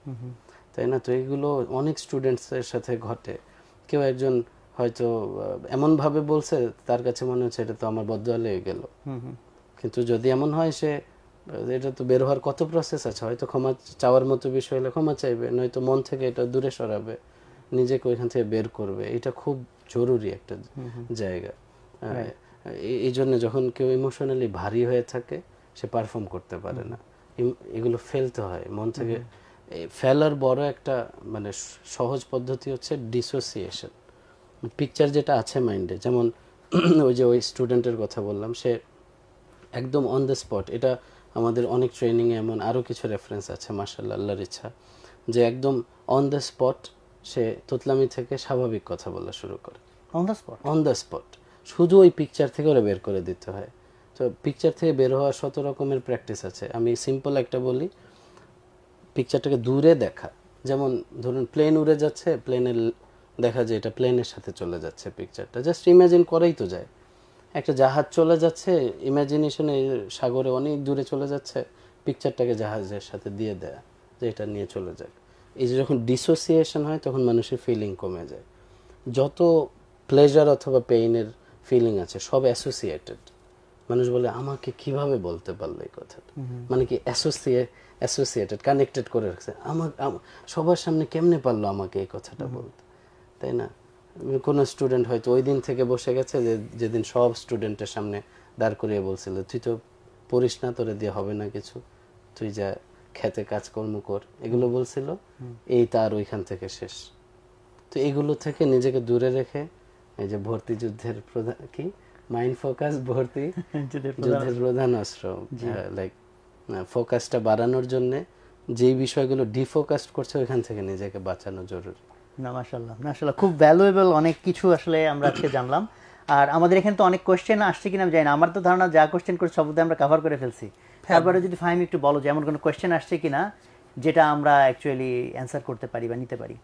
[SPEAKER 2] তাই না? তো এইগুলো অনেক স্টুডেন্টসের সাথে ঘটে। কেউ একজন হয়তো এমনভাবে বলছে, তার কাছে মনে হচ্ছে এটা তো আমার বদদোয়া লেগে গেল, কিন্তু যদি এমন হয় সে, এটা তো বের হওয়ার কত প্রসেস আছে, হয়তো ক্ষমা চাওয়ার মতো বিষয় হলে ক্ষমা চাইবে, নয়তো মন থেকে এটা দূরে সরাবে, নিজেকে ওইখান থেকে বের করবে। এটা খুব জরুরি একটা জায়গা। এই জন্য যখন কেউ ইমোশনালি ভারী হয়ে থাকে, সে পারফর্ম করতে পারে না, এগুলো ফেলতে হয় মন থেকে। ফেলার বড় একটা মানে সহজ পদ্ধতি হচ্ছে ডিসোসিয়েশন। পিকচার যেটা আছে মাইন্ডে, যেমন ওই স্টুডেন্টের কথা বললাম, সে একদম অন দ্য স্পট, এটা আমাদের অনেক ট্রেনিংয়ে এমন আরও কিছু রেফারেন্স আছে মাশাআল্লাহ, আল্লাহর ইচ্ছা, যে একদম অন দ্য স্পট সে তোতলামি থেকে স্বাভাবিক কথা বলা শুরু করে। অন দ্য স্পট শুধু ওই পিকচার থেকে ওরা বের করে দিতে হয়। তো পিকচার থেকে বের হওয়ার 100 রকমের প্র্যাকটিস আছে। আমি সিম্পল একটা বলি, পিকচারটাকে দূরে দেখা। যেমন ধরুন প্লেন উড়ে যাচ্ছে, প্লেনের দেখা যায় এটা প্লেনের সাথে চলে যাচ্ছে, পিকচারটা জাস্ট ইমাজিন করেই তো যায়। একটা জাহাজ চলে যাচ্ছে, ইমাজিনেশনে সাগরে অনেক দূরে চলে যাচ্ছে, পিকচারটাকে জাহাজের সাথে দিয়ে দেয়া যে এটা নিয়ে চলে যায়। এই যে যখন ডিসোসিয়েশন হয় তখন মানুষের ফিলিং কমে যায়। যত প্লেজার অথবা পেইনের ফিলিং আছে সব অ্যাসোসিয়েটেড। মানুষ বলে আমাকে কিভাবে বলতে পারলো এই কথাটা, মানে কি অ্যাসোসিয়েটেড, কানেক্টেড করে রাখছে। সবার সামনে কেমনে পারলো আমাকে এই কথাটা বলতে, তাই না? কোনো স্টুডেন্ট হয়তো ওই দিন থেকে বসে গেছে যেদিন সব স্টুডেন্টের সামনে দাঁড় করিয়ে বলছিল তুই তো পড়িস না, তোরে দিয়ে হবে না কিছু, তুই যা খেতে কাজকর্ম কর, এগুলো বলছিল। এই তার ওইখান থেকে শেষ। তো এগুলো থেকে নিজেকে দূরে রেখে এই যে ভর্তি যুদ্ধের প্রধান কি মাইন্ড ফোকাস, ভর্তি যুদ্ধের প্রধান অস্ত্র, লাইক ফোকাসটা বাড়ানোর জন্য যেই বিষয়গুলো ডিফোকাসড করছে ওইখান থেকে নিজেকে বাঁচানো জরুরি।
[SPEAKER 1] না মাশাআল্লাহ, মাশাআল্লাহ, খুব ভ্যালুয়েবল অনেক কিছু আসলে আমরা আজকে জানলাম। আর আমাদের এখানে তো অনেক কোশ্চেন আসছে কিনা আমি জানি না, আমার তো ধারণা যা কোশ্চেন করে সব আমরা কভার করে ফেলছি। তারপরে যদি ফাহিম একটু বলো যে এমন কোনো কোশ্চেন আসছে কিনা যেটা আমরা অ্যাকচুয়ালি অ্যান্সার করতে পারি বা নিতে পারি।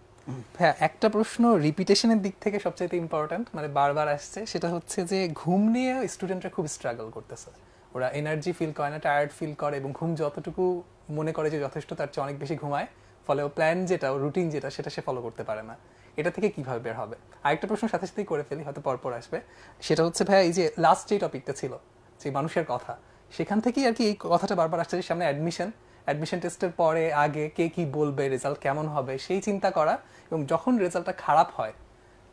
[SPEAKER 3] হ্যাঁ, একটা প্রশ্ন রিপিটেশনের দিক থেকে সবচেয়ে ইম্পর্ট্যান্ট, মানে বারবার আসছে, সেটা হচ্ছে যে ঘুম নিয়ে স্টুডেন্টরা খুব স্ট্রাগল করতেছে। ওরা এনার্জি ফিল করে না, টায়ার্ড ফিল করে, এবং ঘুম যতটুকু মনে করে যে যথেষ্ট তার চেয়ে অনেক বেশি ঘুমায়, ফলে ও প্ল্যান যেটা, রুটিন যেটা, সেটা সে ফলো করতে পারে না। এটা থেকে কিভাবে বের হবে? আরেকটা প্রশ্ন সাথে সাথেই করে ফেলি, হয়তো পরপর আসবে। সেটা হচ্ছে ভাইয়া, এই যে লাস্ট যে টপিকটা ছিল যে মানুষের কথা, সেখান থেকেই আর কি এই কথাটা বারবার আসছে যে সামনে অ্যাডমিশন টেস্টের পরে আগে কে কি বলবে, রেজাল্ট কেমন হবে সেই চিন্তা করা, এবং যখন রেজাল্টটা খারাপ হয়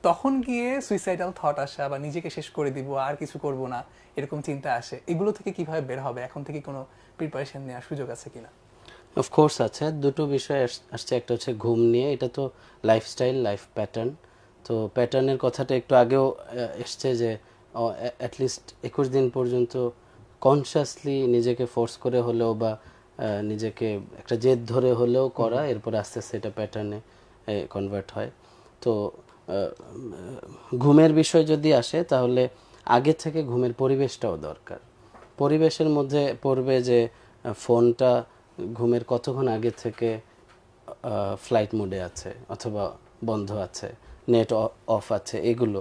[SPEAKER 3] তখন গিয়ে সুইসাইডাল থট আসা বা নিজেকে শেষ করে দিব, আর কিছু করব না, এরকম চিন্তা আসে। এগুলো থেকে কিভাবে বের হবে? এখন থেকে কোনো প্রিপারেশন নেওয়ার সুযোগ আছে কিনা?
[SPEAKER 2] অফকোর্স আছে, দুটো বিষয় আসছে। একটা হচ্ছে ঘুম নিয়ে, এটা তো লাইফস্টাইল, লাইফ প্যাটার্ন। তো প্যাটার্নের কথাটা একটু আগেও এসছে যে অ্যাটলিস্ট 21 দিন পর্যন্ত কনসিয়াসলি নিজেকে ফোর্স করে হলেও বা নিজেকে একটা জেদ ধরে হলেও করা, এরপর আস্তে আস্তে এটা প্যাটার্নে কনভার্ট হয়। তো ঘুমের বিষয় যদি আসে তাহলে আগে থেকে ঘুমের পরিবেশটাও দরকার। পরিবেশের মধ্যে পড়বে যে ফোনটা ঘুমের কতক্ষণ আগে থেকে ফ্লাইট মোডে আছে অথবা বন্ধ আছে, নেট অফ আছে, এগুলো।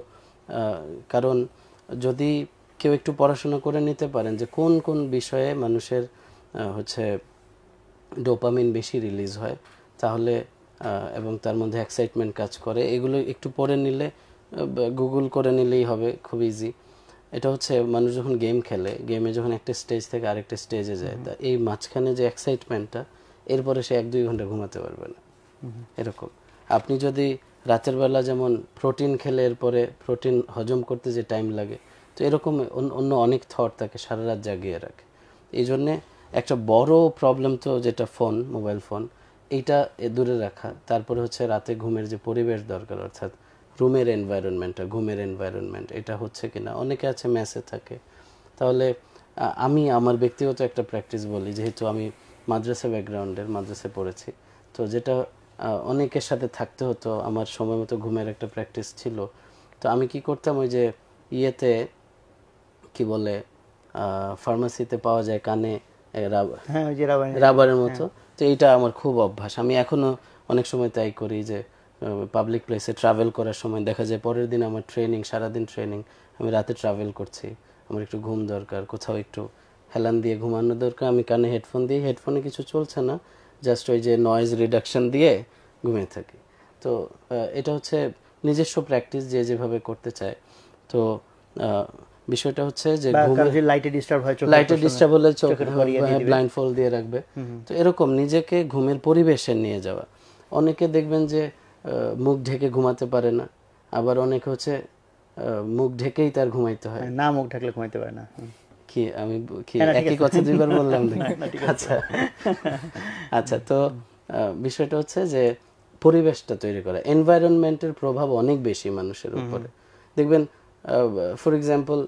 [SPEAKER 2] কারণ যদি কেউ একটু পড়াশোনা করে নিতে পারেন যে কোন কোন বিষয়ে মানুষের হচ্ছে ডোপামিন বেশি রিলিজ হয়, তাহলে এবং তার মধ্যে এক্সাইটমেন্ট কাজ করে, এগুলো একটু পড়ে নিলে, গুগল করে নিলেই হবে, খুব ইজি। এটা হচ্ছে মানুষ যখন গেম খেলে, গেমে যখন একটা স্টেজ থেকে আরেকটা স্টেজে যায়, তা এই মাঝখানে যে এক্সাইটমেন্টটা, এরপরে সে 1-2 ঘন্টা ঘুমাতে পারবে না। এরকম আপনি যদি রাতের বেলা যেমন প্রোটিন খেলে এরপরে প্রোটিন হজম করতে যে টাইম লাগে, তো এরকম অন্য অনেক থট তাকে সারা রাত জাগিয়ে রাখে। এই জন্যে একটা বড় প্রবলেম তো যেটা ফোন, মোবাইল ফোন, এইটা দূরে রাখা। তারপরে হচ্ছে রাতে ঘুমের যে পরিবেশ দরকার, অর্থাৎ রুমের এনভায়রনমেন্টটা, ঘুমের এনভায়রনমেন্ট, এটা হচ্ছে কিনা। অনেকে আছে মেসে থাকে, তাহলে আমি আমার ব্যক্তিগত একটা প্র্যাকটিস বলি, যেহেতু আমি মাদ্রাসা ব্যাকগ্রাউন্ডের, মাদ্রাসায় পড়েছি, তো যেটা অনেকের সাথে থাকতে হতো, আমার সময় মতো ঘুমের একটা প্র্যাকটিস ছিল। তো আমি কি করতাম, ওই যে ইয়েতে কি বলে ফার্মাসিতে পাওয়া যায় কানে রাবারের মতো, তো এইটা আমার খুব অভ্যাস। আমি এখনো অনেক সময় তাই করি, যে পাবলিক প্লেসে ট্রাভেল করার সময় দেখা যায় পরের দিন আমার ট্রেনিং, সারাদিন ট্রেনিং, আমি রাতে ট্রাভেল করছি, আমার একটু ঘুম দরকার, কোথাও একটু হেলান দিয়ে ঘুমানো দরকার, আমি কানে হেডফোন দিই, হেডফোনে কিছু চলছে না, জাস্ট ওই যে নয়েজ রিডাকশন দিয়ে ঘুমিয়ে থাকি। তো এটা হচ্ছে নিজস্ব প্র্যাকটিস, যে যেভাবে করতে চায়। তো বিষয়টা হচ্ছে যে লাইটে ডিস্টার্ব হলে চোখ ব্লাইন্ড ফোল্ড দিয়ে রাখবে। তো এরকম নিজেকে ঘুমের পরিবেশে নিয়ে যাওয়া। অনেকে দেখবেন যে মুখ ঢেকে ঘুমাতে পারে না, আবার অনেকে হচ্ছে মুখ ঢেকেই তার ঘুমাইতে হয়,
[SPEAKER 1] না মুখ ঢাকলে ঘুমাইতে পারে না।
[SPEAKER 2] কি আমি কি একই কথা দুইবার বললাম? আচ্ছা আচ্ছা। তো বিষয়টা হচ্ছে যে পরিবেশটা তৈরি করা, এনভায়রনমেন্টের প্রভাব অনেক বেশি মানুষের উপরে। দেখবেন ফর এক্সাম্পল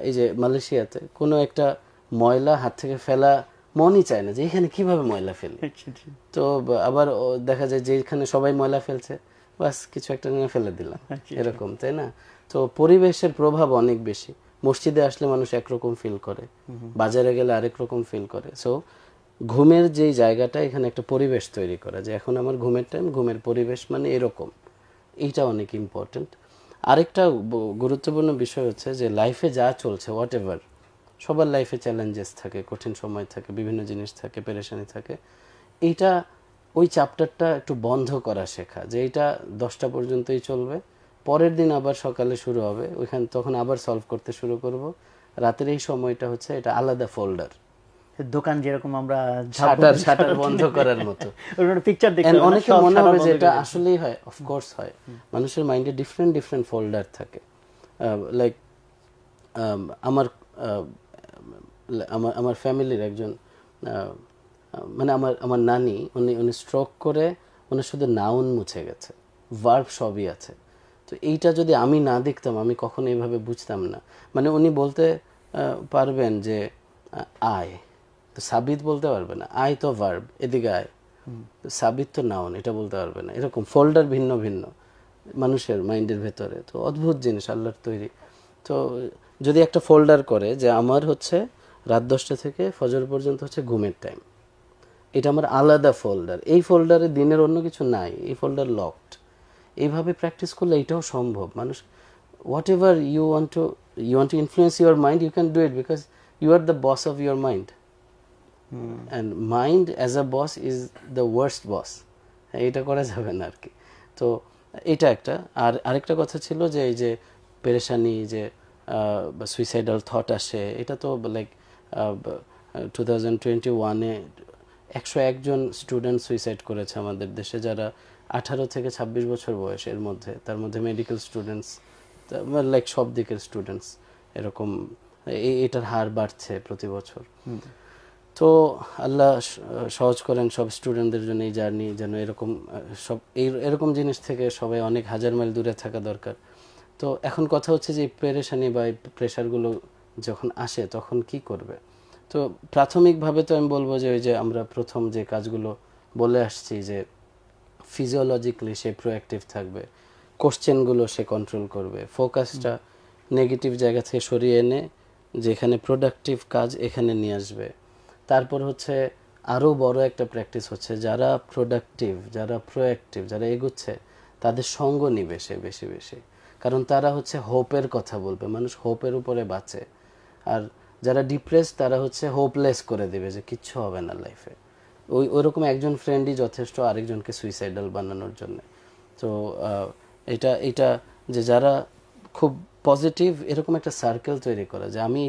[SPEAKER 2] এই যে মালয়েশিয়াতে কোনো একটা ময়লা হাত থেকে ফেলা মনই চায় না যে এখানে কিভাবে ময়লা ফেলি। তো আবার দেখা যায় যে এখানে সবাই ময়লা ফেলছে, বাস কিছু একটা নিয়ে ফেলে দিলাম, এরকম, তাই না? তো পরিবেশের প্রভাব অনেক বেশি। মসজিদে আসলে মানুষ একরকম ফিল করে, বাজারে গেলে আরেক রকম ফিল করে। সো ঘুমের যেই জায়গাটা, এখানে একটা পরিবেশ তৈরি করা, যে এখন আমার ঘুমের টাইম, ঘুমের পরিবেশ মানে এরকম, এইটা অনেক ইম্পর্টেন্ট। আরেকটা গুরুত্বপূর্ণ বিষয় হচ্ছে যে লাইফে যা চলছে, হোয়াট এভার, সবার লাইফে চ্যালেঞ্জেস থাকে, কঠিন সময় থাকে, বিভিন্ন জিনিস থাকে, পেরেশানি থাকে। এইটা ওই চ্যাপ্টারটা একটু বন্ধ করা শেখা, যে এইটা 10টা পর্যন্তই চলবে, পরের দিন আবার সকালে শুরু হবে, ওইখানে তখন আবার সলভ করতে শুরু করব। রাতের এই সময়টা হচ্ছে এটা আলাদা ফোল্ডার,
[SPEAKER 1] দোকান যেরকম আমরা
[SPEAKER 2] শাটার বন্ধ করার মতো
[SPEAKER 1] পিকচার দেখতে
[SPEAKER 2] অনেকে মনে হবে যে এটা আসলেই হয়, অফকোর্স হয়। মানুষের মাইন্ডে ডিফারেন্ট ফোল্ডার থাকে। লাইক আমার আমার ফ্যামিলির একজন মানে আমার নানি, উনি স্ট্রোক করে উনি শুধু নাউন মুছে গেছে, ভার্ব সবই আছে। তো এইটা যদি আমি না দেখতাম, আমি কখনো এইভাবে বুঝতাম না। মানে উনি বলতে পারবেন যে আয়, তো সাবিত বলতে পারবে না, আয় তো ভার্ব, এদিকে আয়, তো সাবিত তো নাউন, এটা বলতে পারবে না। এরকম ফোল্ডার ভিন্ন ভিন্ন মানুষের মাইন্ডের ভেতরে। তো অদ্ভুত জিনিস আল্লাহর তৈরি। তো যদি একটা ফোল্ডার করে যে আমার হচ্ছে রাত 10টা থেকে ফজর পর্যন্ত হচ্ছে ঘুমের টাইম, এটা আমার আলাদা ফোল্ডার, এই ফোল্ডারে দিনের অন্য কিছু নাই, এই ফোল্ডার লকড। এইভাবে প্র্যাকটিস করলে এটাও সম্ভব। মানুষ whatever you want to influence your mind, you can do it, because you are the boss of your mind, and mind as a boss is the worst boss. এটা করা যাবে না আর কি। তো এটা একটা। আর আরেকটা কথা ছিল যে এই যে পেরেশানি, যে সুইসাইডাল থট আসে, এটা তো লাইক 2021-এ 101 জন স্টুডেন্ট সুইসাইড করেছে আমাদের দেশে, যারা 18 থেকে 26 বছর বয়সের মধ্যে, তার মধ্যে মেডিকেল স্টুডেন্টস, লাইক সব দিকের স্টুডেন্টস, এরকম এটার হার বাড়ছে প্রতি বছর। তো আল্লাহ সহজ করেন সব স্টুডেন্টদের জন্য এই জার্নি, যেন এরকম সব এরকম জিনিস থেকে সবাই অনেক হাজার মাইল দূরে থাকা দরকার। তো এখন কথা হচ্ছে যে পেরেশানি বা প্রেশারগুলো যখন আসে তখন কি করবে। তো প্রাথমিকভাবে তো আমি বলবো যে ওই যে আমরা প্রথম যে কাজগুলো বলে আসছি, যে ফিজিওলজিক্যালি সে প্রোঅ্যাক্টিভ থাকবে, কোশ্চেনগুলো সে কন্ট্রোল করবে, ফোকাসটা নেগেটিভ জায়গা থেকে সরিয়ে এনে যেখানে প্রোডাক্টিভ কাজ এখানে নিয়ে আসবে। তারপর হচ্ছে আরও বড় একটা প্র্যাকটিস হচ্ছে যারা প্রোডাক্টিভ, যারা প্রোঅ্যাক্টিভ, যারা এগুচ্ছে, তাদের সঙ্গ নিবে সে বেশি বেশি, কারণ তারা হচ্ছে হোপের কথা বলবে, মানুষ হোপের উপরে বাঁচে। আর যারা ডিপ্রেস, তারা হচ্ছে হোপলেস করে দেবে যে কিচ্ছু হবে না লাইফে। ওইরকম একজন ফ্রেন্ডই যথেষ্ট আরেকজনকে সুইসাইডাল বানানোর জন্য। তো এটা যে যারা খুব পজিটিভ, এরকম একটা সার্কেল তৈরি করা, যে আমি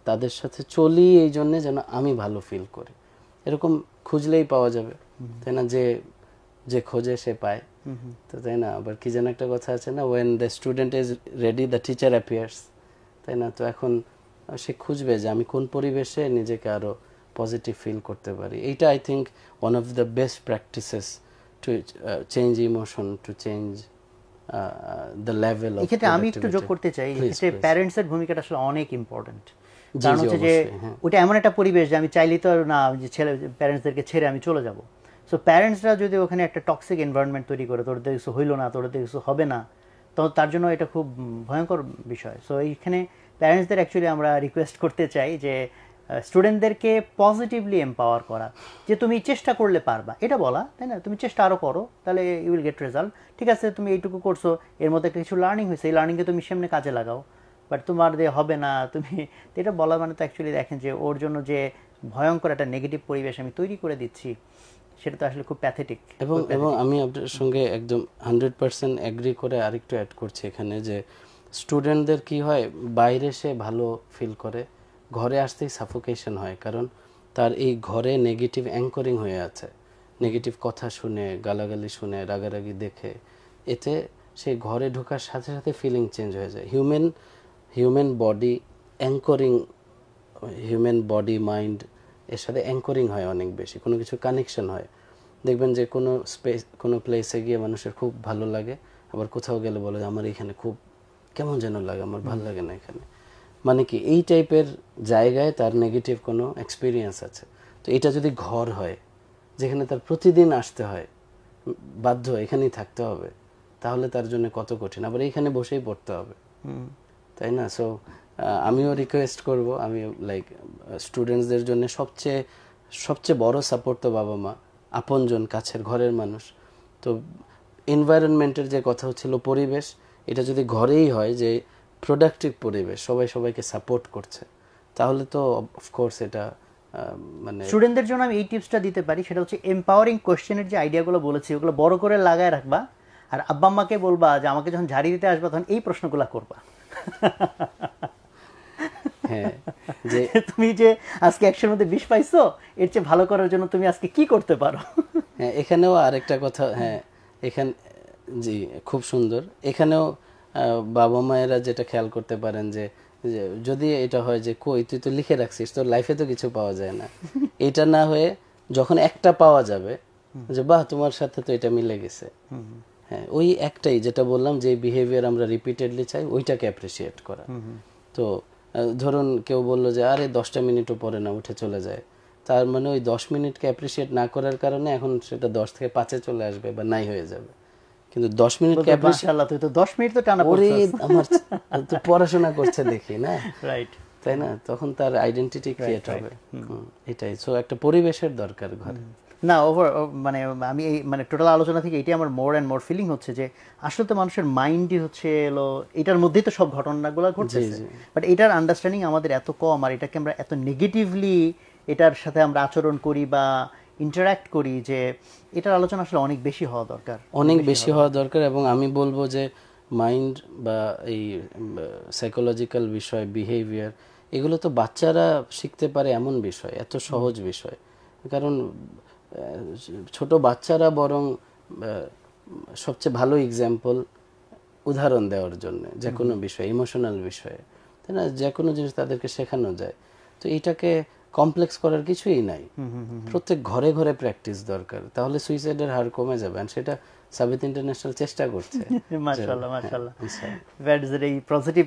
[SPEAKER 2] তাদের সাথে চলি এই জন্যে যেন আমি ভালো ফিল করি, এরকম খুঁজলেই পাওয়া যাবে, তাই না? যে খোঁজে সে পায়, তো তাই না? আবার কি যেন একটা কথা আছে না, when the student is ready the teacher appears, তাই না? তো এখন সে খুঁজবে যে আমি কোন পরিবেশে নিজেকে আরো পজিটিভ ফিল করতে পারি। এইটা I think one of the best practices to change emotion, to change the level of.
[SPEAKER 1] এক্ষেত্রে আমি একটু যোগ করতে চাই, এক্ষেত্রে প্যারেন্টসের ভূমিকাটা আসলে অনেক ইম্পর্টেন্ট। কারণ হচ্ছে যে ওটা এমন একটা পরিবেশ যে আমি চাইলেই তো না যে ছেলে প্যারেন্টসদেরকে ছেড়ে আমি চলে যাব। সো প্যারেন্টসরা যদি ওখানে একটা টক্সিক এনভায়রনমেন্ট তৈরি করে, তোদের কিছু হইলো না, তোদের কিছু হবে না, তো তার জন্য এটা খুব ভয়ঙ্কর বিষয়। সো এইখানে প্যারেন্টসদের অ্যাকচুয়ালি আমরা রিকোয়েস্ট করতে চাই যে স্টুডেন্টদেরকে পজিটিভলি এম্পাওয়ার করা, যে তুমি চেষ্টা করলে পারবা, এটা বলা, তাই না? তুমি চেষ্টা আরও করো, তাহলে ইউ উইল গেট রেজাল্ট। ঠিক আছে, তুমি এইটুকু করছো, এর মধ্যে কিছু লার্নিং হয়েছে, এই লার্নিংকে তুমি সামনে কাজে লাগাও, বাট তোমার দিয়ে হবে না, তুমি এটা বলা মানে তো অ্যাকচুয়ালি দেখেন যে ওর জন্য যে ভয়ঙ্কর একটা নেগেটিভ পরিবেশ আমি তৈরি করে দিচ্ছি, সেটা তো আসলে খুব প্যাথেটিক।
[SPEAKER 2] এবং আমি আপনার সঙ্গে একদম 100% এগ্রি করে আরেকটু অ্যাড করছি এখানে, যে স্টুডেন্টদের কি হয়, বাইরে সে ভালো ফিল করে, ঘরে আসতেই সাফোকেশন হয়, কারণ তার এই ঘরে নেগেটিভ অ্যাঙ্করিং হয়ে আছে, নেগেটিভ কথা শুনে, গালাগালি শুনে, রাগারাগি দেখে, এতে সে ঘরে ঢোকার সাথে সাথে ফিলিং চেঞ্জ হয়ে যায়। Human body anchoring, human body mind এর সাথে অ্যাঙ্করিং হয় অনেক বেশি, কোনো কিছু কানেকশন হয়। দেখবেন যে কোনো প্লেসে গিয়ে মানুষের খুব ভালো লাগে, আবার কোথাও গেলে বলে আমার এখানে খুব কেমন যেন লাগে, আমার ভালো লাগে না এখানে। মানে কি এই টাইপের জায়গায় তার নেগেটিভ কোনো এক্সপিরিয়েন্স আছে। তো এটা যদি ঘর হয় যেখানে তার প্রতিদিন আসতে হয়, বাধ্য এখানেই থাকতে হবে, তাহলে তার জন্য কত কঠিন। আবার এইখানে বসেই পড়তে হবে, তাই না? সো আমিও রিকোয়েস্ট করব, আমি লাইক স্টুডেন্টসদের জন্য সবচেয়ে বড় সাপোর্ট তো বাবা মা, আপনজন, কাছের ঘরের মানুষ। তো এনভায়রনমেন্টের যে কথা হচ্ছিল, পরিবেশ, এটা যদি ঘরেই হয় যে প্রোডাক্টিভ পরিবেশ, সবাই সবাইকে সাপোর্ট করছে, তাহলে তো অফকোর্স এটা মানে
[SPEAKER 1] স্টুডেন্টদের জন্য আমি এই টিপসটা দিতে পারি, সেটা হচ্ছে এম্পাওয়ারিং কোশ্চেনের যে আইডিয়াগুলো বলেছি ওগুলো বড় করে লাগায় রাখবা, আর আব্বা আম্মাকে বলবা যে আমাকে যখন ঝাড়ি দিতে আসবা তখন এই প্রশ্নগুলো করবা।
[SPEAKER 2] হ্যাঁ, যে
[SPEAKER 1] তুমি যে আজকে 100-এর মধ্যে 20 পাইছো, এর চেয়ে ভালো করার জন্য তুমি আজকে কি করতে পারো।
[SPEAKER 2] হ্যাঁ, এখানেও আরেকটা কথা, হ্যাঁ এখানে জি খুব সুন্দর। এখানেও বাবা মায়েরা যেটা খেয়াল করতে পারেন যে যদি এটা হয় যে কই তুই তো লিখে রাখছিস, তোর লাইফে তো কিছু পাওয়া যায় না, এটা না হয়ে যখন একটা পাওয়া যাবে যে বাহ তোমার সাথে তো এটা মিলে গেছে, হ্যাঁ ওই একটাই যেটা বললাম যে বিহেভিয়ার আমরা রিপিটেডলি চাই, ওইটাকে অ্যাপ্রিসিয়েট করা। তো ধরুন কেউ বললো যে আরে 10টা মিনিটও পরে না, উঠে চলে যায়, তার মানে ওই 10 মিনিটকে অ্যাপ্রিসিয়েট না করার কারণে এখন সেটা 10 থেকে 5-এ চলে আসবে বা নাই হয়ে যাবে। কিন্তু 10 মিনিটকে
[SPEAKER 1] মাশাআল্লাহ, তুই তো 10 মিনিট তো টানা
[SPEAKER 2] ওরে
[SPEAKER 1] পড়ছিস।
[SPEAKER 2] আমার তো পড়াশোনা করছে দেখি না,
[SPEAKER 1] রাইট,
[SPEAKER 2] তাই না? তখন তার আইডেন্টিটি ক্রিয়েট হবে। এটাই, সো একটা পরিবেশের দরকার ঘরে।
[SPEAKER 1] না মানে আমি এই মানে টোটাল আলোচনা থেকে এটাই আমার মোর অ্যান্ড মোর ফিলিং হচ্ছে যে আসলে তো মানুষের মাইন্ডই হচ্ছে এলো, এটার মধ্যেই তো সব ঘটনাগুলো ঘটতেছে, বাট এটার আন্ডারস্ট্যান্ডিং আমাদের এত কম, আর এটাকে আমরা এত নেগেটিভলি এটার সাথে আমরা আচরণ করি বা ইন্টারাক্ট করি, যে এটার আলোচনা আসলে অনেক বেশি হওয়া দরকার,
[SPEAKER 2] অনেক বেশি হওয়া দরকার। এবং আমি বলবো যে মাইন্ড বা এই সাইকোলজিক্যাল বিষয়, বিহেভিয়ার, এগুলো তো বাচ্চারা শিখতে পারে এমন বিষয়, এত সহজ বিষয়। কারণ ছোট বাচ্চারা বরং সবচেয়ে ভালো এক্সাম্পল, উদাহরণ দেওয়ার জন্য যে কোনো বিষয়, ইমোশনাল বিষয়ে, তাই না? যে কোনো জিনিস তাদেরকে শেখানো যায়। তো এইটাকে কমপ্লেক্স করার কিছুই নাই, প্রত্যেক ঘরে ঘরে প্র্যাকটিস দরকার, তাহলে সুইসাইডের হার কমে যাবে। আর সেটা সাবিত ইন্টারন্যাশনাল চেষ্টা করছে।
[SPEAKER 1] মাশাআল্লাহ মাশাআল্লাহ, এই পজিটিভ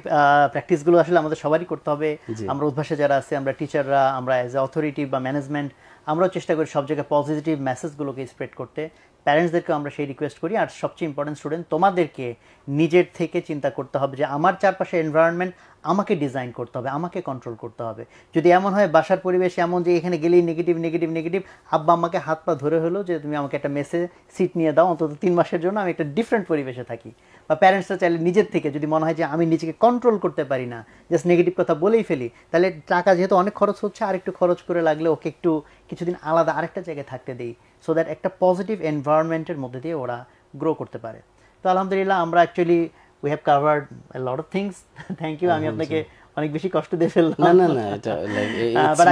[SPEAKER 1] প্র্যাকটিসগুলো আসলে আমাদের সবারই করতে হবে। আমরা উদ্ভাসে যারা আছে, আমরা টিচাররা, আমরা অ্যাজ এ অথরিটি বা ম্যানেজমেন্ট, আমরাও চেষ্টা করি সব জায়গায় পজিটিভ মেসেজগুলোকে স্প্রেড করতে। প্যারেন্টসদেরকে আমরা সেই রিকোয়েস্ট করি। আর সবচেয়ে ইম্পর্টেন্ট স্টুডেন্ট, তোমাদেরকে নিজের থেকে চিন্তা করতে হবে যে আমার চারপাশে এনভায়রনমেন্ট আমাকে ডিজাইন করতে হবে, আমাকে কন্ট্রোল করতে হবে। যদি এমন হয় বাসার পরিবেশ এমন যে এখানে গেলেই নেগেটিভ নেগেটিভ নেগেটিভ, আব্বা আমাকে হাত পা ধরে হলো যে তুমি আমাকে একটা মেসে সিট নিয়ে দাও, অন্তত 3 মাসের জন্য আমি একটা ডিফারেন্ট পরিবেশে থাকি। বা প্যারেন্টসরা চাইলে নিজের থেকে যদি মনে হয় যে আমি নিজেকে কন্ট্রোল করতে পারি না, জাস্ট নেগেটিভ কথা বলেই ফেলি, তাহলে টাকা যেহেতু অনেক খরচ হচ্ছে, আর একটু খরচ করে লাগলে ওকে একটু কিছুদিন আলাদা আরেকটা জায়গায় থাকতে দিই, সো দ্যাট একটা পজিটিভ এনভায়রনমেন্টের মধ্যে দিয়ে ওরা গ্রো করতে পারে। তো আলহামদুলিল্লাহ আমরা actually we have covered a lot of things. Thank you, আমি আপনাকে অনেক বেশি কষ্ট দিয়ে ফেললাম।
[SPEAKER 2] না না, এটা like
[SPEAKER 1] but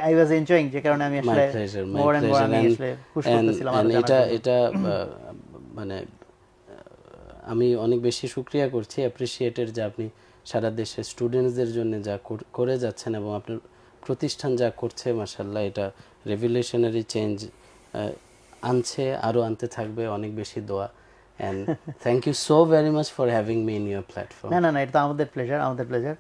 [SPEAKER 1] I was enjoying, যে কারণে আমি আসলে মোর এন্ড মোর আমি আসলে পুশ করতেছিলাম।
[SPEAKER 2] এটা মানে আমি অনেক বেশি শুকরিয়া করছি, অ্যাপ্রিশিয়েটেড যে আপনি সারা দেশে স্টুডেন্টসদের জন্য যা করে যাচ্ছেন এবং আপনার প্রতিষ্ঠান যা করছে, মাশাআল্লাহ এটা রেভলিউশনারি চেঞ্জ আনছে, আরও আনতে থাকবে। অনেক বেশি দোয়া, and thank you so very much for having me in your platform.
[SPEAKER 1] না না না, এটা তো আমাদের প্লেজার, আমাদের প্লেজার।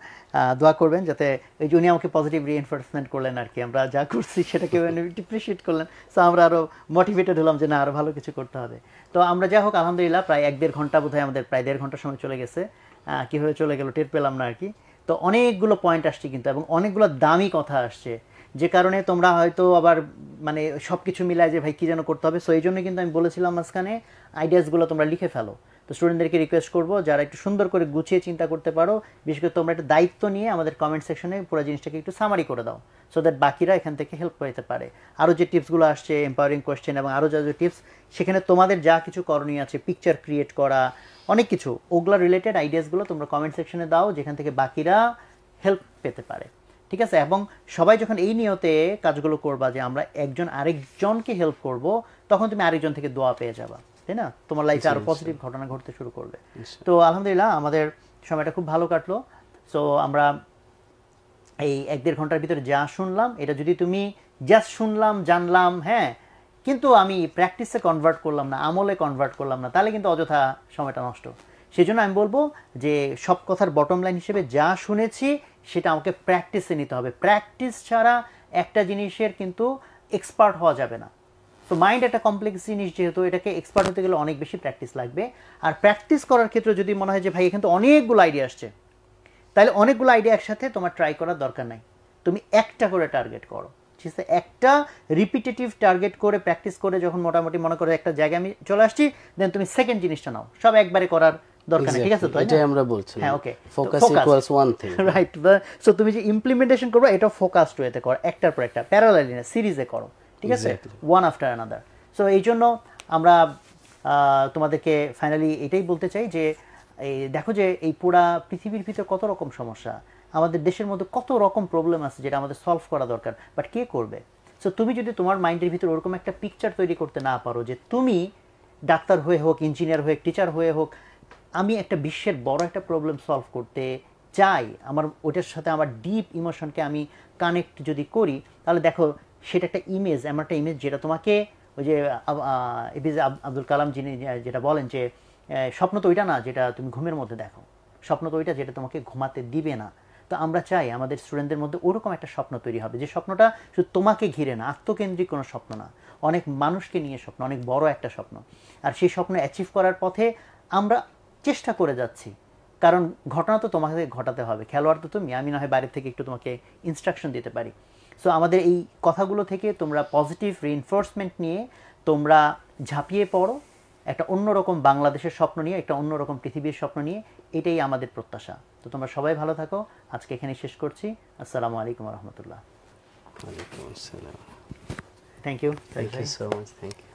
[SPEAKER 1] দোয়া করবেন যাতে এই যে উনি আমাকে পজিটিভ রিএনফোর্সমেন্ট করলেন আর কি, আমরা যা করছি সেটাকে অ্যাপ্রিশিয়েট করলেন, সো আমরা আরও মোটিভেটেড হলাম যে না আরও ভালো কিছু করতে হবে। তো আমরা যা হোক আলহামদুলিল্লাহ প্রায় 1-1.5 ঘন্টা, বোধহয় আমাদের প্রায় 1.5 ঘন্টা সময় চলে গেছে, কীভাবে চলে গেল টের পেলাম না আর কি। তো অনেকগুলো পয়েন্ট আসছে কিন্তু, এবং অনেকগুলো দামি কথা আসছে, যে কারণে তোমরা হয়তো আবার মানে সব কিছু মিলায় যে ভাই কী যেন করতে হবে। সো এই জন্য কিন্তু আমি বলেছিলাম মাঝখানে আইডিয়াসগুলো তোমরা লিখে ফেলো। তো স্টুডেন্টদেরকে রিকোয়েস্ট করবো যারা একটু সুন্দর করে গুছিয়ে চিন্তা করতে পারো, বিশেষ করে তোমরা একটা দায়িত্ব নিয়ে আমাদের কমেন্ট সেকশনে পুরো জিনিসটাকে একটু সামারি করে দাও, সো দ্যাট বাকিরা এখান থেকে হেল্প পেতে পারে। আরও যে টিপসগুলো আসছে, এম্পাওয়ারিং কোয়েশ্চেন এবং আরও যা যে টিপস, সেখানে তোমাদের যা কিছু করণীয় আছে, পিকচার ক্রিয়েট করা, অনেক কিছু, ওগুলো রিলেটেড আইডিয়াসগুলো তোমরা কমেন্ট সেকশনে দাও, যেখান থেকে বাকিরা হেল্প পেতে পারে। ঠিক আছে? এবং সবাই যখন এই নিয়তে কাজগুলো করবা যে আমরা একজন আরেকজনকে হেল্প করব, তখন তুমি আরেকজন থেকে দোয়া পেয়ে যাবা, তাই না? তোমার লাইফে আরো পজিটিভ ঘটনা ঘটতে শুরু করবে। তো আলহামদুলিল্লাহ আমাদের সময়টা খুব ভালো কাটলো। সো আমরা এই 1-1.5 ঘন্টার ভিতরে যা শুনলাম, এটা যদি তুমি জাস্ট শুনলাম, জানলাম, হ্যাঁ কিন্তু আমি প্র্যাকটিসে কনভার্ট করলাম না, আমলে কনভার্ট করলাম না, তাহলে কিন্তু অযথা সময়টা নষ্ট। সেই জন্য আমি বলবো যে সব কথার বটম লাইন হিসেবে যা শুনেছি সেটা আমাকে প্র্যাকটিসে নিতে হবে। প্র্যাকটিস ছাড়া একটা জিনিসের কিন্তু এক্সপার্ট হওয়া যাবে না। তো মাইন্ড একটা কমপ্লেক্স জিনিস, যেহেতু এটাকে এক্সপার্ট হতে গেলে অনেক বেশি প্র্যাকটিস লাগবে। আর প্র্যাকটিস করার ক্ষেত্রে যদি মনে হয় যে ভাই এখানে তো অনেকগুলো আইডিয়া আসছে, তাহলে অনেকগুলো আইডিয়া একসাথে তোমার ট্রাই করার দরকার নাই, তুমি একটা করে টার্গেট করো। ঠিক আছে, একটা রিপিটেটিভ টার্গেট করে প্র্যাকটিস করে যখন মোটামুটি মনে করো একটা জায়গায় আমি চলে আসছি, দেন তুমি সেকেন্ড জিনিসটা নাও, সব একবারে করার দরকার নেই। ঠিক আছে, তো
[SPEAKER 2] এটাই আমরা বলছি।
[SPEAKER 1] হ্যাঁ, okay,
[SPEAKER 2] focus equals one thing,
[SPEAKER 1] right. So তুমি যে ইমপ্লিমেন্টেশন করবে এটা ফোকাসড ওয়েতে করো, একটার পর একটা, প্যারালালি না, সিরিজে করো। ঠিক আছে, ওয়ান আফটার অ্যানাদার। সো এই জন্য আমরা তোমাদেরকে ফাইনালি এটাই বলতে চাই যে এই দেখো যে এই পুরা পৃথিবীর ভিতরে কত রকম সমস্যা, আমাদের দেশের মধ্যে কত রকম প্রবলেম আছে যেটা আমাদের সলভ করা দরকার, বাট কে করবে? সো তুমি যদি তোমার মাইন্ডের ভিতরে ওরকম একটা পিকচার তৈরি করতে না পারো যে তুমি ডাক্তার হয়ে হোক, ইঞ্জিনিয়ার হয়ে, টিচার হয়ে হোক, আমি একটা বিশ্বের বড় একটা প্রবলেম সলভ করতে চাই, আমার ওইটার সাথে আমার ডিপ ইমোশনকে আমি কানেক্ট যদি করি, তাহলে দেখো সেটা একটা ইমেজ, এমন একটা ইমেজ যেটা তোমাকে ওই যে এপিজে আব্দুল কালাম যিনি যেটা বলেন যে স্বপ্ন তো ওইটা না যেটা তুমি ঘুমের মধ্যে দেখো, স্বপ্ন তো ওইটা যেটা তোমাকে ঘুমাতে দিবে না। তো আমরা চাই আমাদের স্টুডেন্টদের মধ্যে ওরকম একটা স্বপ্ন তৈরি হবে, যে স্বপ্নটা শুধু তোমাকে ঘিরে না, আত্মকেন্দ্রিক কোনো স্বপ্ন না, অনেক মানুষকে নিয়ে স্বপ্ন, অনেক বড় একটা স্বপ্ন। আর সেই স্বপ্ন অ্যাচিভ করার পথে আমরা চেষ্টা করে যাচ্ছি, কারণ ঘটনা তো তোমাকে ঘটাতে হবে, খেলোয়াড় তো তুমি, আমি না হয় বাইরে থেকে একটু তোমাকে ইনস্ট্রাকশন দিতে পারি। সো আমাদের এই কথাগুলো থেকে তোমরা পজিটিভ রিইনফোর্সমেন্ট নিয়ে তোমরা ঝাঁপিয়ে পড়ো একটা অন্যরকম বাংলাদেশের স্বপ্ন নিয়ে, একটা অন্যরকম পৃথিবীর স্বপ্ন নিয়ে। এটাই আমাদের প্রত্যাশা। তো তোমরা সবাই ভালো থাকো, আজকে এখানে শেষ করছি। আসসালামু আলাইকুম রহমতুল্লাহ।
[SPEAKER 2] ওয়ালাইকুম আসসালাম।
[SPEAKER 1] Thank you
[SPEAKER 2] so much, thank you.